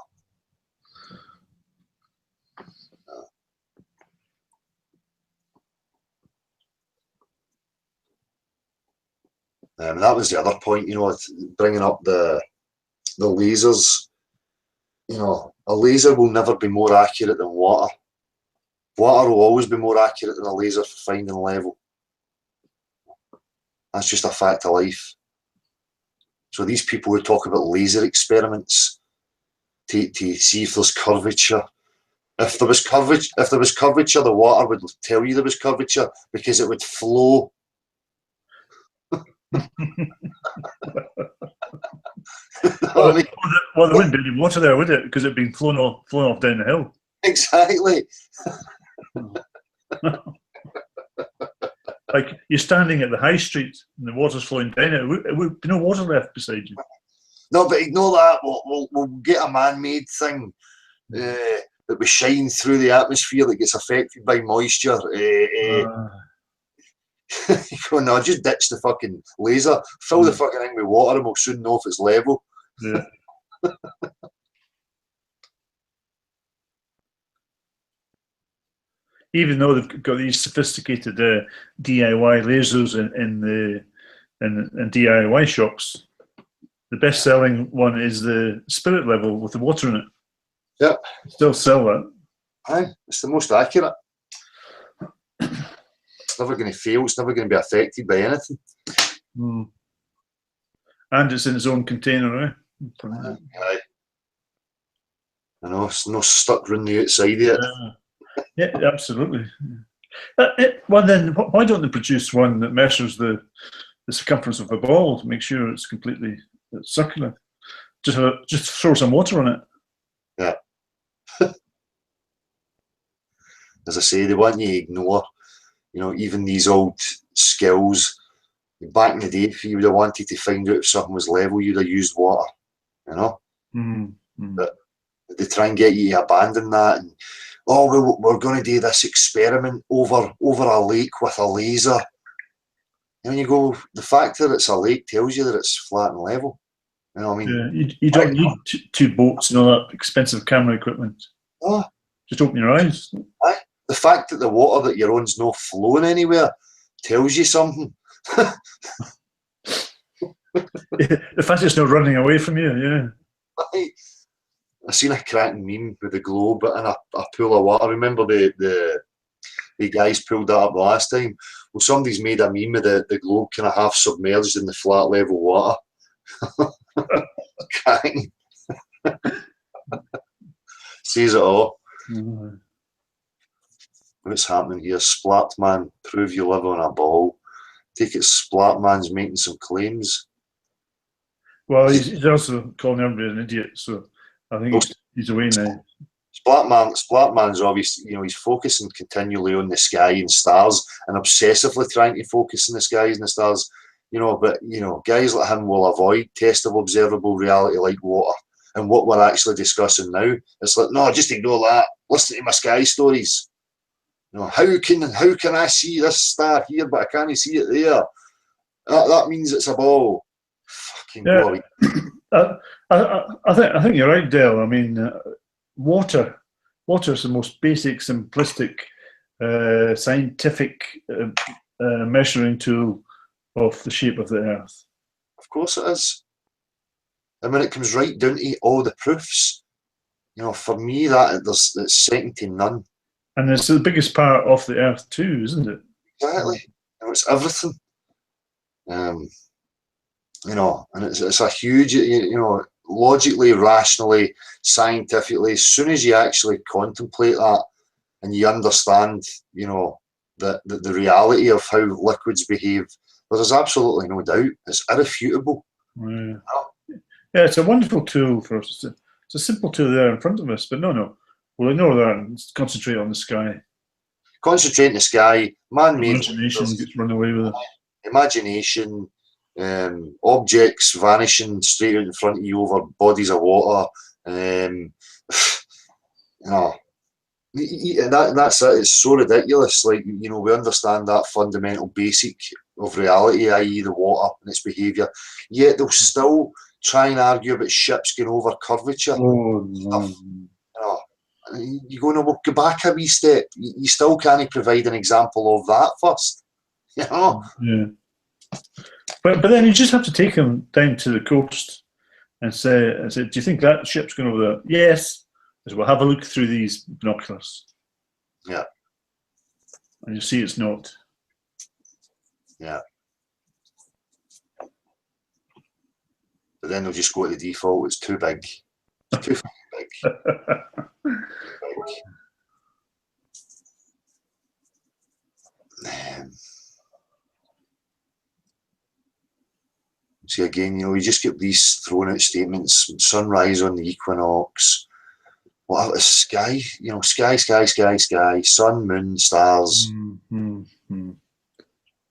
That was the other point, bringing up the lasers. A laser will never be more accurate than water. Water will always be more accurate than a laser for finding level. That's just a fact of life. So these people who talk about laser experiments, to see if there's curvature. If there was curvature, the water would tell you there was curvature because it would flow. Well, there wouldn't be any water there, would it? Because it'd been flown off down the hill. Exactly. Like you're standing at the high street and the water's flowing down it. It would be no water left beside you. No, but ignore that. We'll get a man-made thing that we shine through the atmosphere that gets affected by moisture. No, just ditch the fucking laser, fill the fucking thing with water, and we'll soon know if it's level. Yeah. Even though they've got these sophisticated DIY lasers in DIY shops, the best-selling one is the spirit level with the water in it. Yep. Still sell that. Aye, it's the most accurate. It's never going to fail. It's never going to be affected by anything. And it's in its own container, eh? Aye. I know, it's not stuck around the outside of it. Yeah, absolutely. Well, then, why don't they produce one that measures the circumference of a ball to make sure it's completely circular? Just throw some water on it. Yeah. As I say, they want you to ignore, even these old skills. Back in the day, if you would have wanted to find out if something was level, you'd have used water, But they try and get you to abandon that. And, we're going to do this experiment over a lake with a laser. And you go, the fact that it's a lake tells you that it's flat and level. You know what I mean? Yeah, you don't need two boats and all that expensive camera equipment. Oh. Just open your eyes. Aye. The fact that the water that you're on's not flowing anywhere tells you something. The fact it's not running away from you, yeah. Aye. I seen a cracking meme with the globe in a pool of water. I remember the guys pulled that up the last time. Well, somebody's made a meme of the globe kind of half submerged in the flat level water. Cracking. Says it all. What's happening here? Splatman, prove you live on a ball. Take it Splatman's making some claims. Well, he's also calling everybody an idiot, so I think he's away now. Splatman's obviously, he's focusing continually on the sky and stars and obsessively trying to focus on the skies and the stars, but, guys like him will avoid test of observable reality like water. And what we're actually discussing now, it's like, no, just ignore that. Listen to my sky stories. How can I see this star here, but I can't see it there? That means it's a ball. Fucking glory. I think you're right, Dale. I mean, water is the most basic, simplistic, scientific measuring tool of the shape of the Earth. Of course it is. And when it comes right down to all the proofs, for me it's second to none. And it's the biggest part of the Earth too, isn't it? Exactly. It's everything. And it's a huge, logically, rationally, scientifically, as soon as you actually contemplate that and you understand, the reality of how liquids behave, there's absolutely no doubt. It's irrefutable. Yeah, it's a wonderful tool for us. It's a simple tool there in front of us, but no. We'll ignore that and concentrate on the sky. Concentrate on the sky, man-made. Imagination gets run away with it. Imagination, objects vanishing straight out in front of you over bodies of water. That's it. It's so ridiculous. Like, we understand that fundamental basic of reality, i.e. the water and its behaviour. Yet they'll still try and argue about ships going over curvature. Oh, no. You go, no, we'll go back a wee step. You still can't provide an example of that first. Yeah. But then you just have to take them down to the coast and say, do you think that ship's going over there? Yes. I said, well, have a look through these binoculars. Yeah. And you see it's not. Yeah. But then they'll just go to the default. It's too big. big. See, again, you just get these thrown out statements: sunrise on the equinox. What is sky? Sky, sun, moon, stars.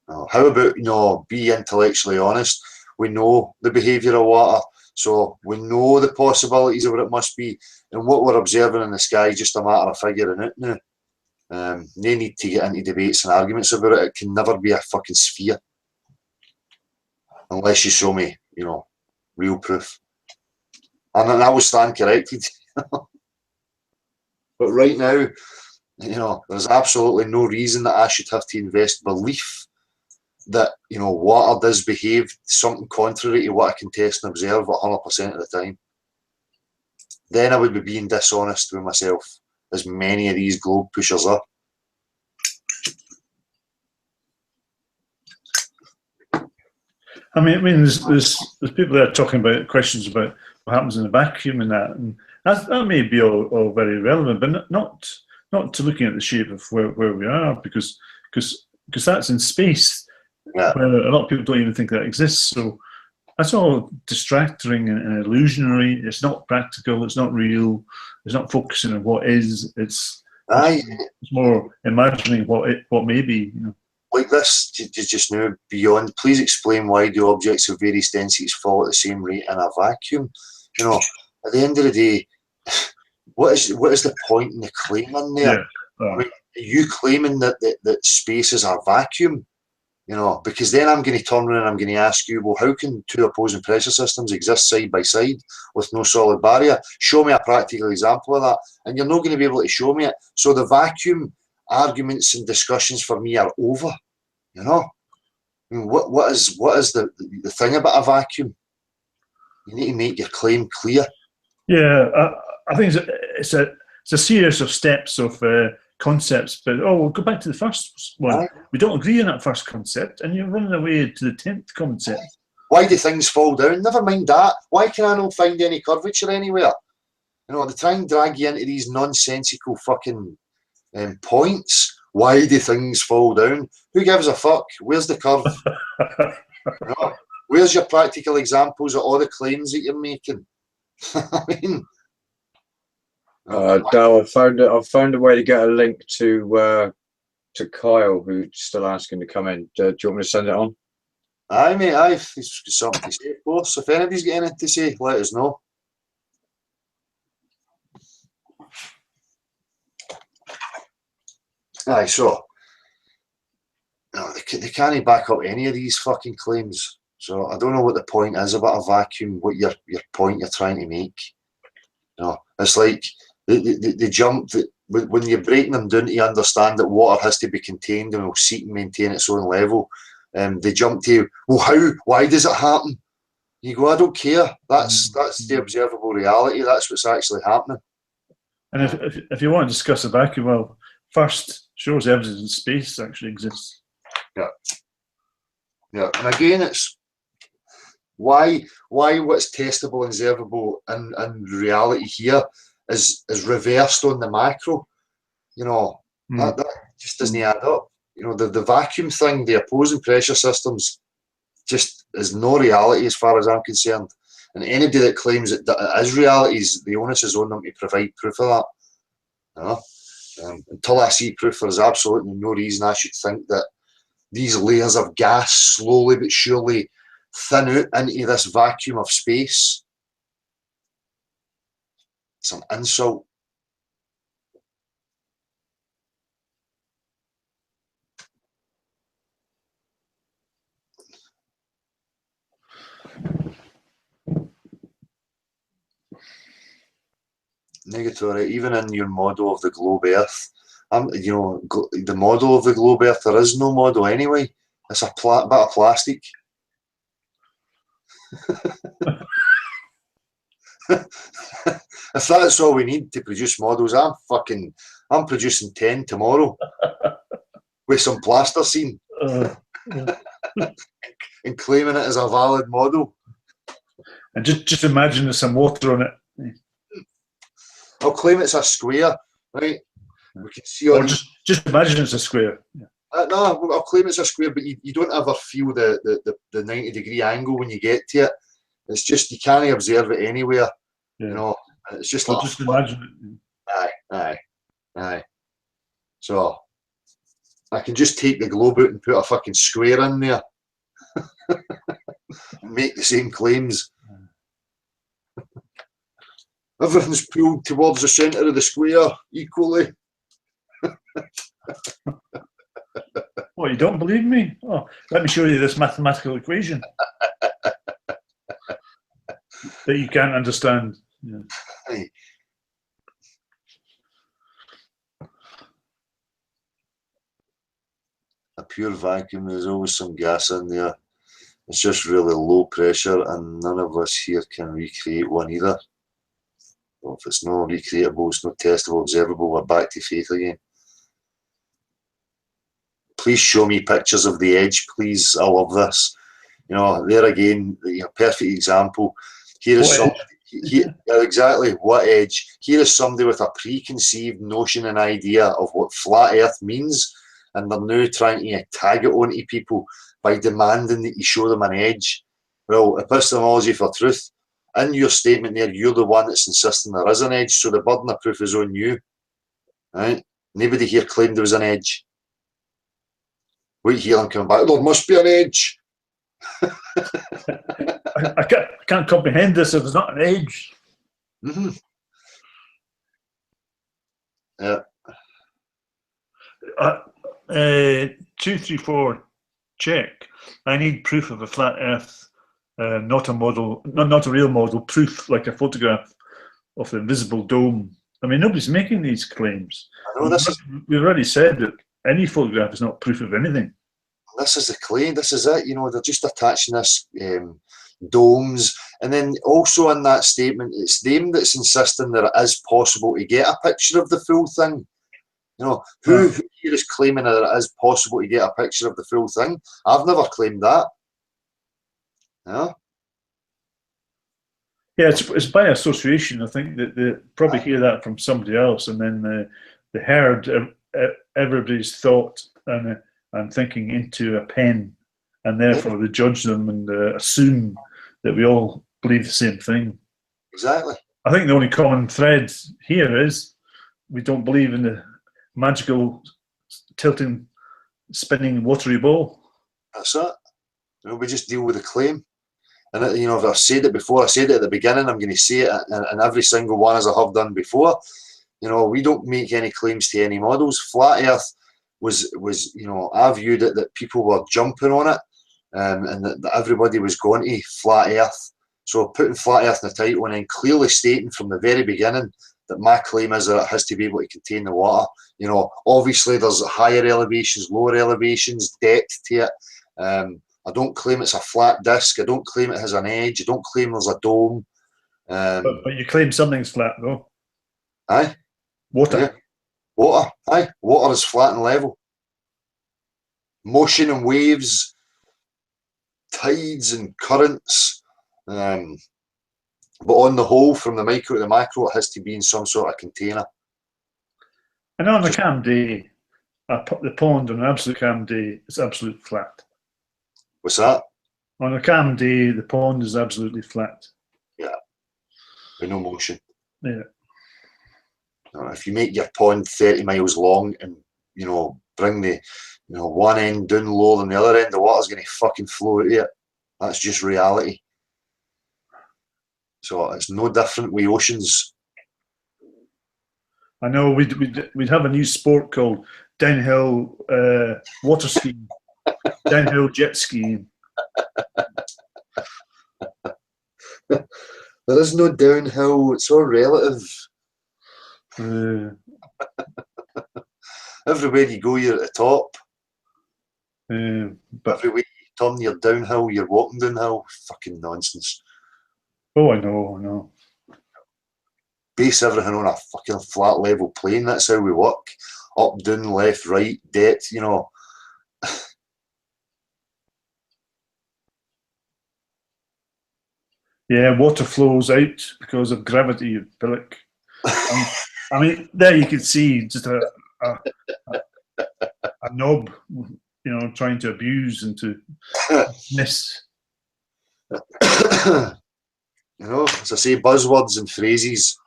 How about be intellectually honest? We know the behaviour of water, so we know the possibilities of what it must be, and what we're observing in the sky is just a matter of figuring it now. No need to get into debates and arguments about it. It can never be a fucking sphere unless you show me, real proof, and then I will stand corrected. But right now, there's absolutely no reason that I should have to invest belief that, water does behave something contrary to what I can test and observe 100% of the time. Then I would be being dishonest with myself, as many of these globe pushers are. I mean, there's people there talking about questions about what happens in the vacuum and that may be all very relevant, but not to looking at the shape of where we are, because that's in space, where a lot of people don't even think that exists. So that's all distracting and illusionary. It's not practical. It's not real. It's not focusing on what is. It's more imagining what may be. Like this, just now, beyond, please explain why do objects of various densities fall at the same rate in a vacuum? At the end of the day, what is the point in the claim in there? Yeah. I mean, are you claiming that space is a vacuum? Because then I'm going to turn around and I'm going to ask you, well, how can two opposing pressure systems exist side by side with no solid barrier? Show me a practical example of that. And you're not going to be able to show me it. So the vacuum arguments and discussions for me are over. I mean, what is the thing about a vacuum? You need to make your claim clear. Yeah, I think it's a series of steps of concepts, but we'll go back to the first one. Right. We don't agree on that first concept, and you're running away to the 10th concept. Why do things fall down? Never mind that. Why can I not find any curvature anywhere? They try and drag you into these nonsensical fucking points. Why do things fall down? Who gives a fuck? Where's the curve? Where's your practical examples of all the claims that you're making? I mean, no, I've found a way to get a link to Kyle, who's still asking to come in. Do you want me to send it on? Aye, mate. He's got something to say, of course. If anybody's got anything to say, let us know. Aye, so they can't back up any of these fucking claims. So I don't know what the point is about a vacuum. What your point you're trying to make? It's like the jump that when you're breaking them down to understand that water has to be contained and will seek and maintain its own level. They jump to, well, why does it happen? You go, I don't care. That's the observable reality. That's what's actually happening. And if you want to discuss a vacuum, well, first shows evidence in space actually exists. Yeah. And again, it's why what's testable and observable in reality here is reversed on the macro. That just doesn't add up. The vacuum thing, the opposing pressure systems, just is no reality as far as I'm concerned. And anybody that claims it is reality, the onus is on them to provide proof of that. Until I see proof, there's absolutely no reason I should think that these layers of gas slowly but surely thin out into this vacuum of space. It's an insult. Negatory, even in your model of the globe Earth, the model of the globe Earth, there is no model anyway. It's a bit of plastic. If that's all we need to produce models, I'm producing 10 tomorrow with some plasticine and claiming it as a valid model. And just imagine there's some water on it. I'll claim it's a square, right? We can see Or on just imagine it's a square. Yeah. no, I'll claim it's a square, but you don't ever feel the 90-degree angle when you get to it. It's just you can't observe it anywhere, Yeah. you know. And it's just Or like just imagine it. aye. So I can just take the globe out and put a fucking square in there, and make the same claims. Everything's pulled towards the centre of the square equally. What, you don't believe me? Oh, let me show you this mathematical equation that you can't understand. Yeah. Aye. A pure vacuum, there's always some gas in there. It's just really low pressure, and none of us here can recreate one either. Well, if it's not recreatable, it's not testable, observable, we're back to faith again. Please show me pictures of the edge, please. I love this. You know, there again, perfect example. Here is somebody, exactly, what edge? Here is somebody with a preconceived notion and idea of what flat earth means, and they're now trying to tag it onto people by demanding that you show them an edge. Well, epistemology for truth. In your statement there, you're the one that's insisting there is an edge, so the burden of proof is on you. Right? Nobody here claimed there was an edge. Wait here and come back. There must be an edge. I can't comprehend this if there's not an edge. Mm-hmm. Yeah. 234 check. I need proof of a flat Earth, not a model, not a real model. Proof like a photograph of the invisible dome. I mean, nobody's making these claims. I know We've already said that any photograph is not proof of anything. This is the claim. This is it. You know, they're just attaching this domes, and then also in that statement, it's them that's insisting that it is possible to get a picture of the full thing. You know, who here is claiming that it is possible to get a picture of the full thing? I've never claimed that. Yeah. Yeah, it's by association. I think that they probably hear that from somebody else, and then they heard everybody's thought and thinking into a pen, and therefore they judge them and assume that we all believe the same thing. Exactly. I think the only common thread here is we don't believe in the magical tilting, spinning, watery ball. That's it. You know, we just deal with the claim. And you know, if I've said it before, I said it at the beginning, I'm going to say it in every single one as I have done before. You know, we don't make any claims to any models. Flat Earth was you know, I viewed it that people were jumping on it, and that everybody was going to Flat Earth. So putting Flat Earth in the title and then clearly stating from the very beginning that my claim is that it has to be able to contain the water. You know, obviously there's higher elevations, lower elevations, depth to it. I don't claim it's a flat disc. I don't claim it has an edge. I don't claim there's a dome. But you claim something's flat, though. Aye. Water. Yeah. Water. Aye. Water is flat and level. Motion and waves, tides and currents. But on the whole, from the micro to the macro, it has to be in some sort of container. And on a calm day, the pond on an absolute calm day is absolutely flat. What's that? On a calm day, the pond is absolutely flat. Yeah. With no motion. Yeah. If you make your pond 30 miles long and, you know, bring the, you know, one end down lower than the other end, the water's going to fucking flow out of it. That's just reality. So it's no different with oceans. I know we'd have a new sport called downhill water skiing, downhill jet skiing. There is no downhill. It's all relative. Everywhere you go, you're at the top. But everywhere you turn, you're downhill. You're walking downhill. Fucking nonsense. Oh, I know. Base everything on a fucking flat level plane. That's how we work. Up, down, left, right, depth, you know. Yeah, water flows out because of gravity, Billick. I mean, there you could see just a knob, trying to abuse and to miss. As I say, buzzwords and phrases.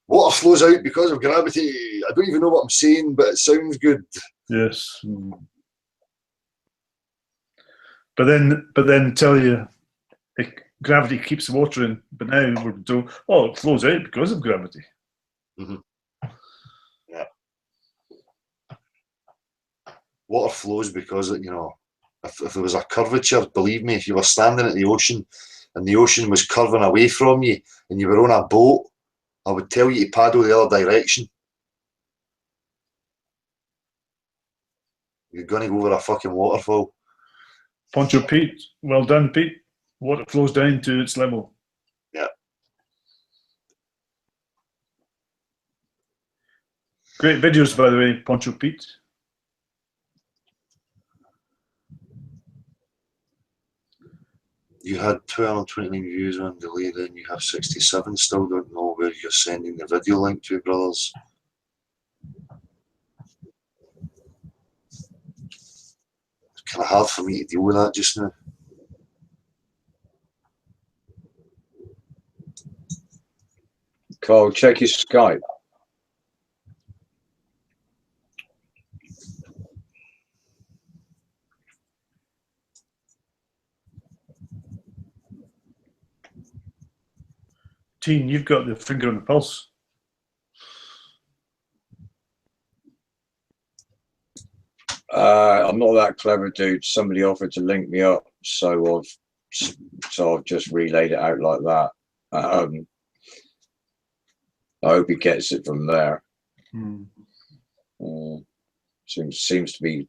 Water flows out because of gravity. I don't even know what I'm saying, but it sounds good. Yes. But then tell you, gravity keeps the water in. But now we're told, it flows out because of gravity. Mm-hmm. Yeah. Water flows because, if there was a curvature, believe me, if you were standing at the ocean and the ocean was curving away from you and you were on a boat, I would tell you to paddle the other direction. You're going to go over a fucking waterfall. Poncho Pete, well done, Pete. Water flows down to its level. Yeah. Great videos, by the way, Poncho Pete. You had 229 views on delay, then you have 67. Still don't know where you're sending the video link to, brothers. It's kind of hard for me to deal with that just now. Carl, check your Skype. Teen, you've got the finger on the pulse. I'm not that clever, dude. Somebody offered to link me up, so I've just relayed it out like that. I hope he gets it from there. Seems to be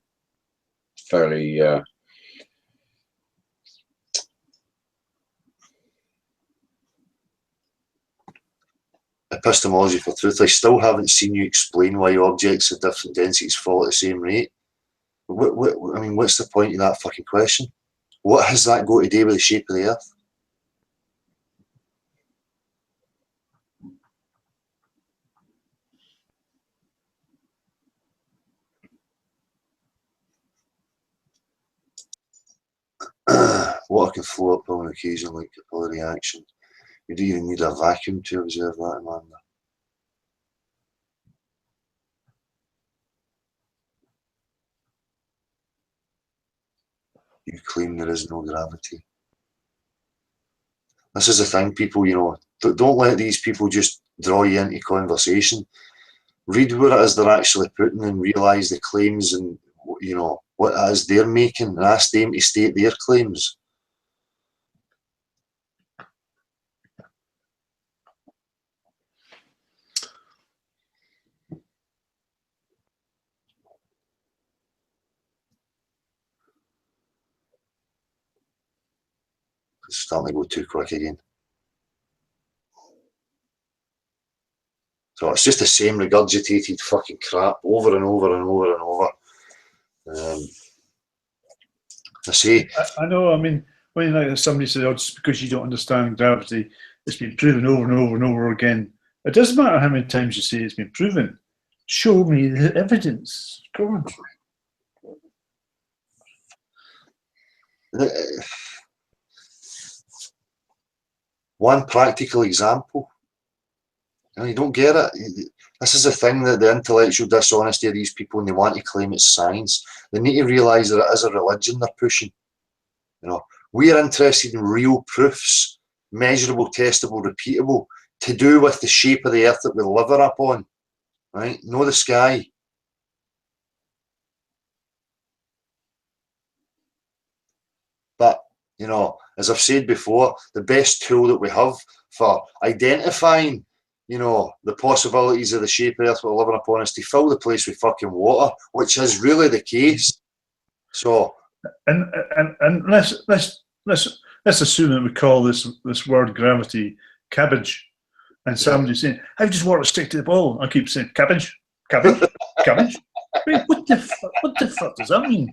fairly epistemology for truth. I still haven't seen you explain why objects of different densities fall at the same rate. What's the point of that fucking question? What has that got to do with the shape of the Earth? Water can flow uphill on occasion like capillary action. You don't even need a vacuum to observe that, Amanda. You claim there is no gravity. This is the thing, people, don't let these people just draw you into conversation. Read what it is they're actually putting and realise the claims and, what it is they're making and ask them to state their claims. It's starting to go too quick again. So it's just the same regurgitated fucking crap over and over and over and over. I say. I know. I mean, when somebody says, just because you don't understand gravity, it's been proven over and over and over again. It doesn't matter how many times you say it's been proven. Show me the evidence. Go on. One practical example. You don't get it. This is the thing, that the intellectual dishonesty of these people, and they want to claim it's science. They need to realise that it is a religion they're pushing. We are interested in real proofs, measurable, testable, repeatable, to do with the shape of the Earth that we live upon, right? Not the sky. But, as I've said before, the best tool that we have for identifying, the possibilities of the shape of the Earth we're living upon is to fill the place with fucking water, which is really the case. So, and let's assume that we call this word gravity cabbage, and somebody's saying, "How does water stick to the ball?" I keep saying, "Cabbage, cabbage, cabbage." Wait, what the fuck does that mean?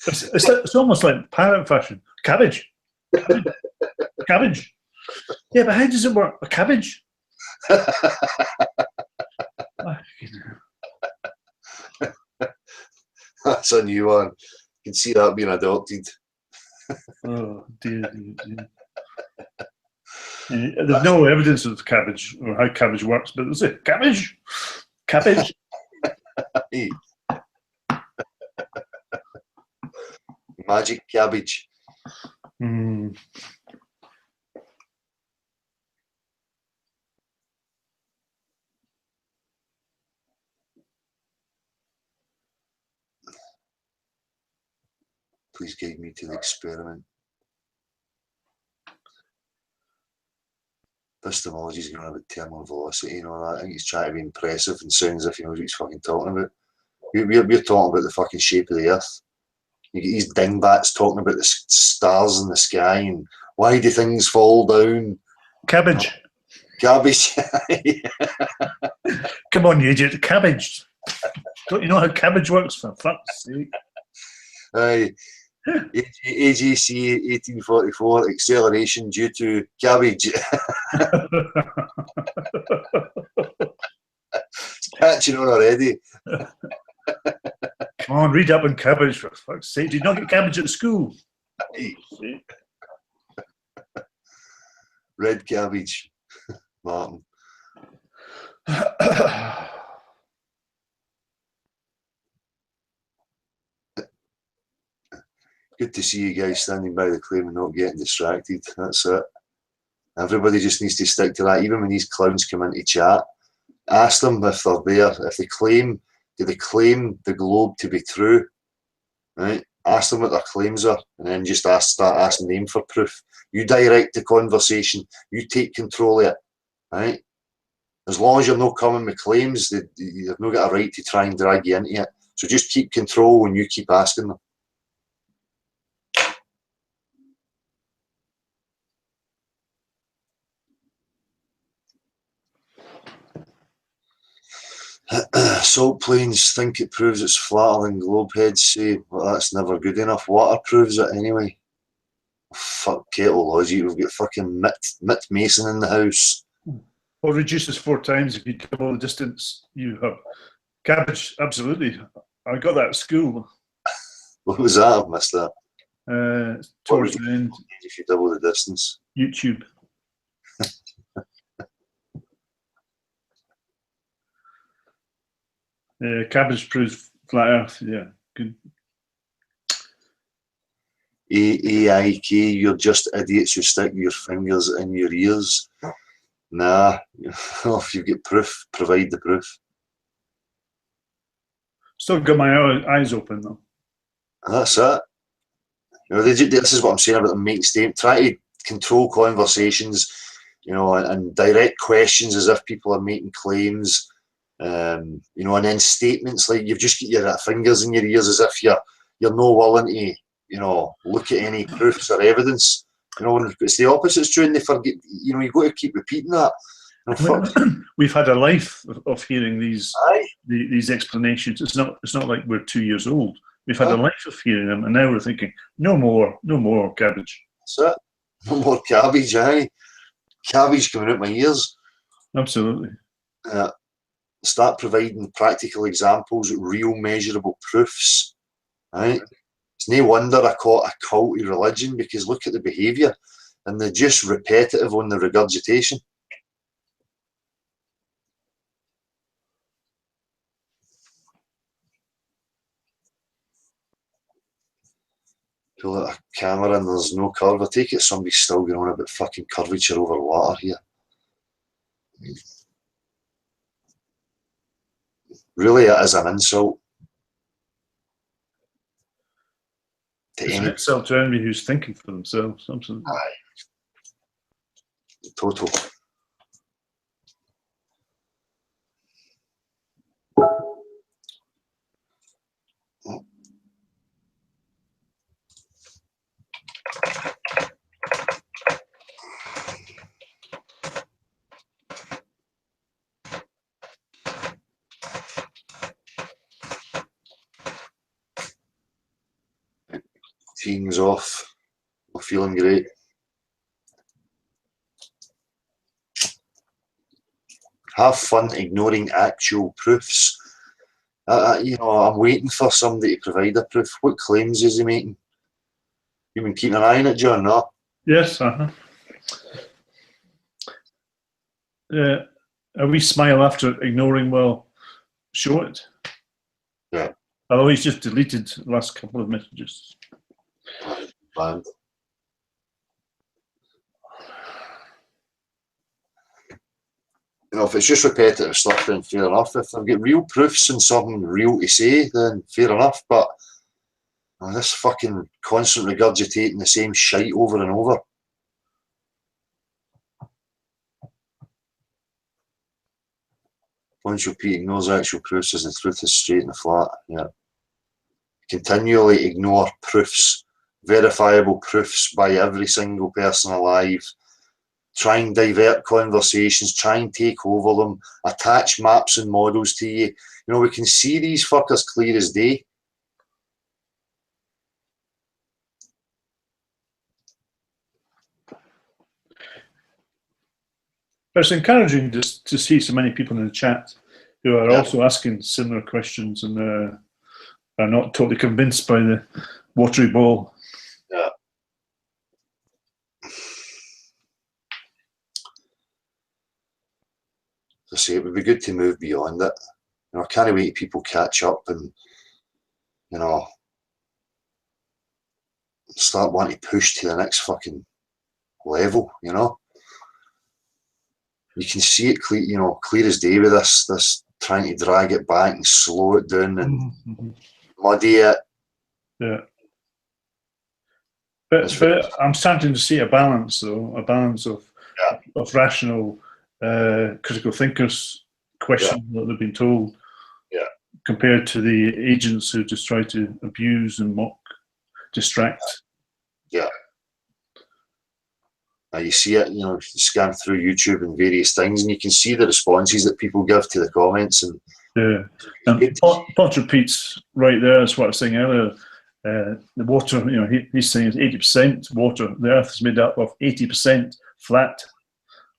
It's almost like parrot fashion. Cabbage, cabbage, cabbage. Yeah, but how does it work? A cabbage? That's a new one. You can see that being adopted. Oh dear, dear, dear. There's no evidence of cabbage or how cabbage works, but there's a cabbage. Cabbage. Magic cabbage. Mm. Please guide me to the experiment. Epistemology is going about terminal velocity and all that. I think he's trying to be impressive and sounds as if he knows what he's fucking talking about. We're talking about the fucking shape of the earth. You get these dingbats talking about the stars in the sky and why do things fall down? Cabbage. Cabbage. Come on, you idiot. Cabbage. Don't you know how cabbage works, for fuck's sake? Aye. AJC 1844, acceleration due to cabbage. It's catching on already. Come on, read up on cabbage, for fuck's sake. Did you not get cabbage at school? Red cabbage. Martin. Good to see you guys standing by the claim and not getting distracted. That's it. Everybody just needs to stick to that. Even when these clowns come into chat, ask them if they're there. If they claim, do they claim the globe to be true? Right? Ask them what their claims are, and then just start asking them for proof. You direct the conversation. You take control of it. Right? As long as you're not coming with claims, you've not got a right to try and drag you into it. So just keep control when you keep asking them. Salt plains think it proves it's flatter than globe heads say. Well, that's never good enough. Water proves it anyway. Fuck kettle logic. We've got fucking Mitt Mason in the house. Well, reduces 4 times if you double the distance you have. Cabbage, absolutely. I got that at school. What was that? I've missed that. Towards the end. If you double the distance. YouTube. Cabbage proves flat Earth. Yeah, good. AIK, you're just idiots who stick your fingers in your ears. Nah, if you get proof, provide the proof. Still got my eyes open though. That's it. You know, this is what I'm saying about them making statements. Try to control conversations, you know, and direct questions as if people are making claims. You know, and then statements like you've just got your fingers in your ears as if you're not willing to, you know, look at any proofs or evidence. You know, when it's the opposite's true and they forget, you know, you've got to keep repeating that. You know, we've had a life of hearing these explanations. It's not like we're 2 years old. We've had a life of hearing them, and now we're thinking, no more cabbage. That's it. No more cabbage, aye. Cabbage coming out my ears. Absolutely. Start providing practical examples, real measurable proofs. Right? It's no wonder I call it a cult of religion, because look at the behaviour, and they're just repetitive on the regurgitation. Pull out a camera and there's no curve. I take it somebody's still going on about fucking curvature over water here. Really, it is an insult. It's an insult to anybody who's thinking for themselves. Absolutely. Aye. Total. Team's off. We're feeling great. Have fun ignoring actual proofs. I'm waiting for somebody to provide a proof. What claims is he making? You've been keeping an eye on it, John, no? Yes, a wee smile after ignoring will show it. Yeah. Although he's just deleted the last couple of messages. Man. If it's just repetitive stuff, then fair enough. If they've got real proofs and something real to say, then fair enough. But this fucking constant regurgitating the same shite over and over. Once Pete ignores actual proofs as the truth is straight and flat. Yeah. Continually ignore proofs, verifiable proofs by every single person alive. Try and divert conversations, try and take over them, attach maps and models to you. We can see these fuckers clear as day. It's encouraging to see so many people in the chat who are also asking similar questions and are not totally convinced by the watery ball. Yeah. As I say, it would be good to move beyond it. I can't wait till people catch up and, start wanting to push to the next fucking level, You can see it clear as day with this trying to drag it back and slow it down and muddy it. Yeah. But I'm starting to see a balance, though, of rational critical thinkers question what they've been told, compared to the agents who just try to abuse and mock, distract. Yeah. Now you see it, you scan through YouTube and various things, and you can see the responses that people give to the comments. And Pod repeats right there. That's what I was saying earlier. The water, he's saying is 80% water. The Earth is made up of 80% flat,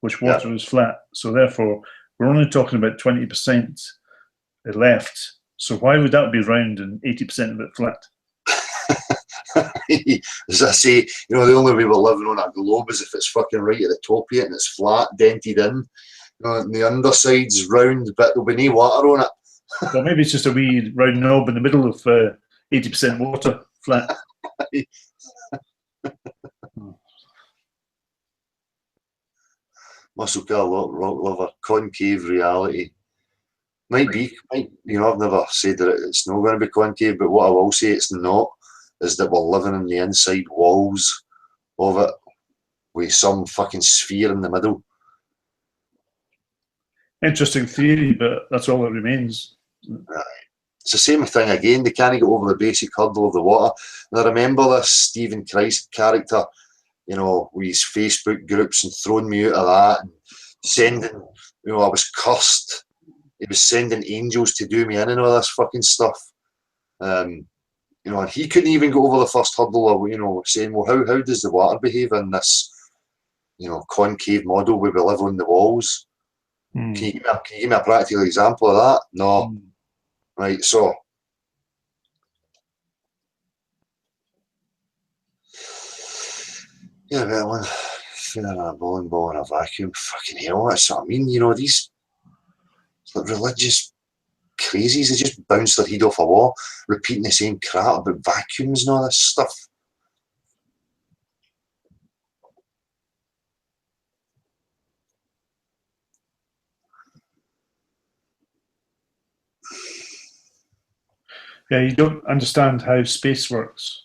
which water is flat. So therefore, we're only talking about 20% left. So why would that be round and 80% of it flat? As I say, the only way we're living on a globe is if it's fucking right at the top of it and it's flat, dented in. And the underside's round, but there'll be no water on it. Well, maybe it's just a wee round knob in the middle of 80% water, flat. Muscle car rock lover, concave reality. Might be, I've never said that it's not going to be concave, but what I will say it's not is that we're living in the inside walls of it with some fucking sphere in the middle. Interesting theory, but that's all that remains. It's the same thing again. They can't get over the basic hurdle of the water. And I remember this Stephen Christ character, with his Facebook groups and throwing me out of that and sending, I was cursed. He was sending angels to do me in and all this fucking stuff. And he couldn't even go over the first hurdle of, saying, well, how does the water behave in this, concave model where we live on the walls? Can you give me a practical example of that? No. Right, so. Yeah, well, filling a bowling ball in a vacuum, fucking hell, that's what I mean. These religious crazies, they just bounce their head off a wall, repeating the same crap about vacuums and all this stuff. Yeah, you don't understand how space works.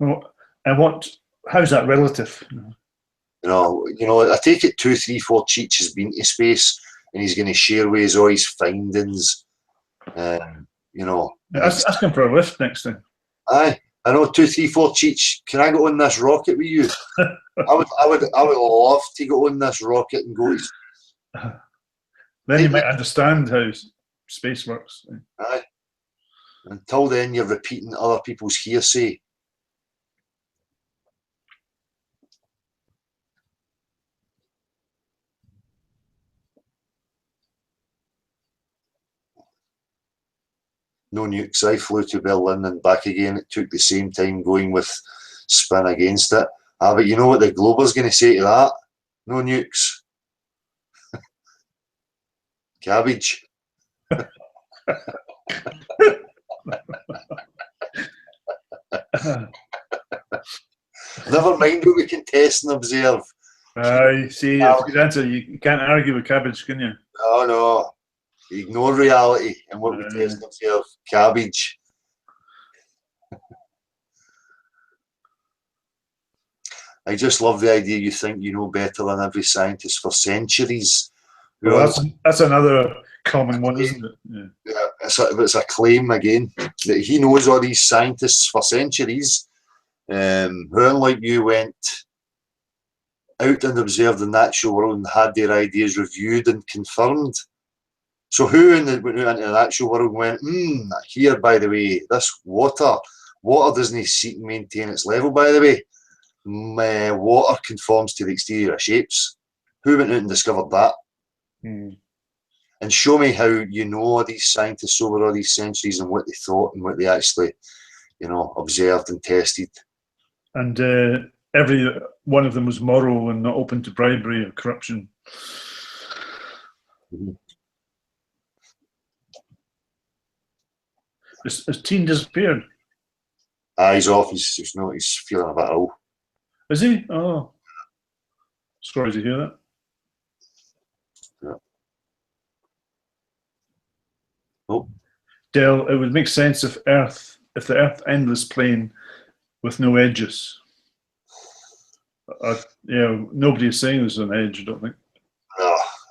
And how's that relative? I take it 2, 3, 4 Cheech has been to space and he's going to share with us all his findings. Ask him for a lift next time. Aye, I know 2, 3, 4 Cheech. Can I go on this rocket with you? I would love to go on this rocket and go to space. Then you might understand how space works. Aye. Until then, you're repeating other people's hearsay. No nukes. I flew to Berlin and back again. It took the same time going with spin against it. But you know what the Glober's going to say to that? No nukes. Cabbage. Never mind what we can test and observe. See, it's a good answer. You can't argue with cabbage, can you? No. Ignore reality and what we test and observe. Cabbage. I just love the idea you think you know better than every scientist for centuries. Well, that's another common one, isn't it? Yeah, it's a claim again that he knows all these scientists for centuries, who, unlike you, went out and observed the natural world and had their ideas reviewed and confirmed. So who went into the natural world and went, here, by the way, this water doesn't seek and maintain its level, by the way. Water conforms to the exterior of shapes. Who went out and discovered that? And show me how you know all these scientists over all these centuries and what they thought and what they actually, observed and tested. And every one of them was moral and not open to bribery or corruption. Has Teen disappeared? He's off. He's feeling a bit ill. Is he? Oh, sorry to hear that. Yeah. Oh. Dale, it would make sense if the Earth endless plane with no edges. Nobody is saying there's an edge, I don't think.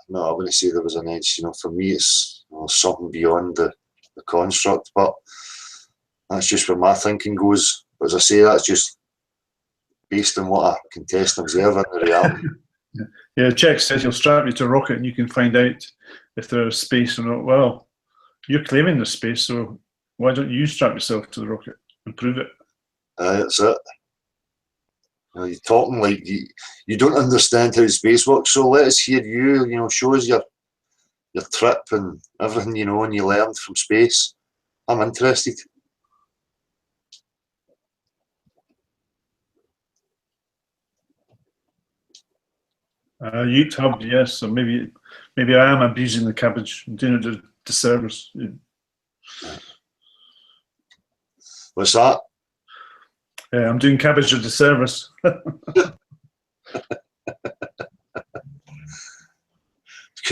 No, I wouldn't say there was an edge. For me, it's something beyond the construct, but that's just where my thinking goes. But as I say, that's just based on what I can test and observe in the reality. Yeah, Czech says he'll strap you to a rocket and you can find out if there's space or not. Well, you're claiming there's space, so why don't you strap yourself to the rocket and prove it? That's it. You're talking like you don't understand how space works, so let us hear you, show us your trip and everything and you learned from space. I'm interested. Ute Hub, yes. So maybe I am abusing the cabbage. I'm doing it a disservice. What's that? Yeah, I'm doing cabbage a disservice. Good,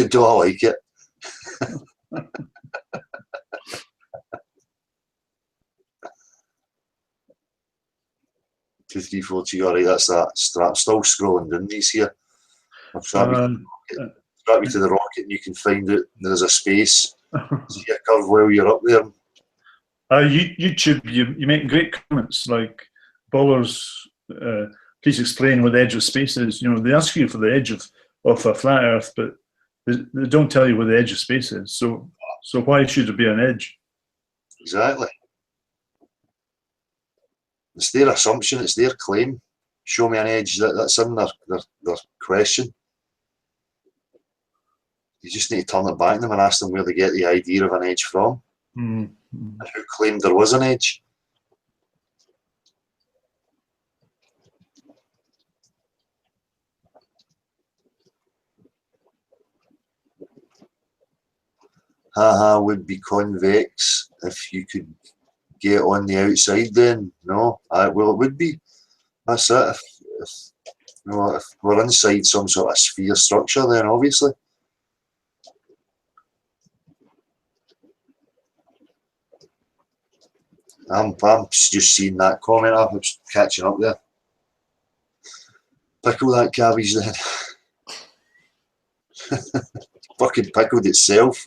do I like it? 2, 3, 4, 2. All right, that's that strap. Still scrolling down these here. I'll strap you to the rocket and you can find out there's a space. See a curve while you're up there. YouTube, you make great comments like Ballers. Please explain what the edge of space is. They ask you for the edge of a flat Earth, but they don't tell you where the edge of space is. So why should there be an edge? Exactly. It's their assumption. It's their claim. Show me an edge. That's in their question. You just need to turn it back to them and ask them where they get the idea of an edge from. And who claimed there was an edge. Would be convex if you could get on the outside then. No, well it would be. That's it. If we're inside some sort of sphere structure then obviously. I'm just seeing that comment. I was catching up there. Pickle that cabbage then. Fucking pickled itself.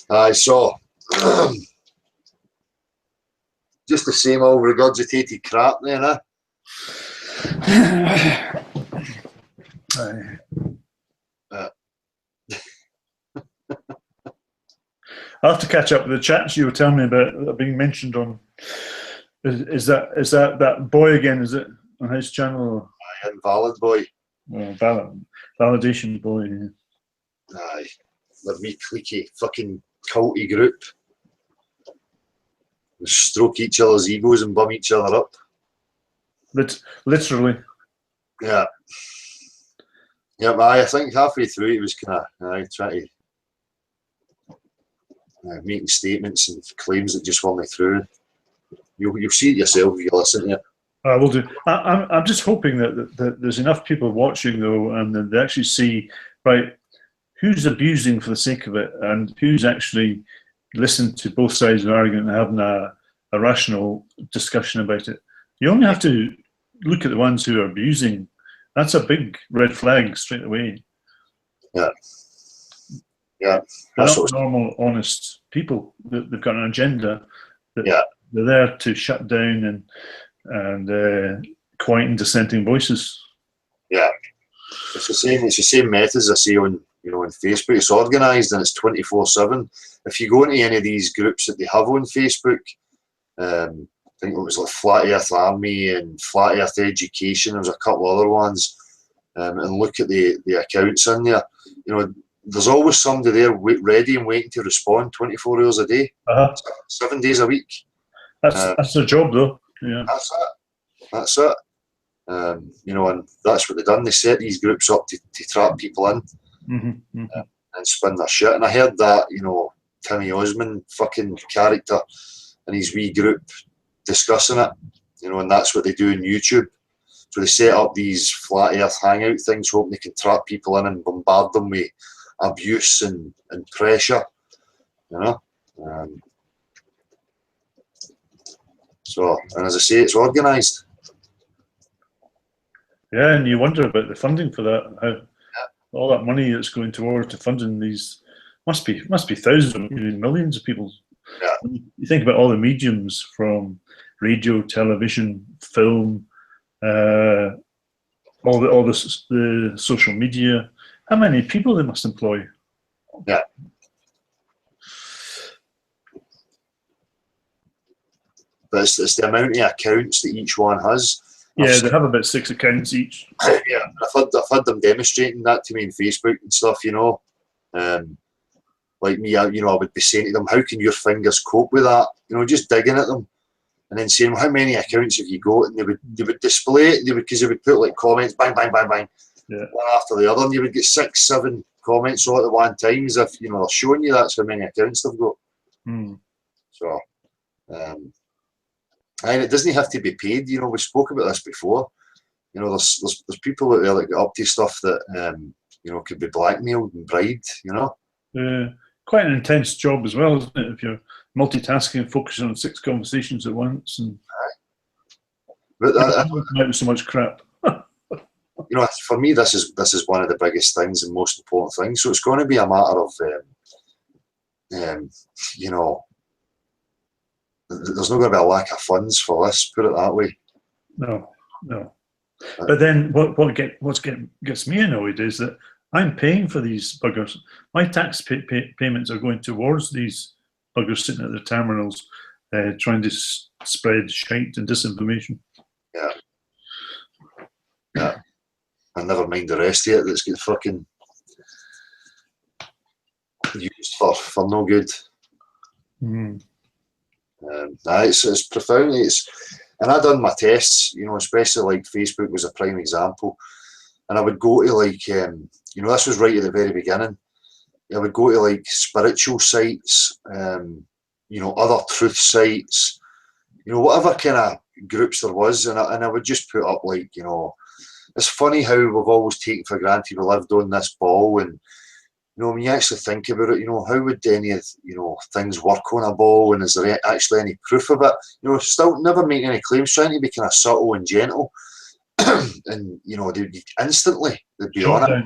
I saw just the same old regurgitated crap then, huh? I'll have to catch up with the chats you were telling me about that being mentioned on. Is that boy again? Is it on his channel? Invalid boy. Validation boy. Yeah. Aye. They're wee cliquey fucking culty group. They stroke each other's egos and bum each other up. Literally. Yeah. Yeah, but I think halfway through it was kind of trying to making statements and claims that just weren't through. You'll see it yourself if you listen to it. I will do. I'm just hoping that there's enough people watching though, and that they actually see, right, who's abusing for the sake of it, and who's actually listened to both sides of the argument and having a rational discussion about it. You only have to look at the ones who are abusing. That's a big red flag straight away. Yeah. Yeah. They're not normal, honest people. They've got an agenda. They're there to shut down and quieten dissenting voices. Yeah. It's the same methods I see on on Facebook. It's organised and it's 24/7. If you go into any of these groups that they have on Facebook, I think it was like Flat Earth Army and Flat Earth Education. There was a couple other ones, and look at the accounts in there. There's always somebody there ready and waiting to respond 24 hours a day, 7 days a week. That's their job, though. Yeah, that's it. And that's what they've done. They set these groups up to trap people in and spin their shit. And I heard that Timmy Osmond fucking character in his wee group discussing it, and that's what they do on YouTube. So they set up these flat earth hangout things, hoping they can trap people in and bombard them with abuse and pressure, So, and as I say, it's organised. Yeah, and you wonder about the funding for that. How all that money that's going towards to funding these must be thousands, maybe millions of people. Yeah. You think about all the mediums from radio, television, film, all the social media. How many people they must employ? Yeah. But it's the amount of accounts that each one has. Yeah, they have about 6 accounts each. Yeah, I've had them demonstrating that to me on Facebook and stuff. Like me, I would be saying to them, "How can your fingers cope with that?" Just digging at them, and then saying, well, "How many accounts have you got?" And they would display it because they would put like comments, bang, bang, bang, bang, one after the other, and you would get 6, 7 comments all at one time, as if they're showing you that's how many accounts they've got. So, and it doesn't have to be paid. We spoke about this before. There's people out there that get up to stuff that could be blackmailed and bribed. Quite an intense job as well, isn't it? If you're multitasking and focusing on 6 conversations at once, and but not so much crap. For me, this is one of the biggest things and most important things. So it's going to be a matter of, there's not going to be a lack of funds for this. Put it that way. No. But then what gets me annoyed is that I'm paying for these buggers. My tax payments are going towards these buggers sitting at their terminals, trying to spread shite and disinformation. Yeah. And never mind the rest of it that's get fucking used for no good. It's profound. And I done my tests, especially like Facebook was a prime example. And I would go to like, this was right at the very beginning. I would go to like spiritual sites, other truth sites, whatever kind of groups there was, and I would just put up like, it's funny how we've always taken for granted we lived on this ball, and when you actually think about it, how would any of things work on a ball, and is there actually any proof of it? Still never making any claims, trying to be kind of subtle and gentle, and they'd be on it,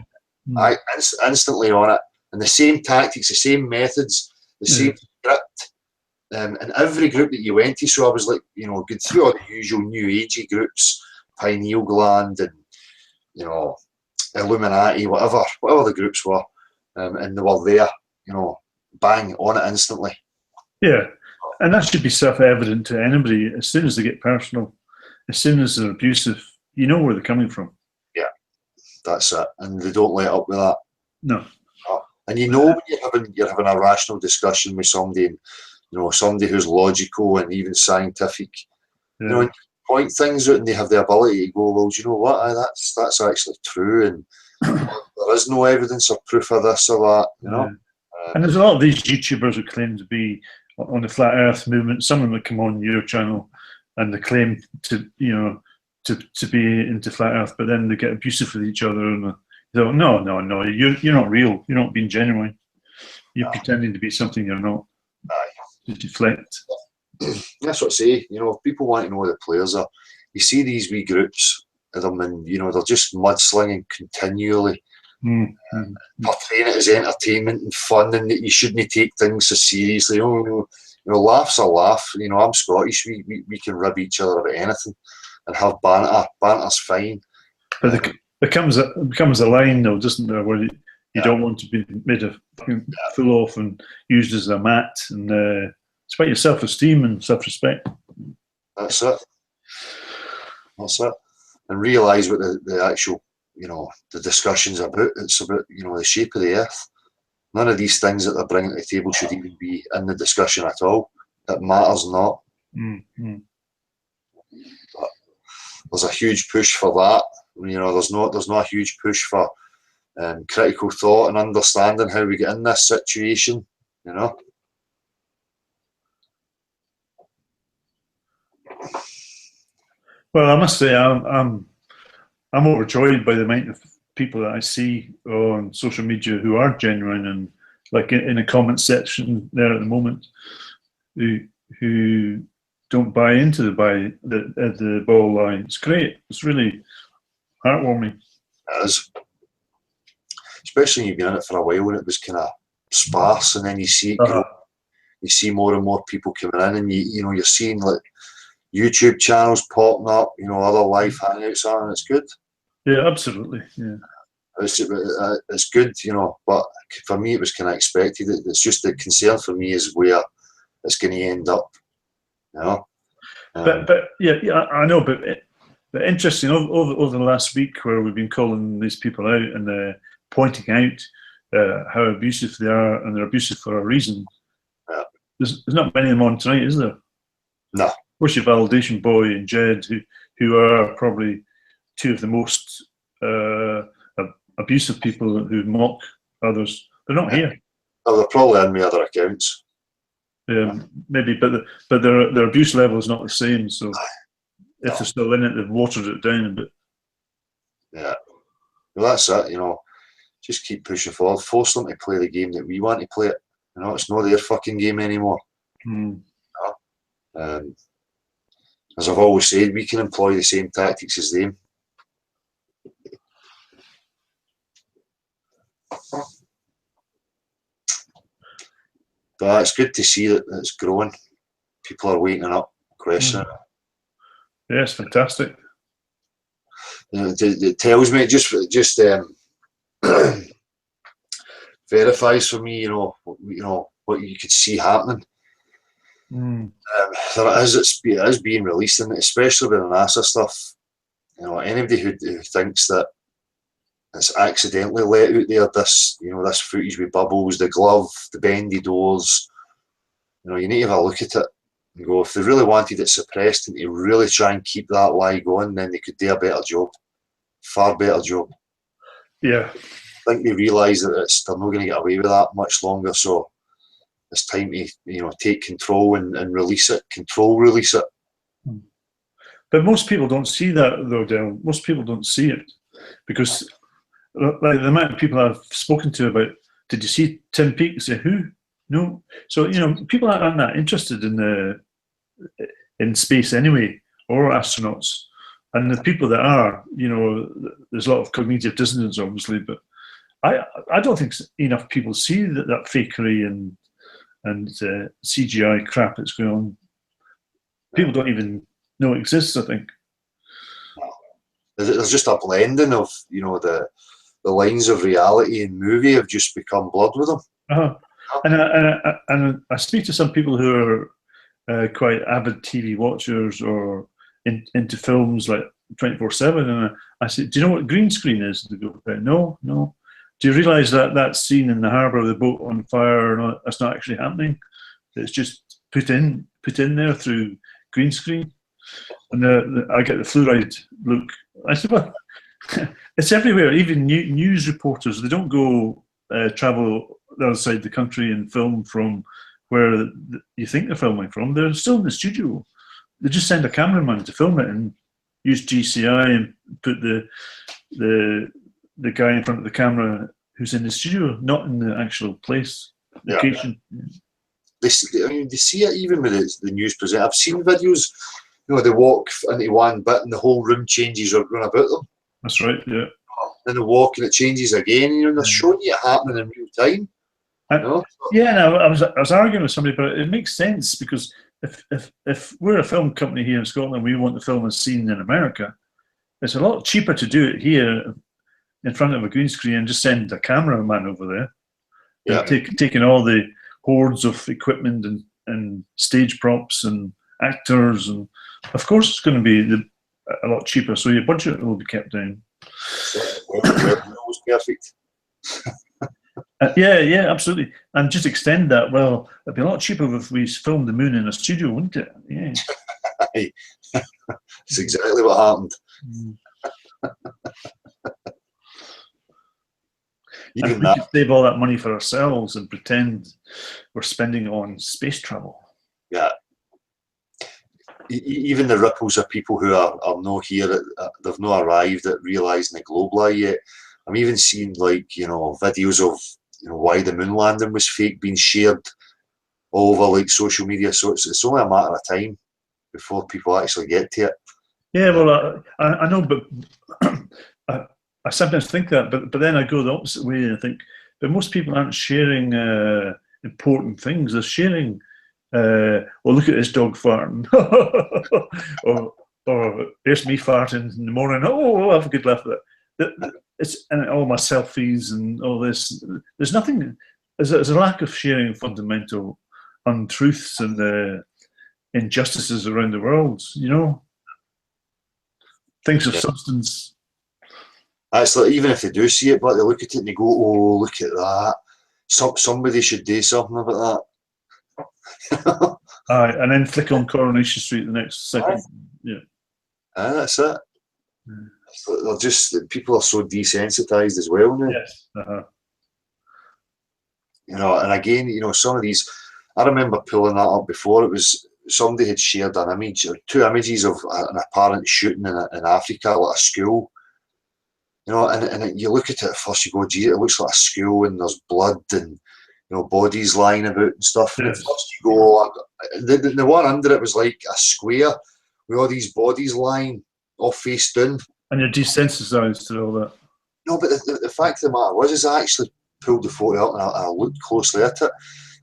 instantly on it, and the same tactics, the same methods, the same script. And every group that you went to, so I was like, going through all the usual new agey groups, Pineal Gland and Illuminati, whatever the groups were, and they were there, bang on it instantly. Yeah, and that should be self-evident to anybody. As soon as they get personal, as soon as they're abusive, you know where they're coming from. That's it, and they don't let up with that. No. And you know when you're having a rational discussion with somebody, and, you know, somebody who's logical and even scientific, Yeah. you know, and you point things out, and they have the ability to go, well, do you know what? That's actually true, and there is no evidence or proof of this or that. You know. And there's a lot of these YouTubers who claim to be on the flat Earth movement. Some of them that come on your channel and they claim to, you know, to be into flat Earth, but then they get abusive with each other, and they go, no, you're not real. You're not being genuine. You're pretending to be something you're not. To deflect. That's what I say. You know, if people want to know who the players are, you see these wee groups of them, and you know they're just mudslinging continually. Portraying it as entertainment and fun, and that you shouldn't take things so seriously. You know, laughs are laugh. You know, I'm Scottish. We can rib each other about anything and have banter. Banter's fine. But there comes a line, though, doesn't there, where you don't want to be made a fucking fool of and used as a mat, and it's about your self-esteem and self-respect. That's it. That's it. And realise what the actual, you know, the discussion's about. It's about, you know, the shape of the earth. None of these things that they're bringing to the table should even be in the discussion at all. It matters not. But there's a huge push for that. You know, there's not a huge push for critical thought and understanding how we get in this situation. You know. Well, I must say, I'm overjoyed by the amount of people that I see on social media who are genuine, and like in the comment section there at the moment, who don't buy into the ball line. It's great. It's really heartwarming. It is. Especially when you've been in it for a while when it was kind of sparse, and then you see it grow. You see more and more people coming in, and you know, you're seeing like YouTube channels popping up, you know, other live hangouts on, and it's good. Yeah, absolutely. Yeah, it's good, you know. But for me, it was kind of expected. It's just the concern for me is where it's going to end up, you know. But yeah, I know. But interesting over the last week, where we've been calling these people out and pointing out how abusive they are, and they're abusive for a reason. Yeah. There's not many of them on tonight, is there? No. Where's your Validation Boy and Jed, who are probably two of the most abusive people who mock others? They're not here. Oh, they're probably on my other accounts. Maybe, but their abuse level is not the same. So if they're still in it, they've watered it down a bit. Yeah. Well, that's it. You know, just keep pushing forward. Force them to play the game that we want to play it. You know, it's not their fucking game anymore. You know? As I've always said, we can employ the same tactics as them. But it's good to see that it's growing. People are waking up, questioning it. Yeah, it's fantastic. You know, it tells me, it just verifies for me, you know what you could see happening. It is being released, and especially with the NASA stuff. You know, anybody who thinks that it's accidentally let out there, this footage with Bubbles, the glove, the bendy doors, you know, you need to have a look at it and go, if they really wanted it suppressed and to really try and keep that lie going, then they could do a better job, far better job. Yeah. I think they realise that they're not going to get away with that much longer, so it's time to, you know, take control and release it. Release it. But most people don't see that, though, Dale. Most people don't see it because, like, the amount of people I've spoken to about, did you see Tim Peake? Say, who? No. So, you know, people aren't that interested in space anyway, or astronauts. And the people that are, you know, there's a lot of cognitive dissonance, obviously, but I don't think enough people see that fakery and CGI crap that's going on. People don't even know it exists, I think. There's just a blending of, you know, the lines of reality and movie have just become blurred with them. And I speak to some people who are quite avid TV watchers or into films, like 24/7. And I said, "Do you know what green screen is?" They go, "No, no." Do you realise that that scene in the harbour of the boat on fire, that's not actually happening? It's just put in there through green screen. And I get the fluoride look. I said, "Well, it's everywhere." Even news reporters, they don't go travel the other side of the country and film from where you think they're filming from. They're still in the studio. They just send a cameraman to film it and use GCI and put the guy in front of the camera who's in the studio, not in the actual place, location. Yeah. They see it even with the news presenter. I've seen videos, they walk into one bit and the whole room changes or going about them. That's right, yeah. Then they walk and it changes again. They're showing you it happening in real time. Yeah, no, I was arguing with somebody, but it makes sense because if we're a film company here in Scotland, we want to film a scene in America, it's a lot cheaper to do it here in front of a green screen and just send a cameraman over there. Yeah. Taking all the hordes of equipment and stage props and actors, and of course it's going to be a lot cheaper, so your budget will be kept down. Perfect. Yeah, absolutely. And just extend that. Well, it'd be a lot cheaper if we filmed the moon in a studio, wouldn't it? Yeah. That's exactly what happened. Even we could save all that money for ourselves and pretend we're spending it on space travel. Yeah. Even the ripples of people who are not here, they've not arrived at realising the globe lie yet. I'm even seeing videos of why the moon landing was fake being shared all over social media. So it's only a matter of time before people actually get to it. Yeah, well, I know, but I sometimes think that, but then I go the opposite way and I think, but most people aren't sharing important things. They're sharing, look at this dog farting, or there's me farting in the morning. Oh, have a good laugh at that. And all my selfies and all this. There's nothing. There's a lack of sharing fundamental untruths and injustices around the world. Things of substance. It's like, even if they do see it, but they look at it and they go, "Oh, look at that! Somebody should do something about that." And then flick on Coronation Street the next second. Yeah. That's it. They're just, people are so desensitized as well now. Yes. Uh-huh. And again, some of these, I remember pulling that up before. It was somebody had shared an image or two images of an apparent shooting in Africa, like a school. And you look at it at first, you go, "Gee, it looks like a school, and there's blood and bodies lying about and stuff." And at first you go, the one under it was like a square with all these bodies lying all face down. And you're desensitized to all that. No, but the fact of the matter was, I actually pulled the photo up and I looked closely at it.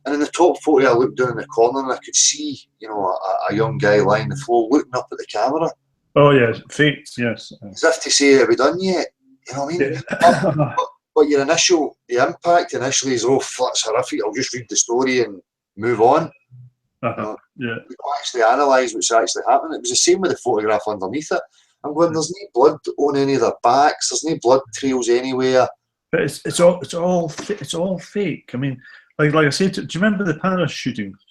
And in the top photo, I looked down in the corner and I could see, a young guy lying on the floor looking up at the camera. Oh, yes, fate, yes. As if to say, "Are we done yet?" You know what I mean? Yeah. But the impact initially is, "Oh, that's horrific, I'll just read the story and move on." Yeah. We don't actually analyse what's actually happening. It was the same with the photograph underneath it. I'm going, there's no blood on any of their backs. There's no blood trails anywhere. But it's all fake. I mean, like I say, do you remember the Paris shootings?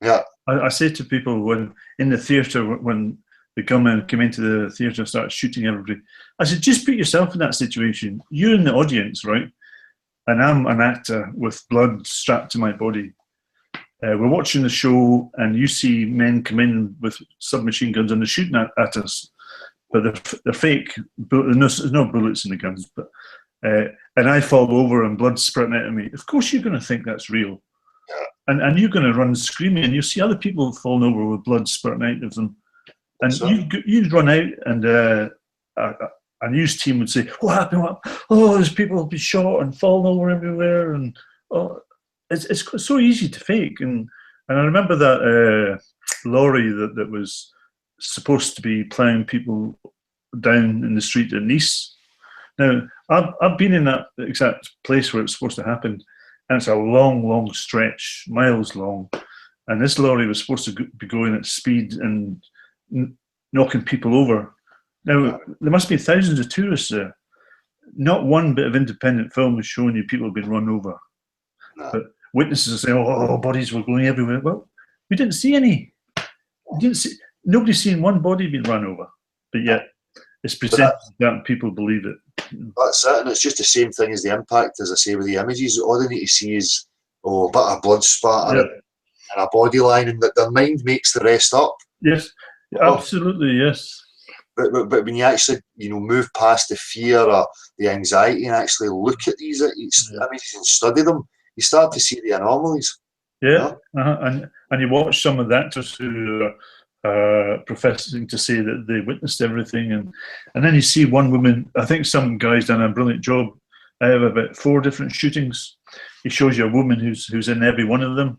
Yeah. I say to people when in the theatre, when the gunmen came into the theatre and started shooting everybody, I said, just put yourself in that situation. You're in the audience, right? And I'm an actor with blood strapped to my body. We're watching the show, and you see men come in with submachine guns and they're shooting at us. But they're fake. There's no bullets in the guns. But and I fall over and blood spurting out of me. Of course, you're going to think that's real, and you're going to run screaming. And you see other people falling over with blood spurting out of them, and you'd run out, and a news team would say, "What happened? Oh, there's people be shot and falling over everywhere." And it's so easy to fake. And I remember that lorry that was supposed to be ploughing people down in the street in Nice. Now, I've been in that exact place where it's supposed to happen, and it's a long stretch, miles long, and this lorry was supposed to be going at speed and knocking people over, Now, there must be thousands of tourists there. Not one bit of independent film is showing you people have been run over. No. But witnesses are saying, oh, bodies were going everywhere. Well, we didn't see any. Nobody's seen one body being run over. But yet, it's presented that and people believe it. That's it, and it's just the same thing as the impact, as I say, with the images. All they need to see is, a bit of blood spatter and a body line, and that their mind makes the rest up. Yes, absolutely, yes. But when you actually, move past the fear or the anxiety and actually look at these images and study them, you start to see the anomalies. Yeah, and you watch some of the actors who are professing to say that they witnessed everything, and then you see one woman. I think some guy's done a brilliant job. I have about 4 different shootings. He shows you a woman who's in every one of them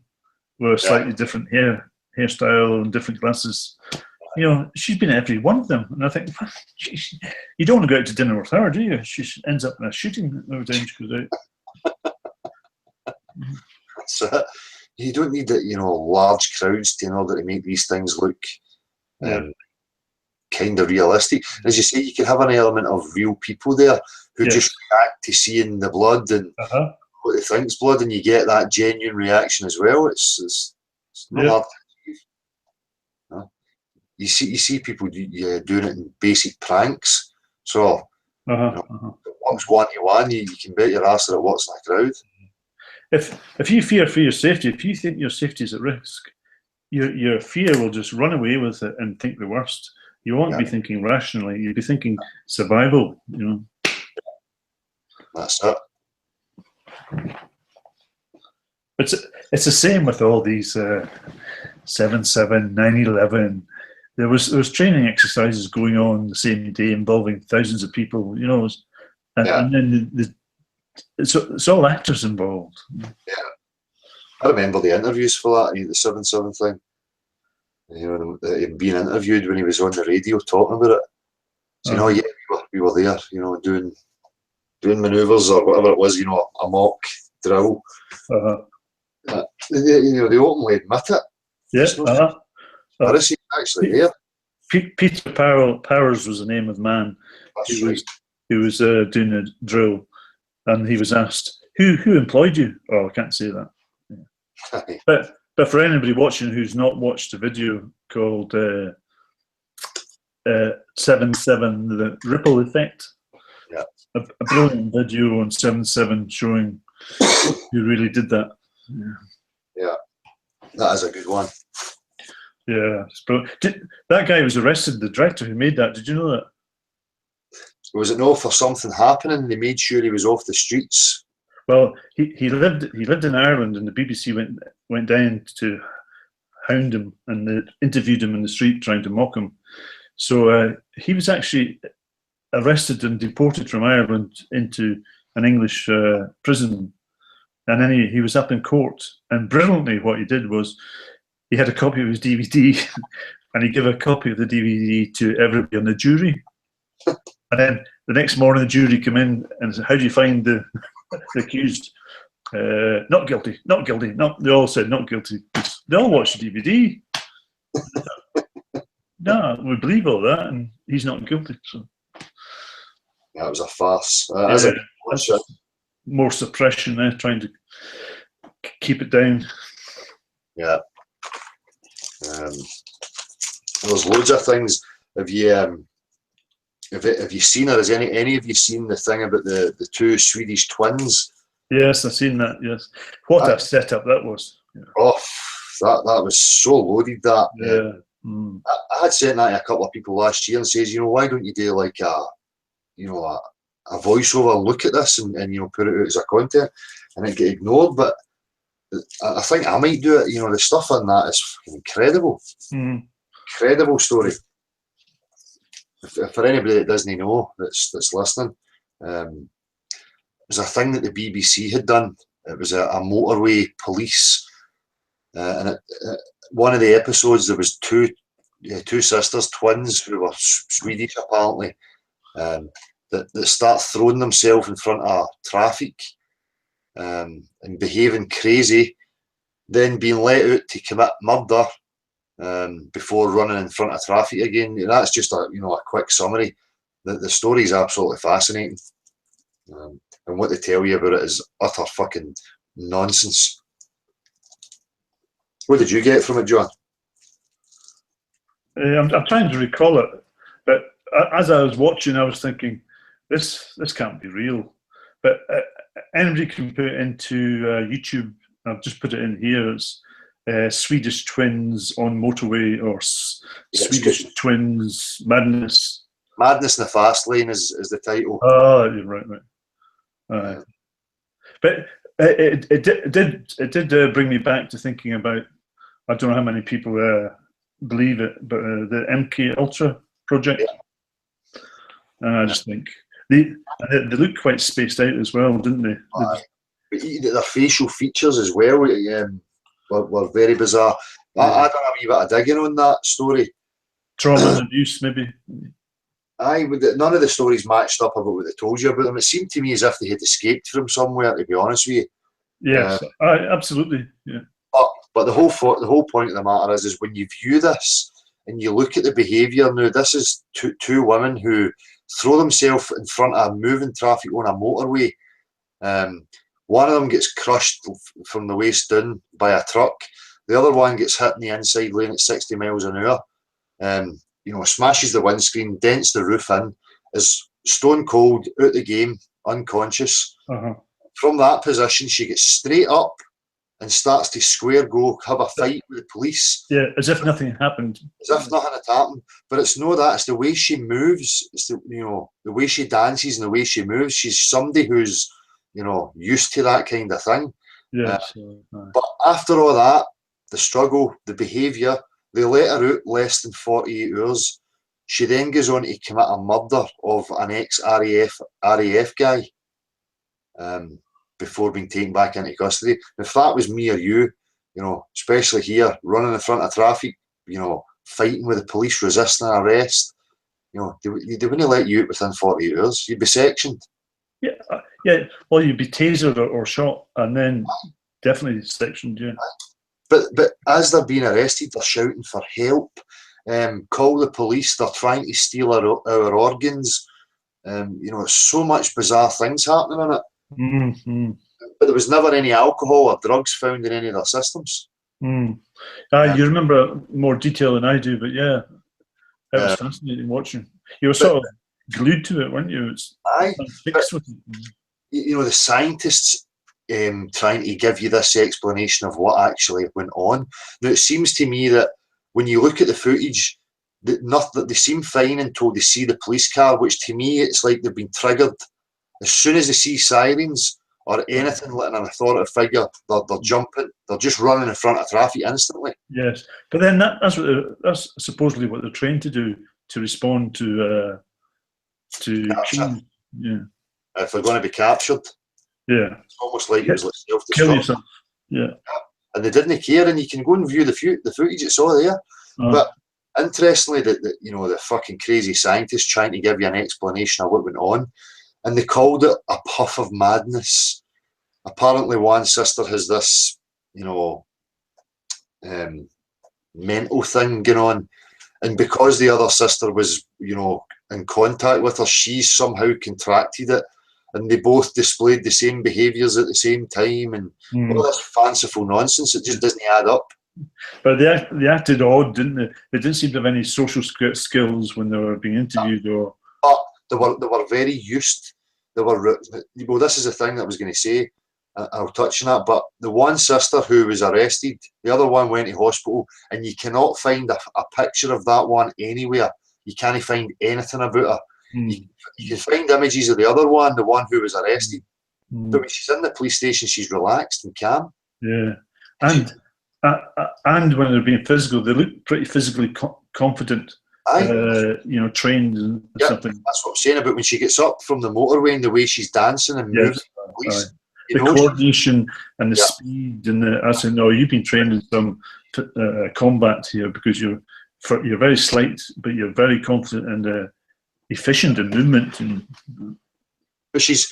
with a slightly different hairstyle and different glasses. She's been at every one of them, and I think you don't want to go out to dinner with her, do you? She ends up in a shooting every time she goes out. So you don't need large crowds in order to make these things look kind of realistic. As you say, you can have an element of real people there who just react to seeing the blood and what they think's blood, and you get that genuine reaction as well. It's not hard to achieve. You see people doing it in basic pranks. So it works 1-to-1. You can bet your ass that it works in a crowd. If you fear for your safety, if you think your safety is at risk, your fear will just run away with it and think the worst. You won't be thinking rationally. You'll be thinking survival. That's it. It's the same with all these 7/7, 9/11. There was training exercises going on the same day involving thousands of people. And then it's all actors involved. Yeah, I remember the interviews for that, the 7/7 thing. Him being interviewed when he was on the radio talking about it. So we were there, doing manoeuvres or whatever it was, a mock drill. They openly admit it. Yeah. Heresy actually there. Peter Powers was the name of the man who was doing a drill, and he was asked, "Who employed you?" Oh, I can't say that. Yeah. But for anybody watching who's not watched a video called 7/7, the ripple effect, a brilliant video on 7/7 showing who really did that. Yeah, that is a good one. Yeah, that guy was arrested. The director who made that, did you know that? Was it for something happening? They made sure he was off the streets. Well, he lived in Ireland, and the BBC went down to hound him, and they interviewed him in the street trying to mock him. So he was actually arrested and deported from Ireland into an English prison, and then he was up in court. And brilliantly, what he did was he had a copy of his DVD, and he gave a copy of the DVD to everybody on the jury. And then the next morning, the jury came in and said, "How do you find the accused?" Not guilty, not guilty. They all said not guilty. They all watched the DVD. No, we believe all that, and he's not guilty. So yeah, it was a farce. More suppression there, trying to keep it down. Yeah. There's loads of things. Have you seen, or has any of you seen the thing about the 2 Swedish twins? Yes, I've seen that. Yes, what a setup that was. Yeah. Oh, that was so loaded. That I had sent that to a couple of people last year and says, why don't you do like a voiceover look at this and put it out as a content, and it get ignored. But I think I might do it. The stuff on that is incredible. Incredible story. For anybody that doesn't know that's listening, it was a thing that the BBC had done. It was a motorway police, and one of the episodes there was two sisters, twins who were Swedish apparently, that start throwing themselves in front of traffic and behaving crazy, then being let out to commit murder before running in front of traffic again. That's just a quick summary. The story is absolutely fascinating, and what they tell you about it is utter fucking nonsense. What did you get from it, John? I'm trying to recall it, but as I was watching, I was thinking, this can't be real. But anybody can put it into YouTube. I've just put it in here. It's Swedish twins on motorway, or Swedish twins madness. Madness in the Fast Lane is the title. Oh, you're right. But it did bring me back to thinking about, I don't know how many people believe it, but the MK Ultra project. Yeah. And I just think they look quite spaced out as well, didn't they? Their facial features as well were very bizarre. I done a wee bit of digging on that story. Trauma and abuse, maybe. None of the stories matched up about what they told you about them. It seemed to me as if they had escaped from somewhere, to be honest with you. Yes, absolutely. Yeah. But the whole point of the matter is when you view this and you look at the behaviour now, this is two women who throw themselves in front of moving traffic on a motorway. One of them gets crushed from the waist down by a truck. The other one gets hit in the inside lane at 60 miles an hour. Smashes the windscreen, dents the roof in, is stone cold, out the game, unconscious. Uh-huh. From that position, she gets straight up and starts to square go, have a fight with the police. Yeah, as if nothing happened. As if nothing had happened. But it's no that, it's the way she moves, it's the way she dances and the way she moves. She's somebody who's, used to that kind of thing. Yes. But after all that, the struggle, the behaviour, they let her out less than 48 hours. She then goes on to commit a murder of an ex-RAF guy before being taken back into custody. If that was me or you, especially here, running in front of traffic, fighting with the police, resisting an arrest, they wouldn't let you out within 48 hours. You'd be sectioned. Yeah. Well, you'd be tasered or shot, and then definitely sectioned. Yeah. But as they're being arrested, they're shouting for help. Call the police. They're trying to steal our organs. So much bizarre things happening in it. Mm-hmm. But there was never any alcohol or drugs found in any of their systems. You remember more detail than I do, but yeah, it was fascinating watching. You were sort of glued to it, weren't you? It's fixed with it. The scientists trying to give you this explanation of what actually went on. Now, it seems to me that when you look at the footage, that they seem fine until they see the police car, which to me, it's like they've been triggered. As soon as they see sirens or anything like an authoritative figure, they're jumping. They're just running in front of traffic instantly. Yes, but then that's supposedly what they're trained to do, to respond to change. Yeah. If they're going to be captured. Yeah. It's almost like it was like self-destruct. Kill yourself. Yeah. And they didn't care, and you can go and view the footage. It's all there. But interestingly, the fucking crazy scientists trying to give you an explanation of what went on, and they called it a puff of madness. Apparently, one sister has this, mental thing going on, and because the other sister was, in contact with her, she somehow contracted it. And they both displayed the same behaviours at the same time, and all this fanciful nonsense. It just doesn't add up. But they acted odd, didn't they? They didn't seem to have any social skills when they were being interviewed. But they were very used. Well, this is the thing that I was going to say. I'll touch on that. But the one sister who was arrested, the other one went to hospital, and you cannot find a picture of that one anywhere. You can't find anything about her. You can find images of the other one, the one who was arrested. But when she's in the police station, she's relaxed and calm. Yeah, and when they're being physical, they look pretty physically confident. Trained and something. That's what I'm saying about when she gets up from the motorway and the way she's dancing and moving. The coordination and the speed and I said, no, you've been trained in some combat here because you're very slight, but you're very confident and efficient in movement. And But she's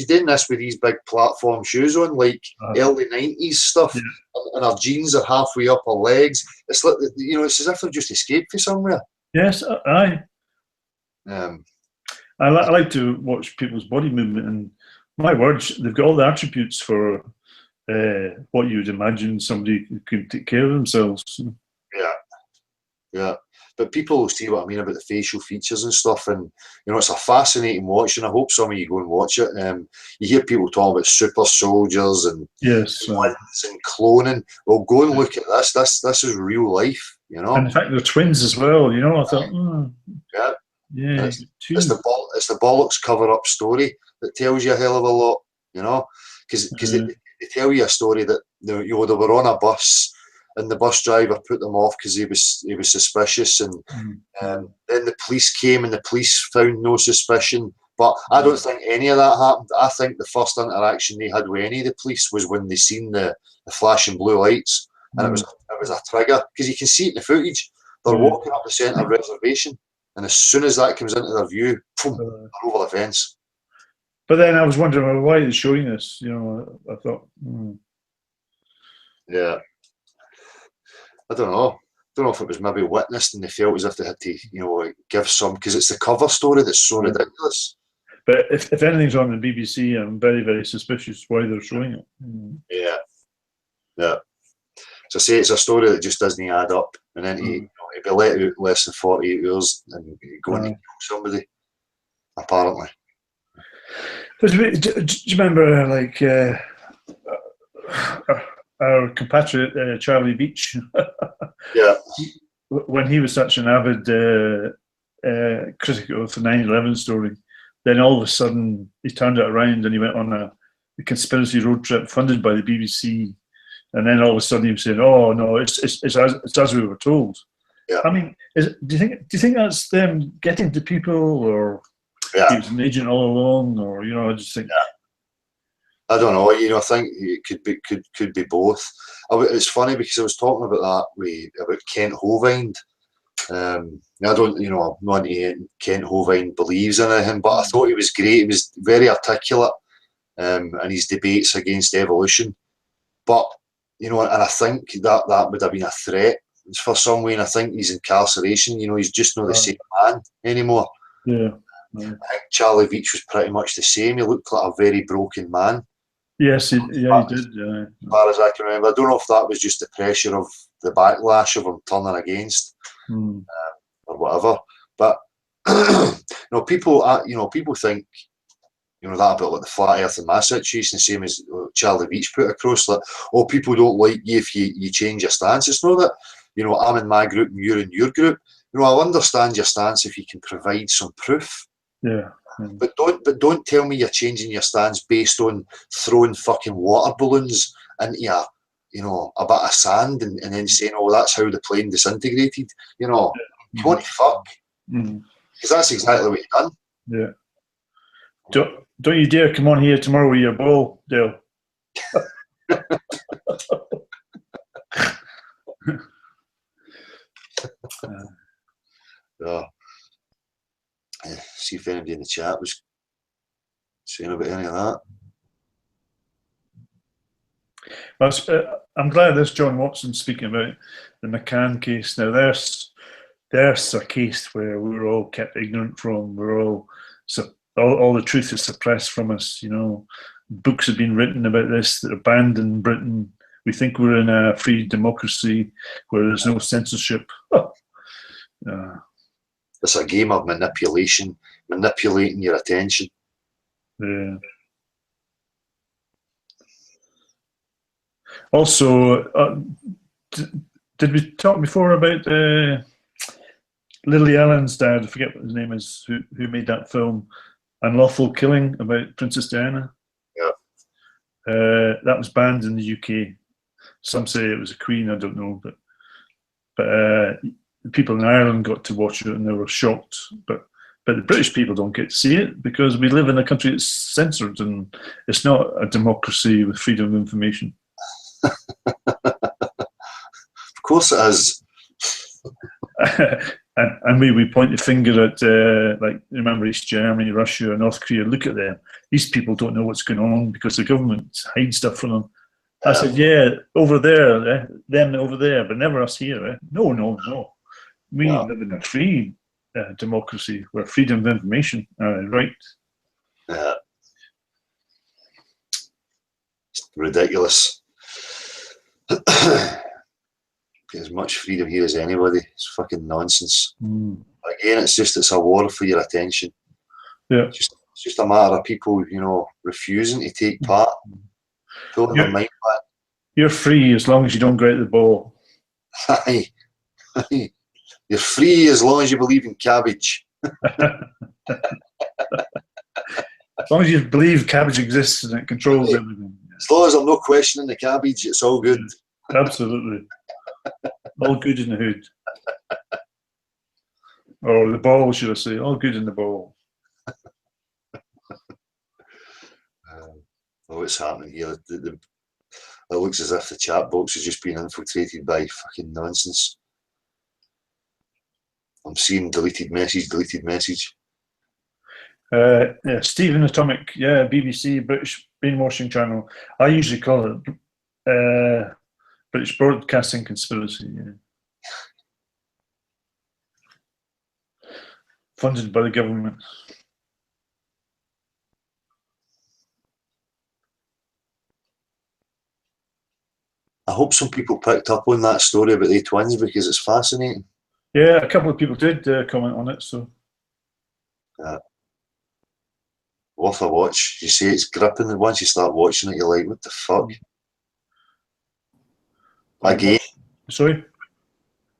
doing this with these big platform shoes on, like early 90s stuff, and her jeans are halfway up her legs. It's like, it's as if they've just escaped from somewhere. Yes, aye. Um, I like to watch people's body movement, and my words, they've got all the attributes for what you would imagine somebody who can take care of themselves. Yeah. But people see what I mean about the facial features and stuff, and it's a fascinating watch, and I hope some of you go and watch it. You hear people talk about super soldiers and yes, and cloning. Well, go and look at this. This is real life, And in fact, they're twins as well. I thought, yeah, it's the bollocks cover up story that tells you a hell of a lot, because they tell you a story that they were on a bus. And the bus driver put them off because he was suspicious, and then the police came and the police found no suspicion. But I don't think any of that happened. I think the first interaction they had with any of the police was when they seen the flashing blue lights, and it was a trigger, because you can see it in the footage. They're walking up the centre of reservation, and as soon as that comes into their view, boom, they're over the fence. But then I was wondering, well, why are they showing this? I thought, yeah. I don't know. I don't know if it was maybe witnessed and they felt as if they had to, give some, because it's the cover story that's so ridiculous. But if anything's on the BBC, I'm very, very suspicious why they're showing it. Yeah. So I say it's a story that just doesn't add up, and then he'd be let out less than 48 hours and go and kill somebody, apparently. Do you remember, like, our compatriot Charlie Beach? Yeah. When he was such an avid critic of the 9/11 story, then all of a sudden he turned it around and he went on a conspiracy road trip funded by the BBC, and then all of a sudden he was saying, "Oh no, it's as we were told." Yeah. I mean, do you think that's them getting to people, or he was an agent all along, or I just think. I don't know. I think it could be both. It's funny because I was talking about that about Kent Hovind. I don't, I'm not into Kent Hovind believes in anything, but I thought he was great. He was very articulate in his debates against evolution. But and I think that would have been a threat for some way. And I think his incarceration, he's just not the same man anymore. Yeah. I think Charlie Veitch was pretty much the same. He looked like a very broken man. Yes, he did. As far as I can remember, I don't know if that was just the pressure of the backlash of him turning against or whatever. But people think that about like the flat Earth and my situation, the same as Charlie Veitch put across, like, people don't like you if you change your stance. It's not that I'm in my group and you're in your group. I'll understand your stance if you can provide some proof. Yeah. But don't tell me you're changing your stance based on throwing fucking water balloons into a bit of sand and then saying, "Oh, that's how the plane disintegrated." You want to fuck, because that's exactly what you've done. Yeah. Don't you dare come on here tomorrow with your ball, Dale. See if anybody in the chat was saying about any of that. Well, I'm glad there's John Watson speaking about the McCann case. Now, there's a case where we were all kept ignorant from. We're all the truth is suppressed from us. Books have been written about this that are banned in Britain. We think we're in a free democracy where there's no censorship. It's a game of manipulating your attention. Yeah. Also, did we talk before about Lily Allen's dad? I forget what his name is. Who made that film, Unlawful Killing, about Princess Diana? Yeah. That was banned in the UK. Some say it was a Queen. I don't know, but people in Ireland got to watch it and they were shocked. But the British people don't get to see it because we live in a country that's censored and it's not a democracy with freedom of information. Of course it is. And we point the finger at, like, remember East Germany, Russia, North Korea, look at them. These people don't know what's going on because the government hides stuff from them. I said, yeah, over there, them over there, but never us here. No, no, no. We live in a free democracy where freedom of information, right? It's ridiculous. As much freedom here as anybody. It's fucking nonsense. Again, it's a war for your attention. Yeah. It's just a matter of people, you know, refusing to take part. Pulling their mind back. You're free as long as you don't go out the ball. Aye. You're free as long as you believe in cabbage. As long as you believe cabbage exists and it controls everything. As long as I'm not questioning the cabbage, it's all good. Absolutely. All good in the hood. Or the ball, should I say. All good in the ball. What's happening here? It looks as if the chat box has just been infiltrated by fucking nonsense. I'm seeing deleted message. Yeah, Stephen Atomic, yeah, BBC, British brainwashing channel. I usually call it British Broadcasting Conspiracy. Yeah. Funded by the government. I hope some people picked up on that story about the twins because it's fascinating. Yeah, a couple of people did comment on it. So, worth a watch. You say it's gripping, and once you start watching it, you're like, "What the fuck?" Again, sorry.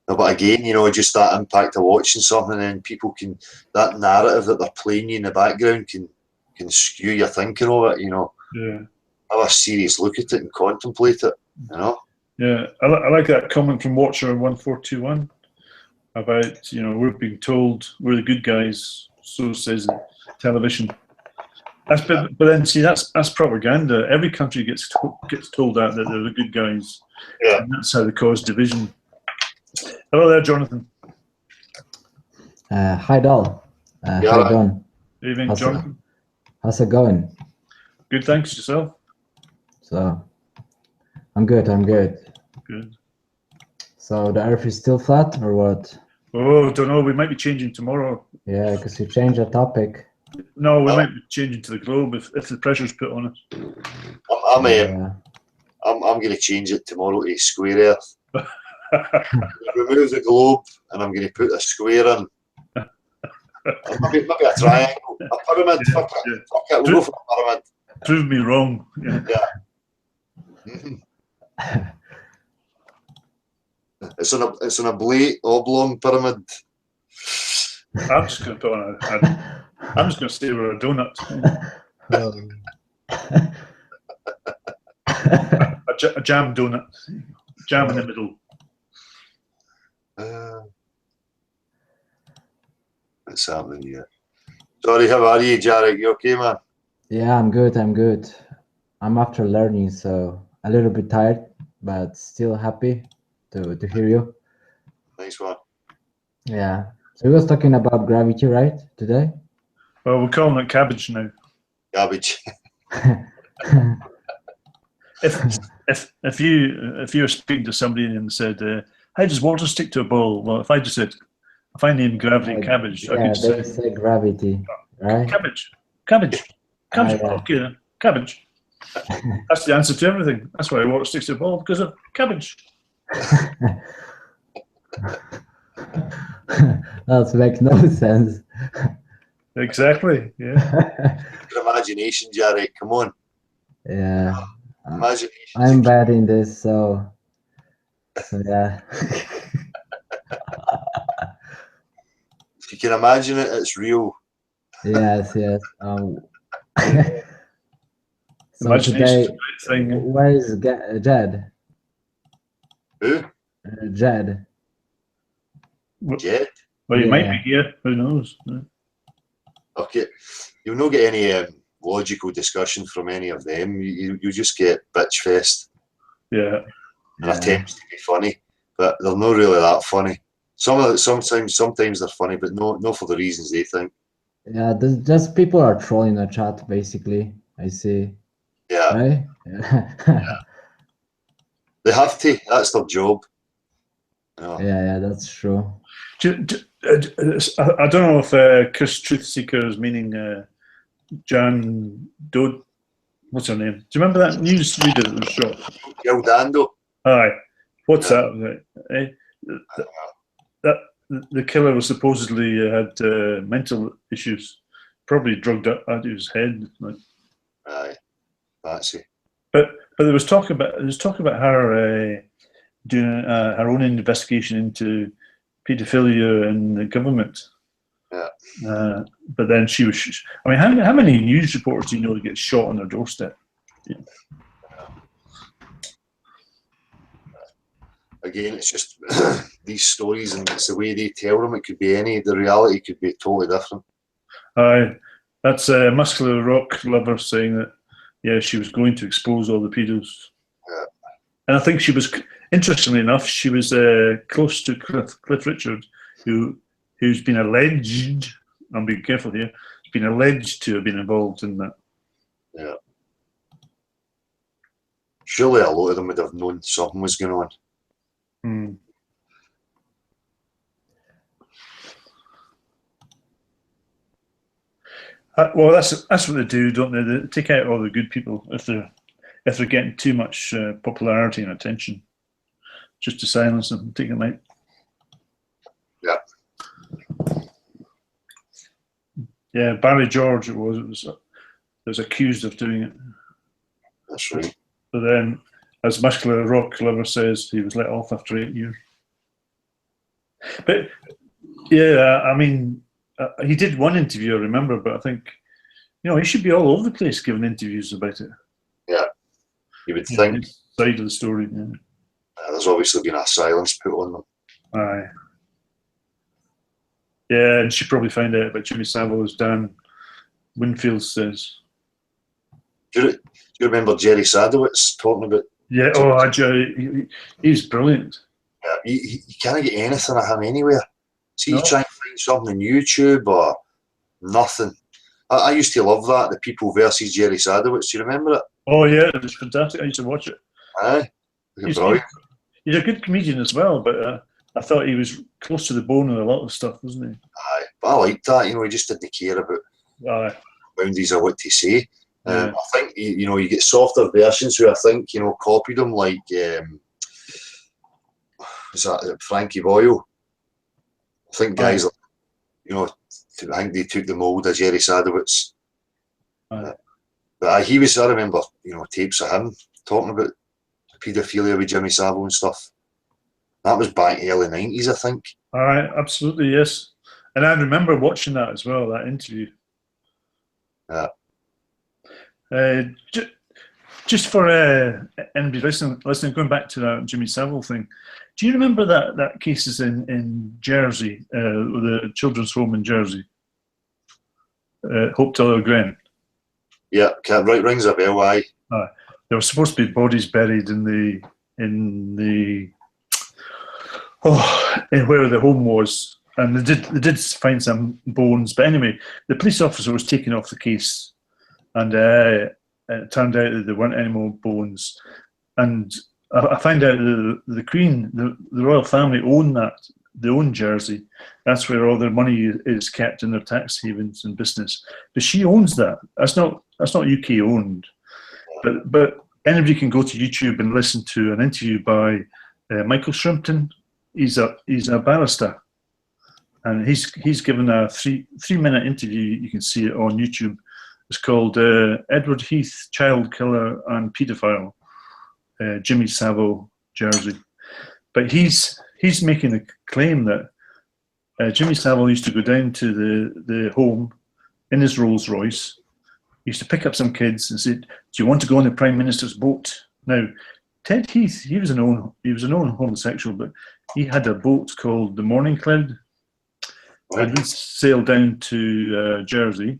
No, but again, you know, just that impact of watching something, and people can, that narrative that they're playing you in the background can skew your thinking of it. You know, have a serious look at it and contemplate it. You know. Yeah, I like that comment from Watcher 1421 about, you know, we're being told we're the good guys. So says television. But then see, that's propaganda. Every country gets told that they're the good guys. Yeah, and that's how they cause division. Hello there, Jonathan. Hi, Dal. How you doing? Evening, Jonathan. How's it going? Good, thanks. Yourself? So, I'm good. Good. So the Earth is still flat, or what? Oh, don't know. We might be changing tomorrow. Yeah, because you changed the topic. No, we might be changing to the globe if the pressure's put on us. I'm going to change it tomorrow to square Earth. Remove the globe, and I'm going to put a square in. Maybe a triangle, a pyramid. Yeah, fuck it, we'll go for a pyramid. Prove me wrong. Yeah. It's on a oblong pyramid. I'm just going to put on I'm just going to stay with a donut. A jam donut. Jam in the middle. What's happening here? Sorry, how are you, Jarek? You okay, man? Yeah, I'm good. I'm after learning, so a little bit tired, but still happy to hear you. Nice one. Yeah. So we was talking about gravity, right, today? Well, we're calling it cabbage now. Cabbage. If you were speaking to somebody and said, "How does water stick to a ball?" Well, if I named gravity cabbage, I could say gravity, right? Cabbage. Yeah. Okay, then. Cabbage. That's the answer to everything. That's why water sticks to a ball, because of cabbage. That makes no sense. Exactly. Yeah. Your imagination, Jarek. Come on. Yeah. Imagination. I'm bad in this, so yeah. If you can imagine it, it's real. Yes. So Imagination's today, a great thing. where is Jed? Who? Jed. Jed? Well, you might be here. Who knows? Okay. You'll not get any logical discussion from any of them. You just get bitch fest. Yeah. And attempts to be funny, but they're not really that funny. Sometimes they're funny, but no for the reasons they think. Yeah, just people are trolling the chat, basically. I see. Yeah, Right? they have to. That's their job. Yeah, that's true. I don't know if Chris Truthseeker is meaning Jan Dode. What's her name? Do you remember that news reader that was shot? Gildando. Aye. What's Yeah. that? That the killer was supposedly had mental issues, probably drugged out of his head. Aye, that's it. But there was talk about her doing her own investigation into paedophilia in the government. Yeah. But then she was. I mean, how many news reporters do you know get shot on their doorstep? Yeah. Again, it's just these stories, and it's the way they tell them. It could be the reality could be totally different. Aye, that's Muscular Rock Lover saying that, yeah, she was going to expose all the pedos. Yeah. And I think she was, interestingly enough, she was close to Cliff Richard, who's been alleged, I'm being careful here, has been alleged to have been involved in that. Yeah. Surely a lot of them would have known something was going on. Hmm. Well, that's what they do, don't they? They take out all the good people if they're getting too much popularity and attention, just to silence them and take them out. Yeah. Yeah, Barry George was accused of doing it. That's right. But then, as Muscular Rock Lover says, he was let off after 8 years. But yeah, I mean, he did one interview, I remember, but I think, he should be all over the place giving interviews about it. Yeah, you would think. His side of the story. Yeah. There's obviously been a silence put on them. Aye. Yeah, and she probably found out about Jimmy Savile, as Dan Winfield says. Do you remember Jerry Sadowitz talking about? Yeah, he's brilliant. Yeah, you can't get anything of him anywhere. See, you try and find something on YouTube or nothing. I used to love that, the People versus Jerry Sadowitz. Do you remember it? Oh yeah, it was fantastic. I used to watch it. Aye, brilliant. He's a good comedian as well, but I thought he was close to the bone of a lot of stuff, wasn't he? Aye, but I liked that. He just didn't care about boundaries or what to say. Yeah. I think you get softer versions who I think copied him, like was that Frankie Boyle? I think guys, I think they took the mould of Jerry Sadowitz. But I remember tapes of him talking about paedophilia with Jimmy Savile and stuff. That was back in the early 90s, I think. Absolutely, yes. And I remember watching that as well, that interview. Yeah. Just for anybody listening, going back to that Jimmy Savile thing, do you remember that cases in Jersey, the children's home in Jersey, Hope Teller Glen? Yeah, rings a bell. Aye. There were supposed to be bodies buried in where the home was, and they did find some bones. But anyway, the police officer was taken off the case, and it turned out that there weren't any more bones. And I found out that the Queen, the royal family, they own Jersey. That's where all their money is kept in their tax havens and business. But she owns that. That's not UK owned. But anybody can go to YouTube and listen to an interview by Michael Shrimpton. He's a barrister, and he's given a 3-minute interview. You can see it on YouTube. It's called Edward Heath, Child Killer and Paedophile, Jimmy Savile, Jersey. But he's making the claim that Jimmy Savile used to go down to the home in his Rolls Royce. He used to pick up some kids and say, "Do you want to go on the Prime Minister's boat?" Now, Ted Heath, he was a known homosexual, but he had a boat called the Morning Cloud, and he sailed down to Jersey.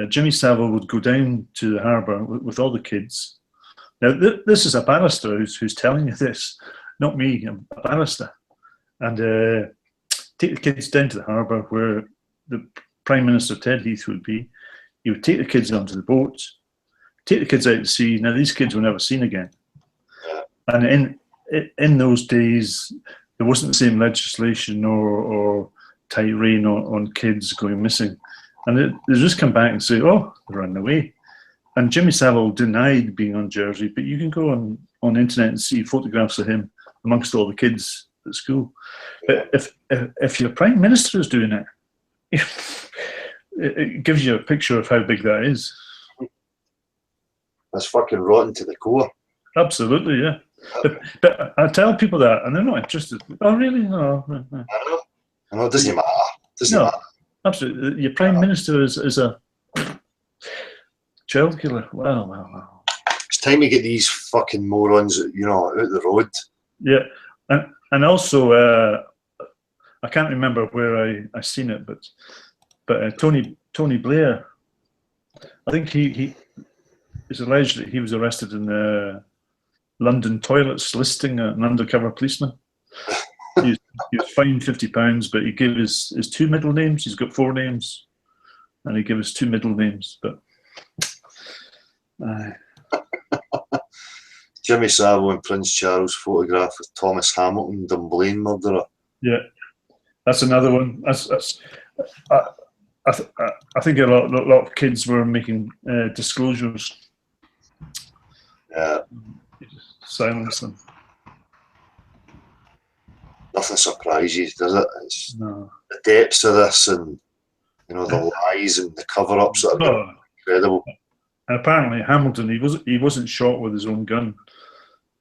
Jimmy Savile would go down to the harbour with all the kids. Now, this is a barrister who's telling you this, not me. I'm a barrister, and take the kids down to the harbour where the Prime Minister Ted Heath would be. He would take the kids onto the boats, take the kids out to sea. Now these kids were never seen again. And in those days, there wasn't the same legislation or tight rein on kids going missing. And they just come back and say, oh, they're running away. And Jimmy Savile denied being on Jersey, but you can go on the internet and see photographs of him amongst all the kids at school. If your Prime Minister is doing it, it gives you a picture of how big that is. That's fucking rotten to the core. Absolutely, yeah. But I tell people that, and they're not interested. Oh, really? No. I know it doesn't matter. Doesn't matter. Absolutely. Your Prime Minister is a child killer. Wow. It's time to get these fucking morons, out the road. Yeah, and also, I can't remember where I seen it, but Tony Blair, I think he is alleged that he was arrested in the London toilets listing an undercover policeman. He was fined £50, but he gave his 2 middle names. He's got 4 names, and he gave his 2 middle names. But Jimmy Savile and Prince Charles photograph with Thomas Hamilton, Dunblane murderer. Yeah, that's another one. I think a lot of kids were making disclosures. Yeah. Silence them. Nothing surprises, does it? It's No. the depths of this, and the lies and the cover-ups that are incredible. And apparently Hamilton, he wasn't shot with his own gun.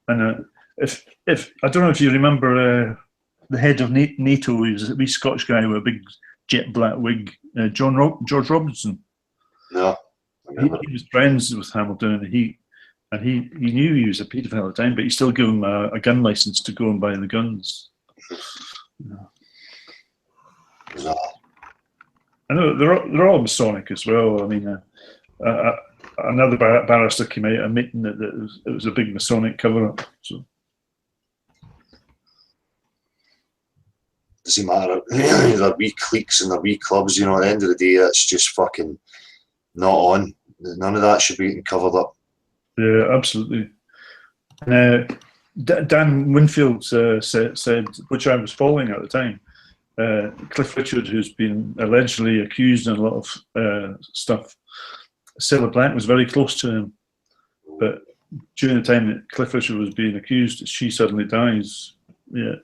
And if I don't know if you remember the head of NATO, he was a wee Scottish guy with a big jet black wig, George Robinson. No, he was friends with Hamilton, and he knew he was a paedophile at the time, but he still gave him a gun license to go and buy the guns. Bizarre. I know they're all Masonic as well. I mean, another barrister came out admitting that it was a big Masonic cover-up. So. Doesn't matter. Their wee cliques and their wee clubs, at the end of the day, that's just fucking not on. None of that should be getting covered up. Yeah, absolutely. Dan Winfield said, which I was following at the time, Cliff Richard, who's been allegedly accused in a lot of stuff, Cilla Black was very close to him, but during the time that Cliff Richard was being accused, she suddenly dies. Yeah.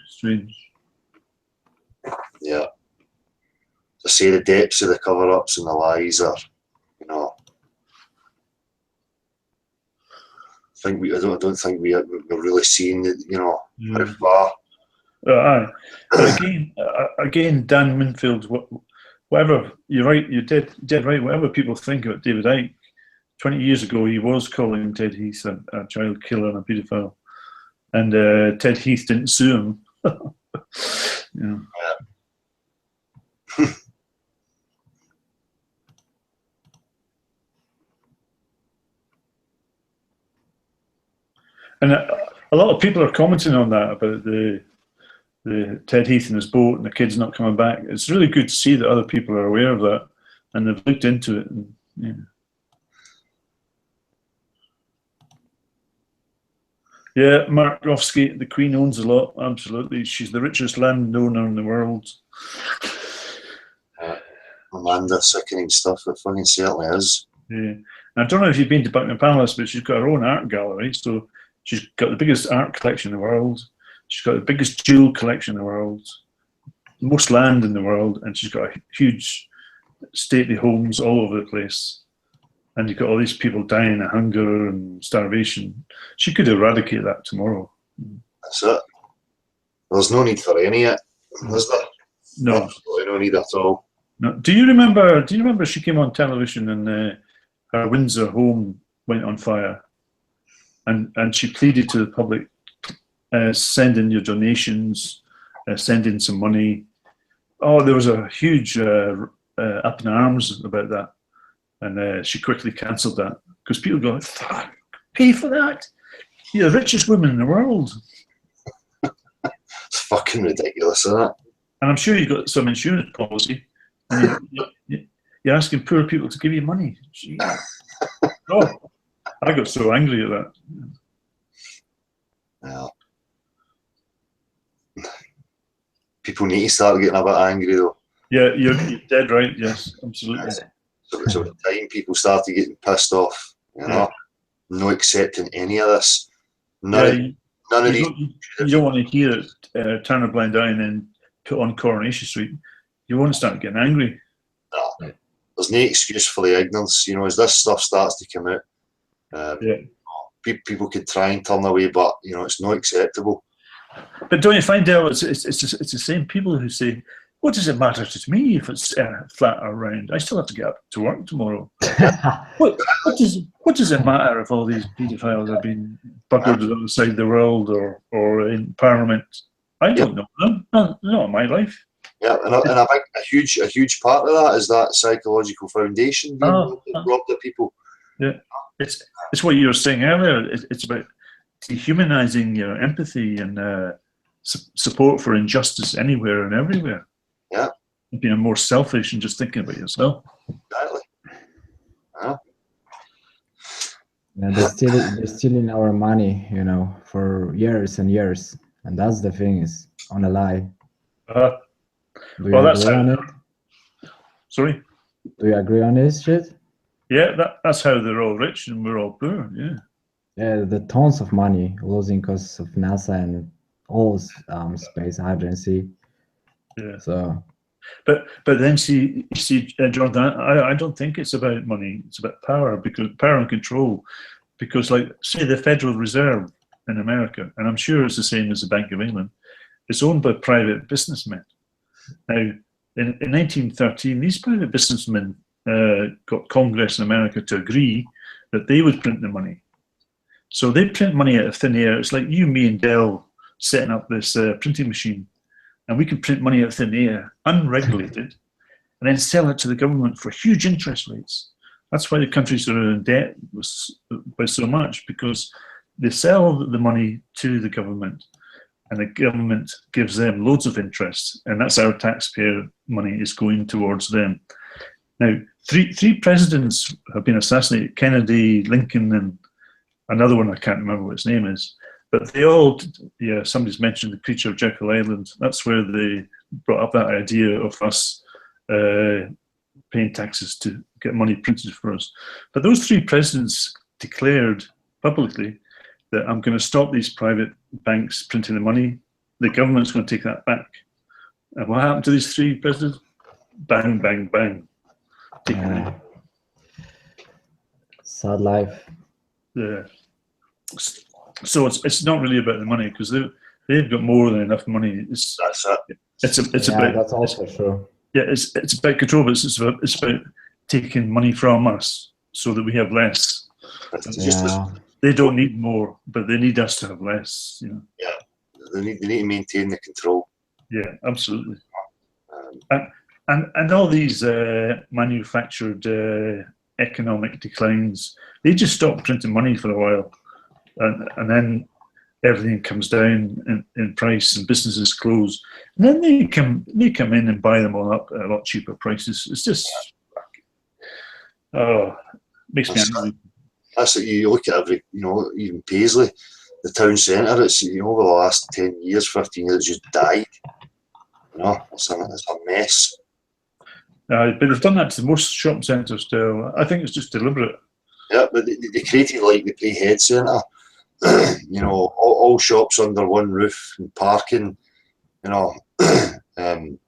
Strange. Yeah. To say the depths of the cover-ups and the lies are, I don't think we're really seeing it, how far. Aye. But again, Dan Winfield, whatever, you're right, you did right, whatever people think about David Icke, 20 years ago he was calling Ted Heath a child killer and a paedophile. And Ted Heath didn't sue him. Yeah. And a lot of people are commenting on that, about the Ted Heath in his boat and the kids not coming back. It's really good to see that other people are aware of that and they've looked into it. And, yeah. Yeah, Mark Rofsky, the Queen owns a lot, absolutely. She's the richest landowner in the world. Amanda, sickening stuff, it fucking certainly is. Yeah. And I don't know if you've been to Buckingham Palace, but she's got her own art gallery, so she's got the biggest art collection in the world. She's got the biggest jewel collection in the world, most land in the world, and she's got a huge stately homes all over the place. And you've got all these people dying of hunger and starvation. She could eradicate that tomorrow. That's it. There's no need for any of it, is there? No. Absolutely no need at all. No. Do you remember she came on television and her Windsor home went on fire? And she pleaded to the public, send in your donations, send in some money. Oh, there was a huge up in arms about that. And she quickly cancelled that because people go, fuck, pay for that. You're the richest woman in the world. It's fucking ridiculous, isn't it? And I'm sure you've got some insurance policy. And you're asking poor people to give you money. Gee. Oh, I got so angry at that. Yeah. People need to start getting a bit angry, though. Yeah, you're dead right. Yes, absolutely. So it's about time people started getting pissed off, you know, not accepting any of this. None of these. You don't want to hear it, turn a blind eye and then put on Coronation Street. You want to start getting angry. No, there's no excuse for the ignorance. You know, as this stuff starts to come out, people could try and turn away, but you know, it's not acceptable. But don't you find, Dale, it's the same people who say, what does it matter to me if it's flat or round? I still have to get up to work tomorrow. what does it matter if all these paedophiles are being buggered on the side of the world or in Parliament? I don't know them. Not in my life. Yeah, and a huge part of that is that psychological foundation being robbed of people. Yeah, it's what you were saying earlier. It's about dehumanizing your empathy and support for injustice anywhere and everywhere. Yeah, being more selfish and just thinking about yourself. Exactly. Yeah. Yeah, they're stealing our money, you know, for years and years, and that's the thing, is on a lie. Do you agree on it? Sorry? Do you agree on this shit? Yeah, that's how they're all rich and we're all poor. Yeah. Yeah, the tons of money losing because of NASA and all space agency. Yeah. So, but then see, Jordan, I don't think it's about money. It's about power, because power and control. Because, like, say the Federal Reserve in America, and I'm sure it's the same as the Bank of England, it's owned by private businessmen. Now, in 1913, these private businessmen got Congress in America to agree that they would print the money. So they print money out of thin air. It's like you, me, and Dell setting up this printing machine. And we can print money out of thin air, unregulated, and then sell it to the government for huge interest rates. That's why the countries are in debt by so much, because they sell the money to the government, and the government gives them loads of interest, and that's our taxpayer money is going towards them. Now, three presidents have been assassinated: Kennedy, Lincoln, and another one I can't remember what his name is. But they all, yeah, somebody's mentioned the Creature of Jekyll Island. That's where they brought up that idea of us paying taxes to get money printed for us. But those three presidents declared publicly that I'm going to stop these private banks printing the money. The government's going to take that back. And what happened to these three presidents? Bang, bang, bang. Sad life. Yeah. So it's not really about the money, because they've got more than enough money. That's it. It's about, that's also true. Yeah, it's about control, but it's about taking money from us so that we have less. They don't need more, but they need us to have less. You know. Yeah, they need to maintain the control. Yeah, absolutely. And all these manufactured economic declines, they just stop printing money for a while. And then everything comes down in price and businesses close. And then they come in and buy them all up at a lot cheaper prices. It's just, makes me angry. That's what you look at every, you know, even Paisley, the town centre, it's, you know, over the last 10 years, 15 years, it's just died. You know, it's a mess. But they've done that to most shopping centres still. I think it's just deliberate. Yeah, but they created like the Braehead Centre. You know, all shops under one roof and parking, you know, and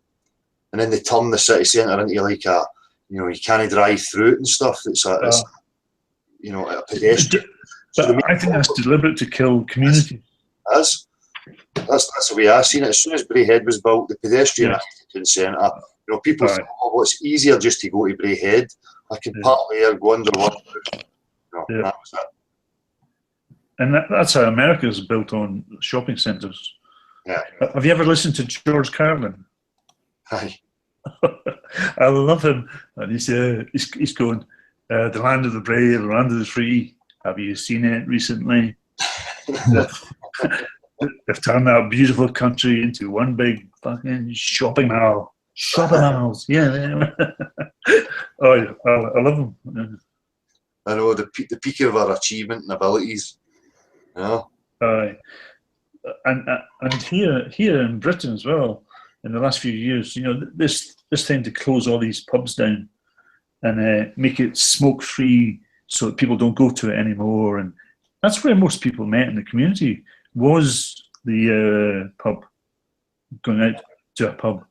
then they turn the city centre into like a, you know, you can't drive through it and stuff. It's you know, a pedestrian. But I think that's deliberate to kill community. That's the way I've seen it. As soon as Braehead was built, the pedestrian centre, you know, people thought, oh, well, it's easier just to go to Braehead. I can park there, go under one roof. You know, that was it. And that's how America is built, on shopping centres. Yeah. Have you ever listened to George Carlin? Aye. I love him. And he's going, the land of the brave, the land of the free. Have you seen it recently? They've turned that beautiful country into one big fucking shopping mall. Shopping malls, yeah. Oh, yeah, I love them. Yeah. I know the peak of our achievement and abilities. You know? And here in Britain as well, in the last few years, you know, this tend to close all these pubs down and make it smoke free, so that people don't go to it anymore. And that's where most people met in the community, was the pub, going out to a pub.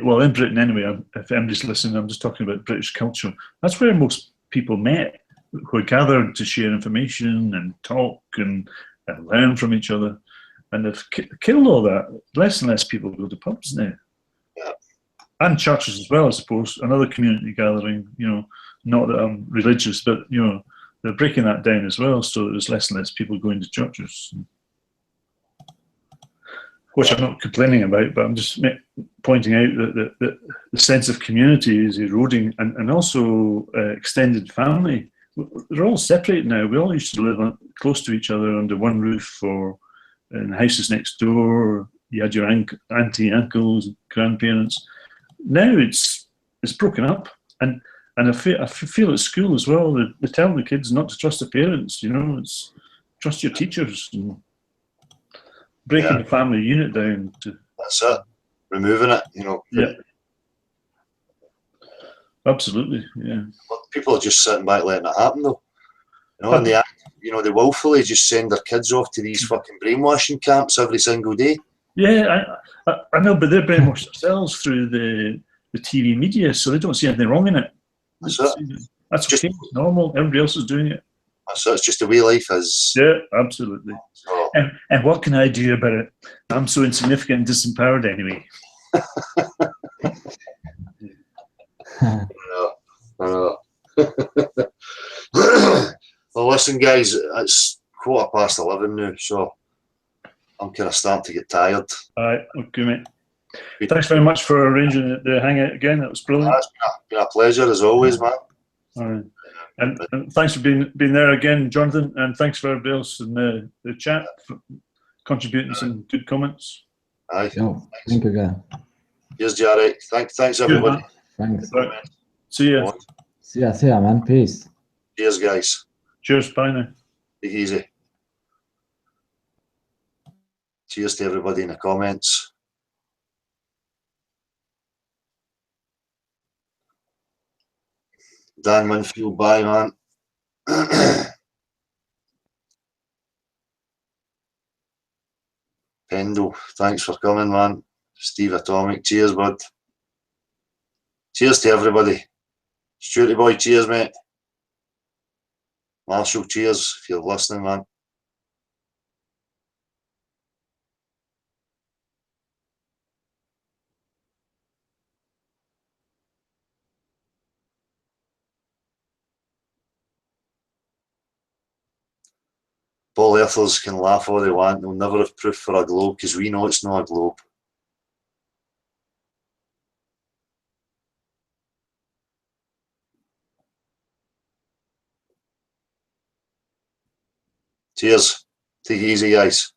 Well, in Britain anyway, if anybody's listening, I'm just talking about British culture. That's where most people met, who gathered to share information and talk and learn from each other. And they've killed all that. Less and less people go to pubs now. Yeah. And churches as well, I suppose. Another community gathering, you know, not that I'm religious, but, you know, they're breaking that down as well, so that there's less and less people going to churches. Which I'm not complaining about, but I'm just pointing out that the sense of community is eroding, and also extended family. They're all separated now. We all used to live close to each other under one roof, or in houses next door. You had your auntie, uncles, grandparents. Now it's broken up, and I feel at school as well. They tell the kids not to trust their parents. You know, it's trust your teachers. And breaking the family unit down to. That's it. Removing it, you know. Yeah. Absolutely, yeah. People are just sitting back letting it happen, though. You know, and they willfully just send their kids off to these fucking brainwashing camps every single day. Yeah, I know, but they're brainwashed themselves through the TV media, so they don't see anything wrong in it. That's it. That's just okay. It's normal. Everybody else is doing it. So it's just the way life is. Yeah, absolutely. So. And what can I do about it? I'm so insignificant and disempowered anyway. I know. Well, listen, guys, it's 11:15 now, so I'm kind of starting to get tired. All right, okay, mate. Thanks very much for arranging the hangout again. That was brilliant. It's been a pleasure as always, man. All right. And thanks for being there again, Jonathan, and thanks for everybody else in the chat for contributing some good comments. Aye. No, thank you again. Cheers, Jarek. Thanks everybody. Thanks. Right. See ya. See ya, man. Peace. Cheers, guys. Cheers. Bye now. Take it easy. Cheers to everybody in the comments. Dan Winfield, bye, man. Pendle, thanks for coming, man. Steve Atomic, cheers, bud. Cheers to everybody. Stuarty boy, cheers, mate. Marshall, cheers, if you're listening, man. Paul Earthers can laugh all they want. They'll never have proof for a globe because we know it's not a globe. Cheers. Take it easy, guys.